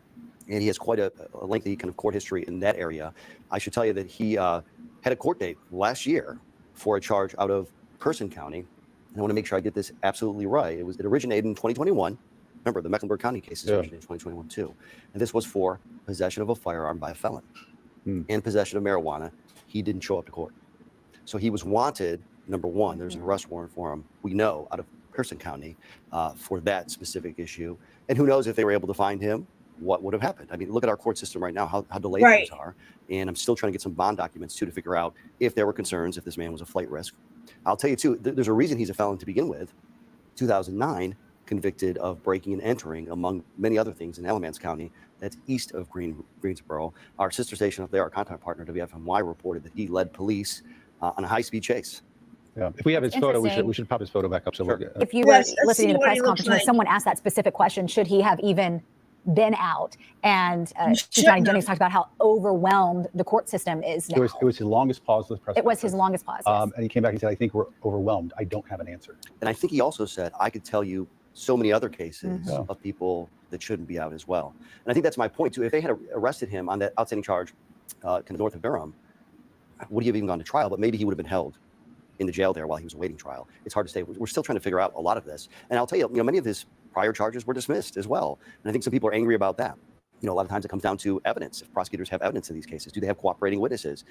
And he has quite a lengthy kind of court history in that area. I should tell you that he had a court date last year for a charge out of Person County. And I want to make sure I get this absolutely right. It originated in 2021. Remember, the Mecklenburg County cases originated in 2021 too. And this was for possession of a firearm by a felon and possession of marijuana. He didn't show up to court. So he was wanted, number one, there's an arrest warrant for him, we know, out of Person County for that specific issue. And who knows if they were able to find him, what would have happened. I mean, look at our court system right now, how delayed things are. And I'm still trying to get some bond documents too to figure out if there were concerns, if this man was a flight risk. I'll tell you too, there's a reason he's a felon to begin with. 2009, convicted of breaking and entering, among many other things, in Alamance County. That's east of Greensboro. Our sister station up there, our contact partner, WFMY, reported that he led police on a high-speed chase. Yeah. If we have his photo, we should pop his photo back up. So Sure. we're, If you were listening to the press conference, you know, someone asked that specific question, should he have even been out? And Chief Johnny Jennings talked about how overwhelmed the court system is now. it was his longest pause of the press It was his longest pause. Yes. And he came back and said, I think we're overwhelmed. I don't have an answer. And I think he also said, I could tell you so many other cases of people that shouldn't be out as well. And I think that's my point too. If they had arrested him on that outstanding charge kind of north of Durham, would he have even gone to trial? But maybe he would have been held in the jail there while he was awaiting trial. It's hard to say. We're still trying to figure out a lot of this. And I'll tell you, many of his prior charges were dismissed as well. And I think some people are angry about that. A lot of times it comes down to evidence. If prosecutors have evidence in these cases, do they have cooperating witnesses?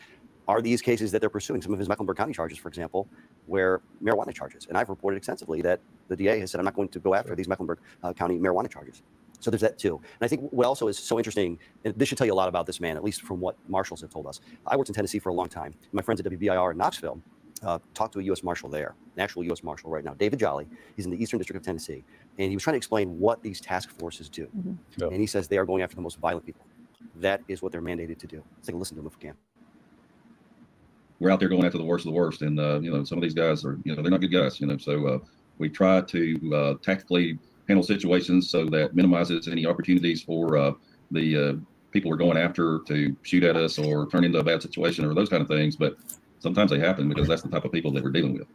Are these cases that they're pursuing, some of his Mecklenburg County charges, for example, were marijuana charges? And I've reported extensively that the DA has said, I'm not going to go after these Mecklenburg County marijuana charges. So there's that too. And I think what also is so interesting, and this should tell you a lot about this man, at least from what marshals have told us. I worked in Tennessee for a long time. My friends at WBIR in Knoxville talked to a U.S. Marshal there, an actual U.S. Marshal right now, David Jolly. He's in the Eastern District of Tennessee. And he was trying to explain what these task forces do. And he says they are going after the most violent people. That is what they're mandated to do. Let's take a listen to him if we can. We're out there going after the worst of the worst. And, some of these guys are, they're not good guys, so we try to tactically handle situations so that minimizes any opportunities for the people we're going after to shoot at us or turn into a bad situation or those kind of things. But sometimes they happen because that's the type of people that we're dealing with.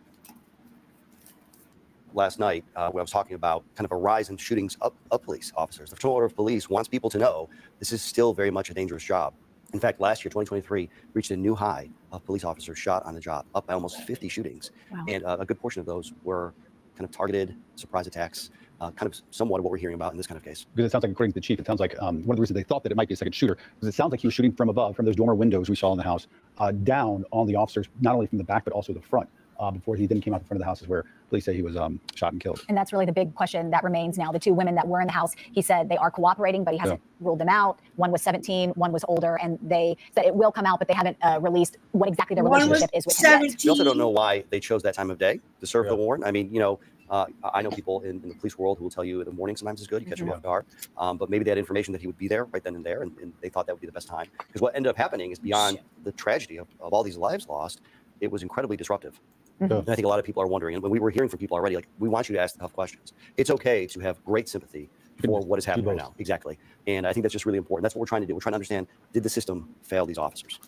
Last night, when I was talking about kind of a rise in shootings of police officers, the Fraternal Order of Police wants people to know this is still very much a dangerous job. In fact, last year, 2023, reached a new high of police officers shot on the job, up by almost 50 shootings. Wow. And a good portion of those were kind of targeted surprise attacks, kind of somewhat of what we're hearing about in this kind of case. Because it sounds like, according to the chief, it sounds like one of the reasons they thought that it might be a second shooter, because it sounds like he was shooting from above, from those dormer windows we saw in the house, down on the officers, not only from the back, but also the front. Before he then came out in front of the houses where police say he was shot and killed. And that's really the big question that remains now. The two women that were in the house, he said they are cooperating, but he hasn't ruled them out. One was 17, one was older, and they said it will come out, but they haven't released what exactly their relationship is with him yet. We also don't know why they chose that time of day to serve the warrant. I mean, I know people in the police world who will tell you the morning sometimes is good, you catch them off guard. But maybe they had information that he would be there right then and there, and they thought that would be the best time. Because what ended up happening is beyond the tragedy of all these lives lost, it was incredibly disruptive. And I think a lot of people are wondering, and when we were hearing from people already, like, we want you to ask the tough questions. It's okay to have great sympathy for what is happening right now. Exactly. And I think that's just really important. That's what we're trying to do. We're trying to understand, did the system fail these officers?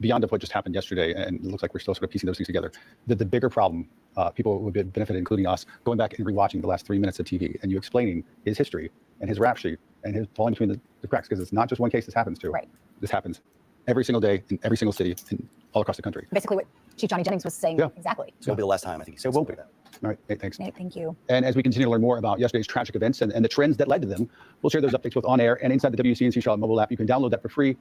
Beyond what just happened yesterday, and it looks like we're still sort of piecing those things together, the bigger problem, people would benefit, including us, going back and rewatching the last 3 minutes of TV and you explaining his history and his rap sheet and his falling between the cracks, because it's not just one case this happens to. Right. This happens every single day in every single city and all across the country. Basically what Chief Johnny Jennings was saying. Exactly. It's going to be the last time, I think. It won't be. All right, thanks. Nate, thank you. And as we continue to learn more about yesterday's tragic events and the trends that led to them, we'll share those updates both on air and inside the WCNC Charlotte mobile app. You can download that for free.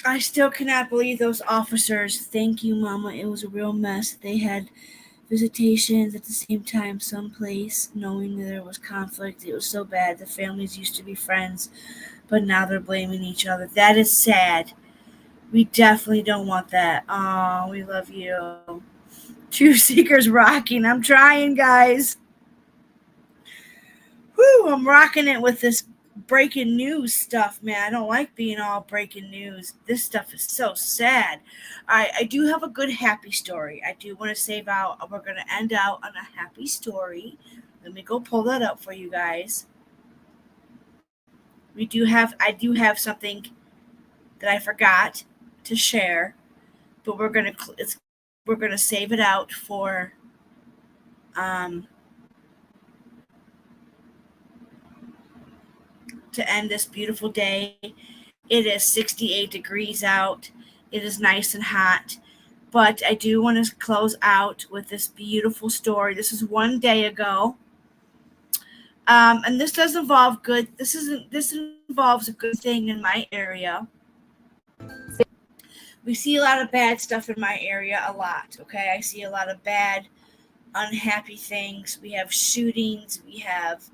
I still cannot believe those officers. Thank you, Mama. It was a real mess. They had visitations at the same time someplace, knowing that there was conflict. It was so bad. The families used to be friends, but now they're blaming each other. That is sad. We definitely don't want that. Oh, we love you. Truth Seekers rocking. I'm trying, guys. Woo, I'm rocking it with this breaking news stuff, man. I don't like being all breaking news. This stuff is so sad. I do have a good happy story. I do want to save out. We're going to end out on a happy story. Let me go pull that up for you guys. I do have something that I forgot to share, but we're gonna save it out for to end this beautiful day. It is 68 degrees out. It is nice and hot, but I do want to close out with this beautiful story. This is one day ago. And this does involve good. This involves a good thing in my area. We see a lot of bad stuff in my area, a lot. Okay, I see a lot of bad, unhappy things. We have shootings. We have,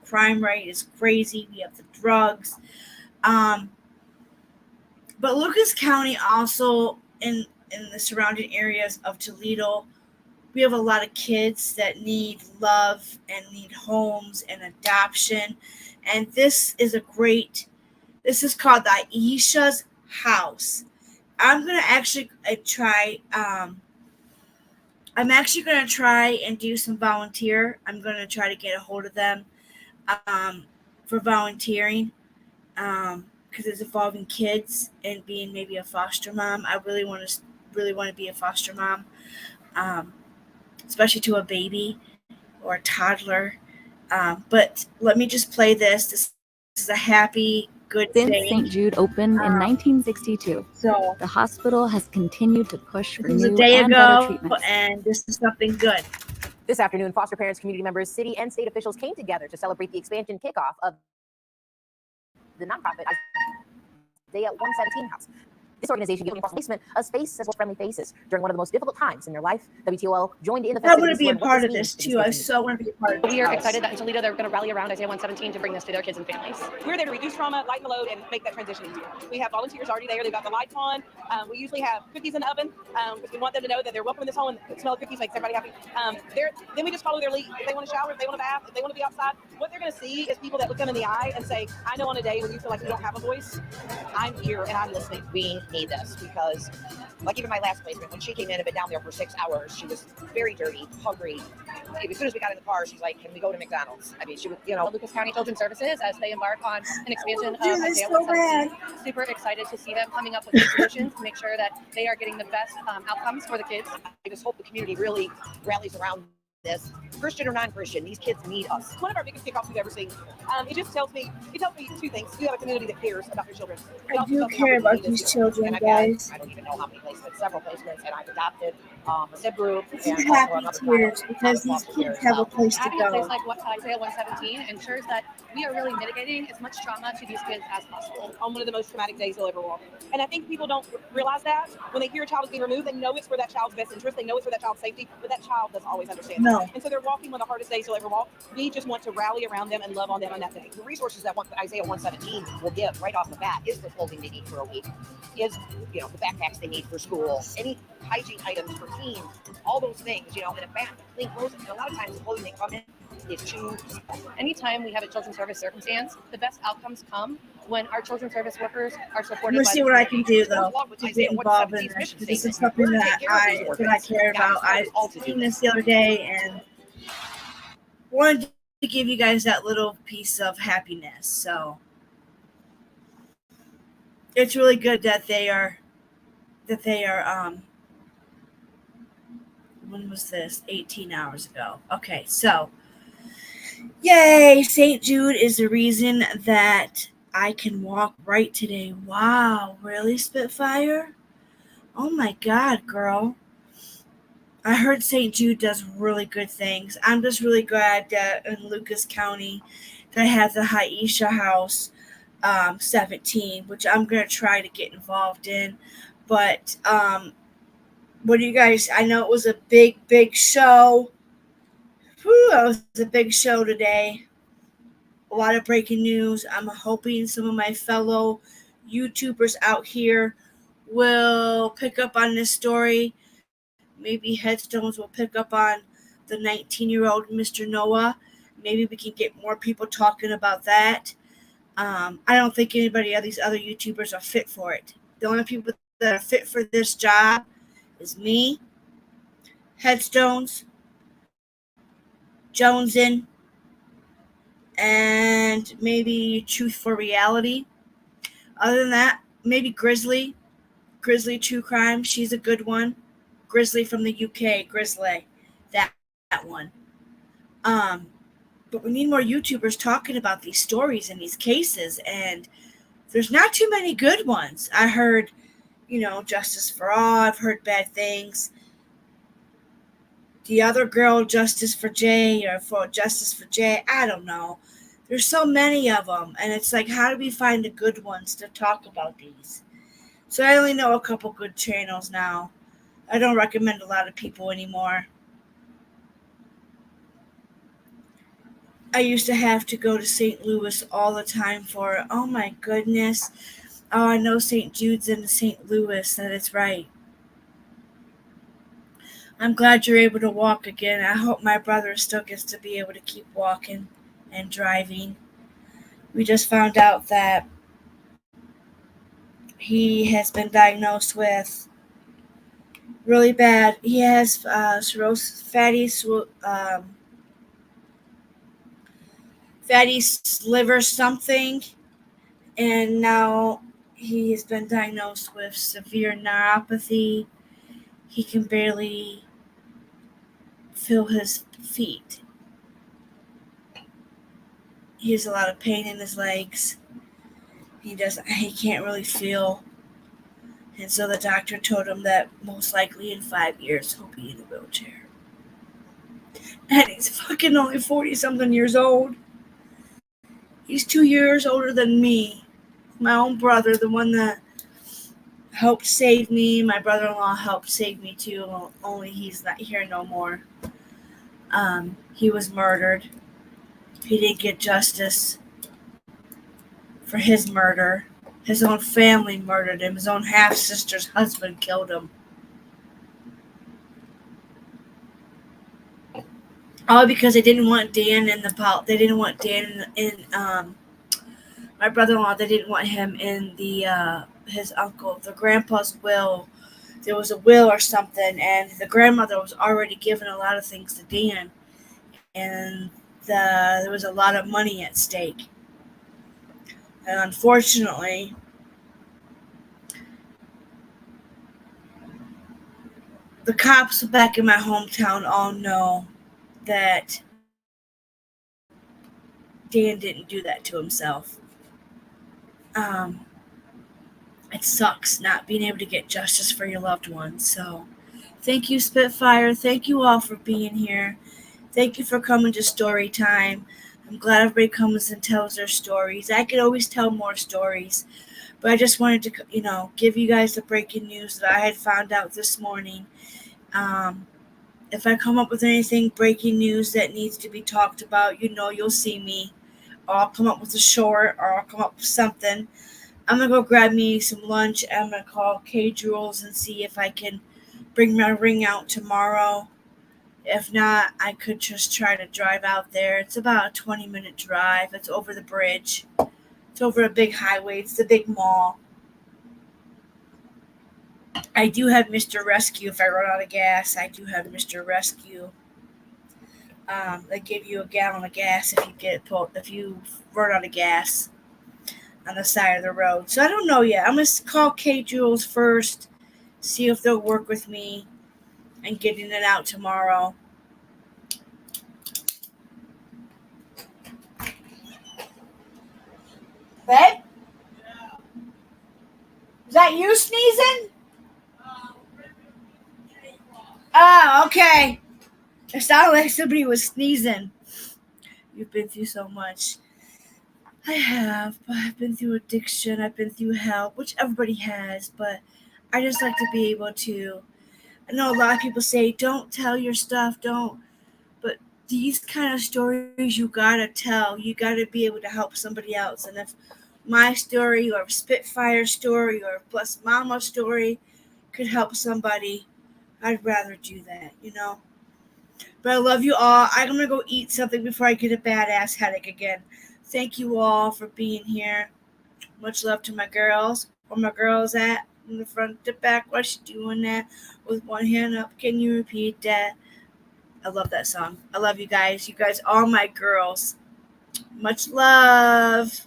crime rate is crazy. We have the drugs. But Lucas County also in the surrounding areas of Toledo, we have a lot of kids that need love and need homes and adoption. And this is called the Aisha's House. I'm going to actually try, I'm actually going to try and do some volunteer. I'm going to try to get a hold of them for volunteering because it's involving kids and being maybe a foster mom. I really want to be a foster mom, especially to a baby or a toddler. But let me just play this. This is a happy, good Since day. St. Jude opened in 1962, So the hospital has continued to push for this was a new day and better ago, treatments. and this is something good. This afternoon, foster parents, community members, city and state officials came together to celebrate the expansion kickoff of the nonprofit Isaiah 117 House. This organization giving placement a space of friendly faces during one of the most difficult times in their life. WTOL joined in the I want to festivities. be a to learn what part of means this to too. I expansion so want to be a part of this. We are house. excited that in Toledo they're going to rally around Isaiah 117 to bring this to their kids and families. We're there to reduce trauma, lighten the load, and make that transition easier. We have volunteers already there. They've got the lights on. We usually have cookies in the oven because we want them to know that they're welcome in this home, and the smell of cookies makes everybody happy. Then we just follow their lead. If they want to shower, if they want to bath, if they want to be outside, what they're going to see is people that look them in the eye and say, I know on a day when you feel like you don't have a voice, I'm here and I'm listening. We need this because, like even my last placement, when she came in and been down there for 6 hours, she was very dirty, hungry. As soon as we got in the car, she's like, "Can we go to McDonald's?" I mean, she was, Lucas County Children's Services, as they embark on an expansion of Dude, it's Isaiah so 117, super excited to see them coming up with new solutions to make sure that they are getting the best outcomes for the kids. I just hope the community really rallies around this, Christian or non-Christian. These kids need us. One of our biggest kickoffs we've ever seen. It tells me two things. You have a community that cares about their children. I do care about these children, guys. I don't even know how many placements, several placements, and I've adopted a sib group. This is happy tears because these kids have a place to Having a place go. like Isaiah 117 ensures that we are really mitigating as much trauma to these kids as possible. On one of the most traumatic days they'll ever walk. And I think people don't realize that when they hear a child is being removed, they know it's for that child's best interest. They know it's for that child's safety, but that child doesn't always understand. No. And so they're walking one of the hardest days they'll ever walk. We just want to rally around them and love on them on that day. The resources that Isaiah 117 will give right off the bat is the clothing they need for a week, is the backpacks they need for school, any hygiene items for teens, all those things, and a bath, clean clothes. And a lot of times the clothing they come in is too small. Anytime we have a children's service circumstance, the best outcomes come when our children's service workers are supported. I'm gonna see what I can do though to get involved in this. This is something that I care about. I seen this the other day and wanted to give you guys that little piece of happiness. So it's really good that they are when was this? 18 hours ago. Okay, so yay, St. Jude is the reason that I can walk right today. Wow, really, Spitfire? Oh my God, girl. I heard St. Jude does really good things. I'm just really glad that in Lucas County they have the Aisha House 17, which I'm going to try to get involved in. But what do you guys, I know it was a big show. Whew, it was a big show today. A lot of breaking news. I'm hoping some of my fellow YouTubers out here will pick up on this story. Maybe Headstones will pick up on the 19-year-old Mr. Noah. Maybe we can get more people talking about that. I don't think anybody of these other YouTubers are fit for it. The only people that are fit for this job is me, Headstones, Jonesin, and maybe Truth for Reality. Other than that, maybe Grizzly True Crime. She's a good one. Grizzly from the UK, Grizzly, that one. But we need more YouTubers talking about these stories and these cases, and there's not too many good ones. I heard, Justice for All. I've heard bad things. The other girl, Justice for Jay, or for Justice for Jay, I don't know. There's so many of them, and it's like, how do we find the good ones to talk about these? So I only know a couple good channels now. I don't recommend a lot of people anymore. I used to have to go to St. Louis all the time for it. Oh my goodness. Oh, I know St. Jude's in St. Louis. That is right. I'm glad you're able to walk again. I hope my brother still gets to be able to keep walking and driving. We just found out that he has been diagnosed with really bad. He has cirrhosis, fatty liver something, and now he has been diagnosed with severe neuropathy. He can barely feel his feet. He has a lot of pain in his legs. He can't really feel. And so the doctor told him that most likely in 5 years he'll be in a wheelchair. And he's fucking only 40-something years old. He's 2 years older than me. My own brother, the one that helped save me. My brother-in-law helped save me too, only he's not here no more. He was murdered. He didn't get justice for his murder. His own family murdered him. His own half-sister's husband killed him. All because they didn't want Dan in the They didn't want Dan in my brother-in-law. They didn't want him in the his uncle, the grandpa's will. There was a will or something, and the grandmother was already given a lot of things to Dan, and there was a lot of money at stake. And unfortunately, the cops back in my hometown all know that Dan didn't do that to himself. It sucks not being able to get justice for your loved ones. So thank you, Spitfire. Thank you all for being here. Thank you for coming to story time. I'm glad everybody comes and tells their stories. I could always tell more stories, but I just wanted to, give you guys the breaking news that I had found out this morning. If I come up with anything breaking news that needs to be talked about, you'll see me. Or I'll come up with a short, or I'll come up with something. I'm going to go grab me some lunch. I'm going to call K Jules and see if I can bring my ring out tomorrow. If not, I could just try to drive out there. It's about a 20-minute drive. It's over the bridge. It's over a big highway. It's the big mall. I do have Mr. Rescue if I run out of gas. I do have Mr. Rescue. They give you a gallon of gas if you run out of gas on the side of the road. So I don't know yet. I'm going to call K Jules first, see if they'll work with me and getting it out tomorrow. Babe? Is that you sneezing? Oh, okay. It sounded like somebody was sneezing. You've been through so much. I have, but I've been through addiction. I've been through hell, which everybody has, but I just like to be able to. I know a lot of people say, don't tell your stuff, don't. But these kind of stories you gotta tell. You gotta be able to help somebody else. And if my story or Spitfire story or Plus Mama story could help somebody, I'd rather do that, But I love you all. I'm going to go eat something before I get a badass headache again. Thank you all for being here. Much love to my girls. Where my girls at? From the front to back. What's she doing that? With one hand up. Can you repeat that? I love that song. I love you guys. You guys are my girls. Much love.